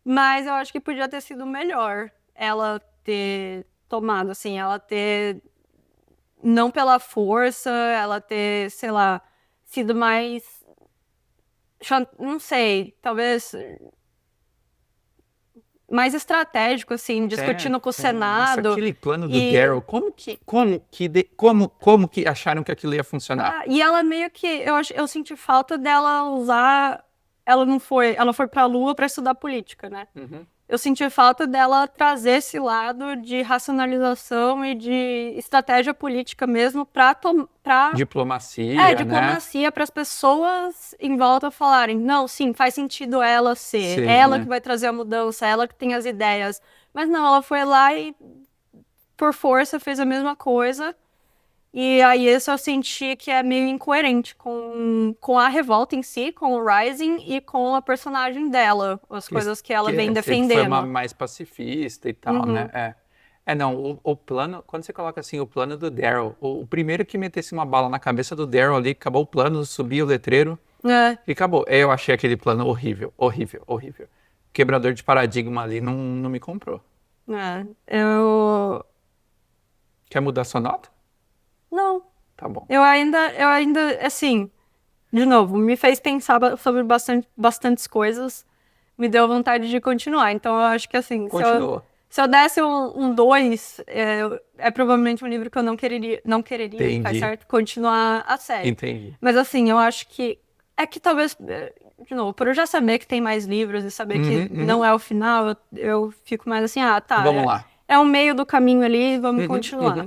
Mas eu acho que podia ter sido melhor ela ter tomado, assim, ela ter... Não pela força, ela ter, sei lá, sido mais... Não sei, talvez... mais estratégico, assim, discutindo com o Senado. Nossa, aquele plano do Daryl, como que acharam que aquilo ia funcionar? E ela meio que, eu senti falta dela usar, ela foi pra Lua pra estudar política, né? Uhum. Eu senti falta dela trazer esse lado de racionalização e de estratégia política mesmo pra diplomacia, diplomacia, para as pessoas em volta falarem, não, sim, faz sentido ela ser, Sim, ela que vai trazer a mudança, ela que tem as ideias. Mas não, ela foi lá e, por força, fez a mesma coisa. E aí isso eu senti que é meio incoerente com a revolta em si, com o Rising e com a personagem dela, as coisas que ela vem defendendo. Foi uma mais pacifista e tal, né? Não, o plano, quando você coloca assim, o plano do Daryl, o primeiro que metesse uma bala na cabeça do Daryl ali, acabou o plano, subiu o letreiro e acabou. Eu achei aquele plano horrível, horrível, horrível. Quebrador de paradigma ali não me comprou. Quer mudar sua nota? Não. Tá bom. Eu ainda, assim, de novo, me fez pensar sobre bastantes coisas, me deu vontade de continuar. Então eu acho que assim, Continua. Se eu desse um 2, é provavelmente um livro que eu não quereria, faz certo? Continuar a série. Entendi. Mas assim, eu acho que talvez, de novo, por eu já saber que tem mais livros e saber que não é o final, eu fico mais assim, tá. Vamos lá. É o meio do caminho ali, vamos continuar.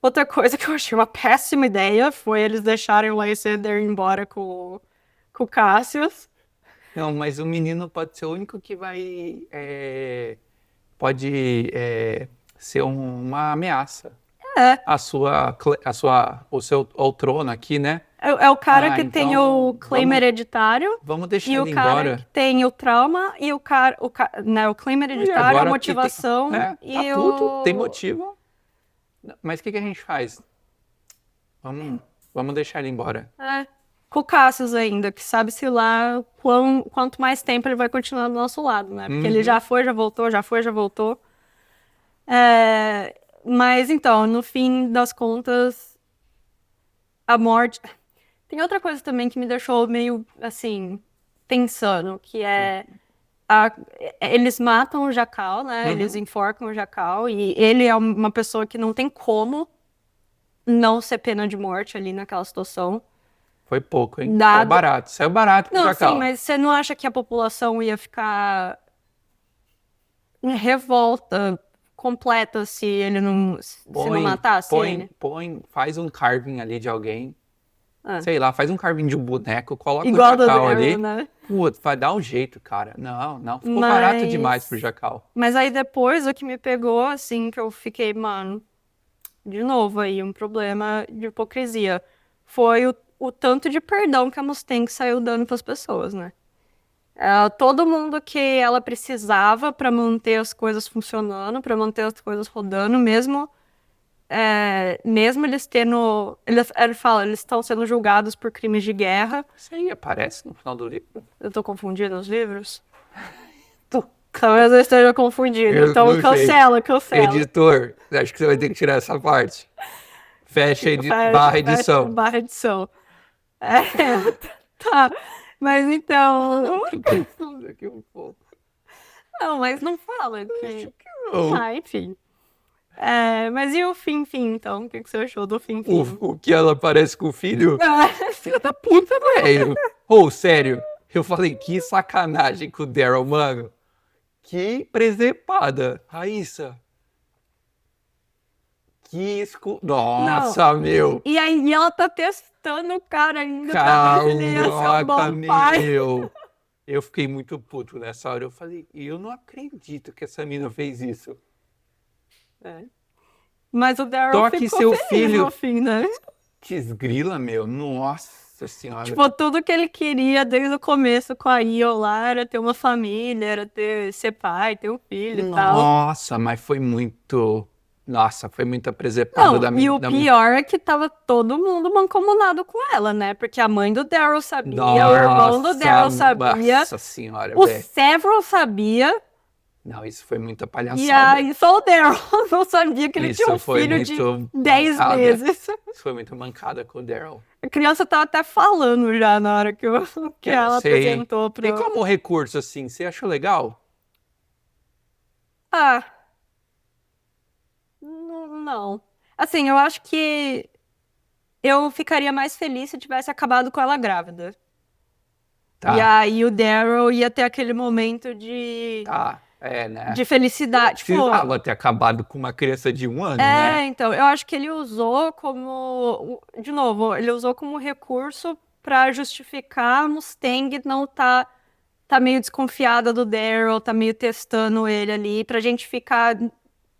Outra coisa que eu achei uma péssima ideia foi eles deixarem o Lysander ir embora com o Cassius. Não, mas o menino pode ser o único que vai... pode ser uma ameaça. O seu trono aqui, né? É o cara que tem o claim hereditário. Vamos deixar ele embora. E o cara que tem o trauma e o claim hereditário, a motivação. Tem motivo. Mas o que a gente faz? Vamos deixar ele embora. Com o Cassius ainda, que sabe-se lá quanto mais tempo ele vai continuar do nosso lado, né? Porque ele já foi, já voltou, já foi, já voltou. Mas então, no fim das contas, a morte... Tem outra coisa também que me deixou meio, assim, pensando, que eles matam o Jackal, né? Eles enforcam o Jackal, e ele é uma pessoa que não tem como não ser pena de morte ali naquela situação. Foi pouco, hein? Saiu barato pro Jackal. Não, sim, mas você não acha que a população ia ficar em revolta completa se ele não, se não matasse ele. Faz um carving ali de alguém. Ah. Sei lá, faz um carving de um boneco, coloca Igual o do Jacal Daryl, ali. né? Putz, vai dar um jeito, cara. Não, ficou barato demais pro Jacal. Mas aí depois o que me pegou, assim, que eu fiquei, mano, de novo aí, um problema de hipocrisia. Foi o tanto de perdão que a Mustang saiu dando pras pessoas, né? Todo mundo que ela precisava pra manter as coisas funcionando, pra manter as coisas rodando, mesmo eles tendo. Ele fala, eles estão sendo julgados por crimes de guerra. Isso aí aparece no final do livro. Eu tô confundindo os livros? Talvez eu esteja confundindo. Então não sei. cancela. Editor, acho que você vai ter que tirar essa parte. Fecha barra edição. Barra edição. Tá. Mas então. Aqui um pouco. Não, mas não fala. Não. Enfim. Mas e o fim, então? O que você achou do fim? O que ela parece com o filho? Filha da puta, velho. Sério. Eu falei, que sacanagem com o Daryl, mano. Que presepada. Raíssa. Nossa, meu. E aí ela tá testando o cara ainda Calma, pra ver se ele ia ser um bom pai. meu. Eu fiquei muito puto nessa hora. Eu falei, eu não acredito que essa mina fez isso. Mas o Daryl Toque ficou seu feliz filho. no fim, né? Desgrila, meu. Nossa senhora. Tipo, tudo que ele queria desde o começo com a Io lá era ter uma família, era ser pai, ter um filho e tal. Nossa, mas foi muito... Nossa, foi muito presepada da minha... E o pior é que tava todo mundo mancomunado com ela, né? Porque a mãe do Daryl sabia, o irmão do Daryl sabia. Nossa senhora, o velho. Several sabia. Não, isso foi muita palhaçada. E aí só o Daryl não sabia que ele tinha um filho de 10 meses. Isso foi muito mancada com o Daryl. A criança tava até falando já na hora que ela apresentou pro... E como recurso, assim, você achou legal? Não. Assim, eu acho que eu ficaria mais feliz se tivesse acabado com ela grávida. Tá. E aí o Daryl ia ter aquele momento de... né? De felicidade. Precisava ter acabado com uma criança de 1 ano, né? Então, eu acho que ele usou como... De novo, ele usou como recurso pra justificar a Mustang não tá meio desconfiada do Daryl, tá meio testando ele ali, pra gente ficar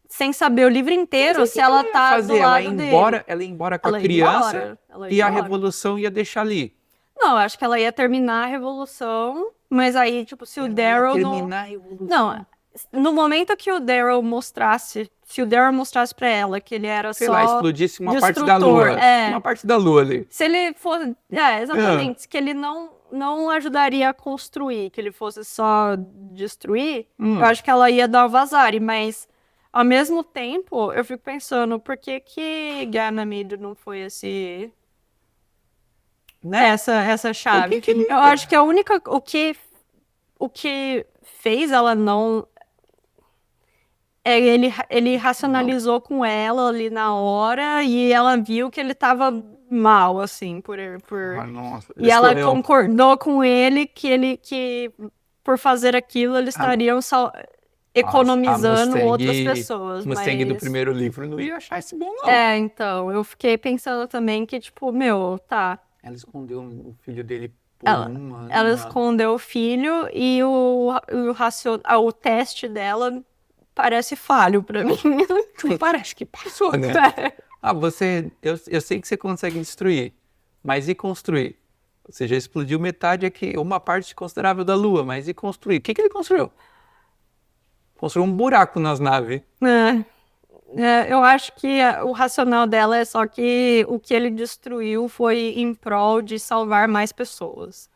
sem saber o livro inteiro se ela tá do lado dele. Ela ia embora com a criança e a revolução ia deixar ali. Não, eu acho que ela ia terminar a revolução, mas aí, tipo, se o Daryl terminar a revolução. Não, no momento que o Daryl mostrasse, se o Daryl mostrasse pra ela que ele era Sei só lá, explodisse uma parte da lua. Uma parte da lua ali. Se ele fosse... exatamente. Que ele não ajudaria a construir, que ele fosse só destruir, eu acho que ela ia dar o vazare, mas ao mesmo tempo, eu fico pensando, por que Ganymede não foi esse... Né? Essa chave. Eu acho que a única... O que fez ela não... Ele racionalizou com ela ali na hora e ela viu que ele tava mal, assim, E ela concordou com ele que por fazer aquilo eles estariam economizando outras pessoas. Mustang do primeiro livro não ia achar isso bom, não. Então, eu fiquei pensando também que, tipo, tá. Ela escondeu o filho dele por Ela escondeu o filho e o teste dela parece falho pra mim. Parece que passou, né? Eu sei que você consegue destruir, mas e construir? Você já explodiu metade aqui, uma parte considerável da Lua, mas e construir? O que ele construiu? Construiu um buraco nas naves. Eu acho que o racional dela é só que o que ele destruiu foi em prol de salvar mais pessoas.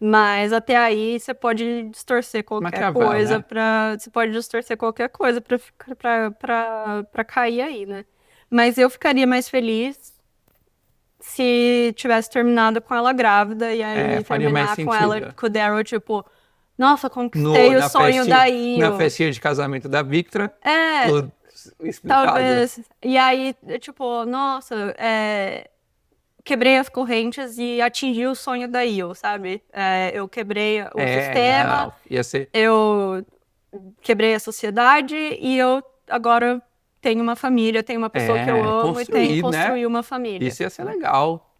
Mas até aí você pode distorcer qualquer coisa, né? Você pode distorcer qualquer coisa pra cair aí, né? Mas eu ficaria mais feliz se tivesse terminado com ela grávida e aí terminar com ela, com o Daryl, tipo, nossa, conquistei o sonho da Io. Na festinha de casamento da Victra. Tudo explicado. Talvez. E aí, tipo, nossa, quebrei as correntes e atingi o sonho da Io, sabe? Eu quebrei o sistema, eu quebrei a sociedade e eu agora tenho uma família, tenho uma pessoa que eu amo e tenho que construir, né? construir uma família. Isso ia ser legal.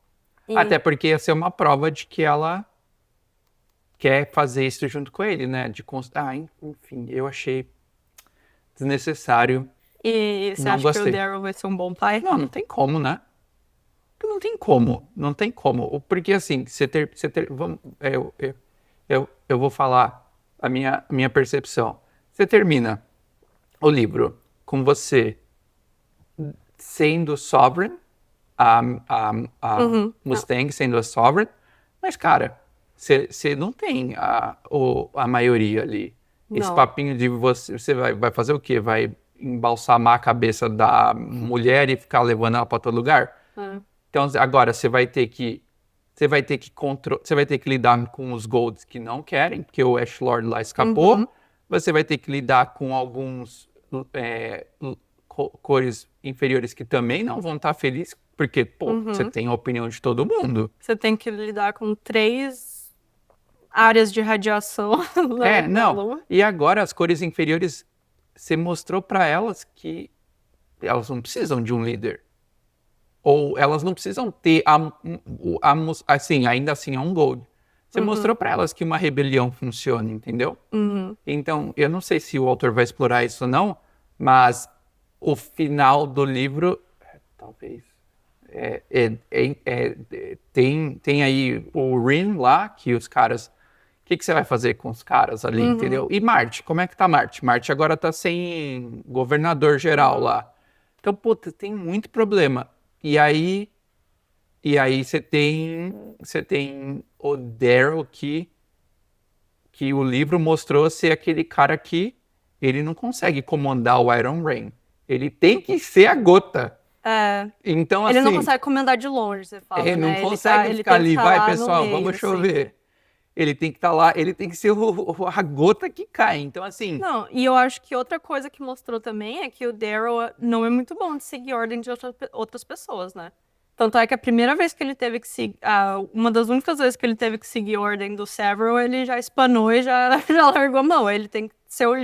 E- Até porque ia ser uma prova de que ela quer fazer isso junto com ele, né? Enfim, eu achei desnecessário. E você Não acha que gostei. o Daryl vai ser um bom pai? Não tem como, né? Não tem como. Porque assim, eu vou falar a minha percepção. Você termina o livro com você sendo Sovereign, a Mustang sendo a Sovereign, mas, cara, você não tem a maioria ali. Esse Não. papinho de você vai fazer o quê? Vai embalsamar a cabeça da mulher e ficar levando ela para todo lugar? Então, agora você vai ter que lidar com os Golds que não querem, porque o Ash Lord lá escapou. Você vai ter que lidar com alguns cores inferiores que também não vão estar felizes, porque, você tem a opinião de todo mundo. Você tem que lidar com 3 áreas de radiação. na Lua. E agora as cores inferiores, você mostrou para elas que elas não precisam de um líder. Ou elas não precisam ter assim, ainda assim é um Gold. Você mostrou para elas que uma rebelião funciona, entendeu? Então, eu não sei se o autor vai explorar isso ou não, mas o final do livro, talvez, tem aí o Rin lá, que os caras... O que você vai fazer com os caras ali, entendeu? E Marte, como é que tá Marte? Marte agora tá sem governador geral lá. Então, puta, tem muito problema. E aí você tem o Daryl que o livro mostrou ser aquele cara que ele não consegue comandar o Iron Rain. Ele tem que ser a gota. Então, Ele assim, não consegue comandar de longe, você fala, ele não né? consegue ficar ali, vai pessoal, vamos chover. Ele tem que estar lá, ele tem que ser a gota que cai. Então, assim... Não, e eu acho que outra coisa que mostrou também é que o Daryl não é muito bom de seguir ordem de outras pessoas, né? Tanto é que a primeira vez que ele teve que seguir... uma das únicas vezes que ele teve que seguir a ordem do Several, ele já espanou e já largou a mão. Ele tem que ser o...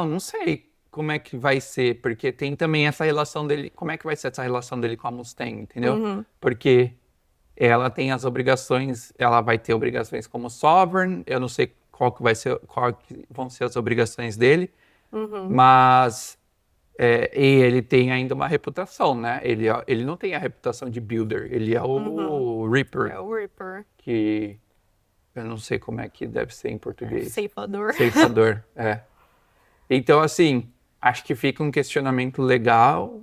não sei como é que vai ser, porque tem também essa relação dele... Como é que vai ser essa relação dele com a Mustang, entendeu? Porque... ela tem as obrigações, ela vai ter obrigações como Sovereign, eu não sei qual que vão ser as obrigações dele, mas e ele tem ainda uma reputação, né? Ele não tem a reputação de Builder, ele é o Reaper. É o Reaper. Que eu não sei como é que deve ser em português. Ceifador. Ceifador, Então, assim, acho que fica um questionamento legal.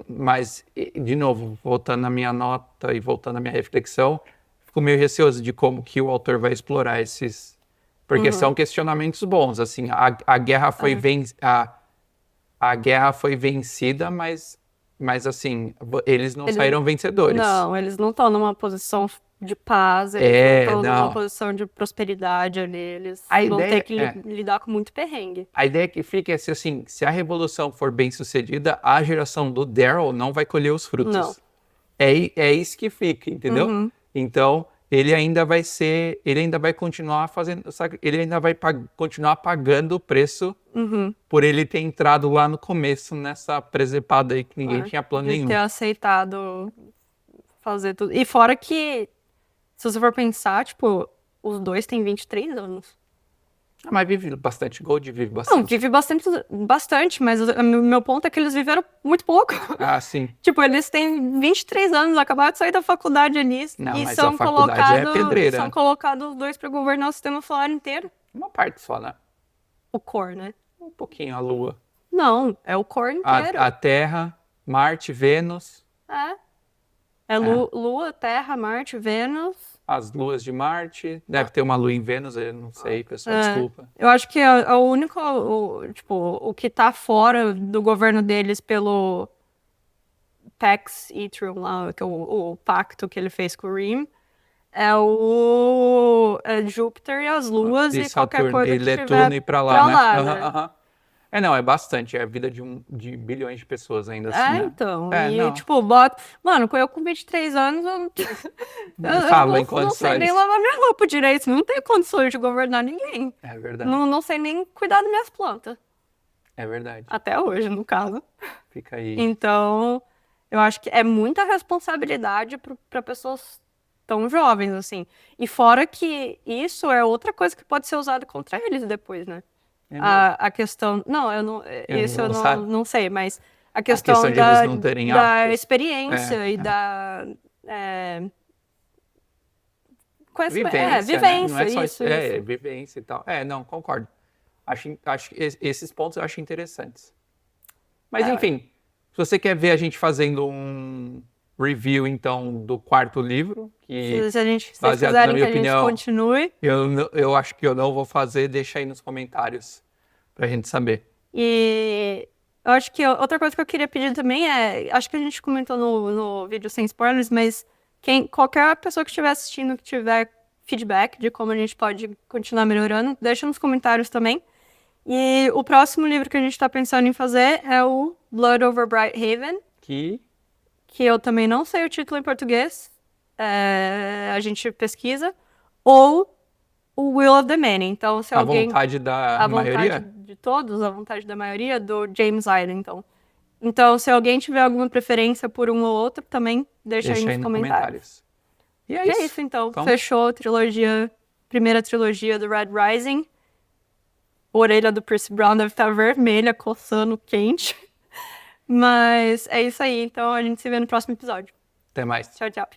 Mas, de novo, voltando à minha nota e voltando à minha reflexão, fico meio receoso de como que o autor vai explorar esses... Porque são questionamentos bons, assim, a guerra foi a guerra foi vencida, mas assim, eles não saíram vencedores. Não, eles não estão numa posição de paz, eles não estão numa posição de prosperidade ali, eles vão ter que lidar com muito perrengue. A ideia que fica é assim, se a revolução for bem sucedida, a geração do Daryl não vai colher os frutos. Não. É isso que fica, entendeu? Então, ele ainda vai continuar fazendo, ele ainda vai continuar pagando o preço por ele ter entrado lá no começo nessa presepada aí que ninguém tinha plano nenhum. Ter aceitado fazer tudo. E fora que, se você for pensar, tipo, os dois têm 23 anos. Mas vive bastante, Gold vive bastante. Não, vive bastante, mas o meu ponto é que eles viveram muito pouco. Sim. Tipo, eles têm 23 anos, acabaram de sair da faculdade ali. Não, e mas são a faculdade é pedreira. São colocados os dois pra governar o sistema solar inteiro. Uma parte só, né? O core, né? Um pouquinho a Lua. Não, é o core inteiro. A Terra, Marte, Vênus. Lua, Terra, Marte, Vênus. As luas de Marte. Deve ter uma lua em Vênus, eu não sei, pessoal, desculpa. Eu acho que é o único, o que tá fora do governo deles pelo Pax Ethereum lá, que é o pacto que ele fez com o Rim, é Júpiter e as luas e qualquer coisa que tiver Netuno e pra lá, né? né? É bastante. É a vida de bilhões de pessoas ainda assim, né? Então. Não. Tipo, Mano, eu com 23 anos, eu não sei nem lavar minha roupa direito. Não tenho condições de governar ninguém. É verdade. Não sei nem cuidar das minhas plantas. É verdade. Até hoje, no caso. Fica aí. Então, eu acho que é muita responsabilidade para pessoas tão jovens, assim. E fora que isso é outra coisa que pode ser usada contra eles depois, né? É mesmo. A questão... Não, isso eu sabe. não sei, mas a questão questão de eles não terem da hábitos. experiência e da... conhecimento. Vivência, né? Não é só isso. vivência e tal. Não, concordo. Acho que esses pontos eu acho interessantes. Mas enfim, se você quer ver a gente fazendo um review, então, do quarto livro, que se vocês baseado quiserem na minha que a gente opinião, continue. eu acho que eu não vou fazer, deixa aí nos comentários pra gente saber. E eu acho que outra coisa que eu queria pedir também acho que a gente comentou no vídeo sem spoilers, mas qualquer pessoa que estiver assistindo, que tiver feedback de como a gente pode continuar melhorando, deixa nos comentários também. E o próximo livro que a gente está pensando em fazer é o Blood Over Bright Haven, que eu também não sei o título em português, a gente pesquisa, ou o Will of the Many. Então, se alguém... vontade da maioria? A vontade de todos, a vontade da maioria, do James Iron, então, se alguém tiver alguma preferência por um ou outro, também deixa aí nos comentários. E é isso. Então. Fechou a primeira trilogia do Red Rising. A orelha do Percy Brown deve estar vermelha, coçando, quente. Mas é isso aí. Então, a gente se vê no próximo episódio. Até mais. Tchau, tchau.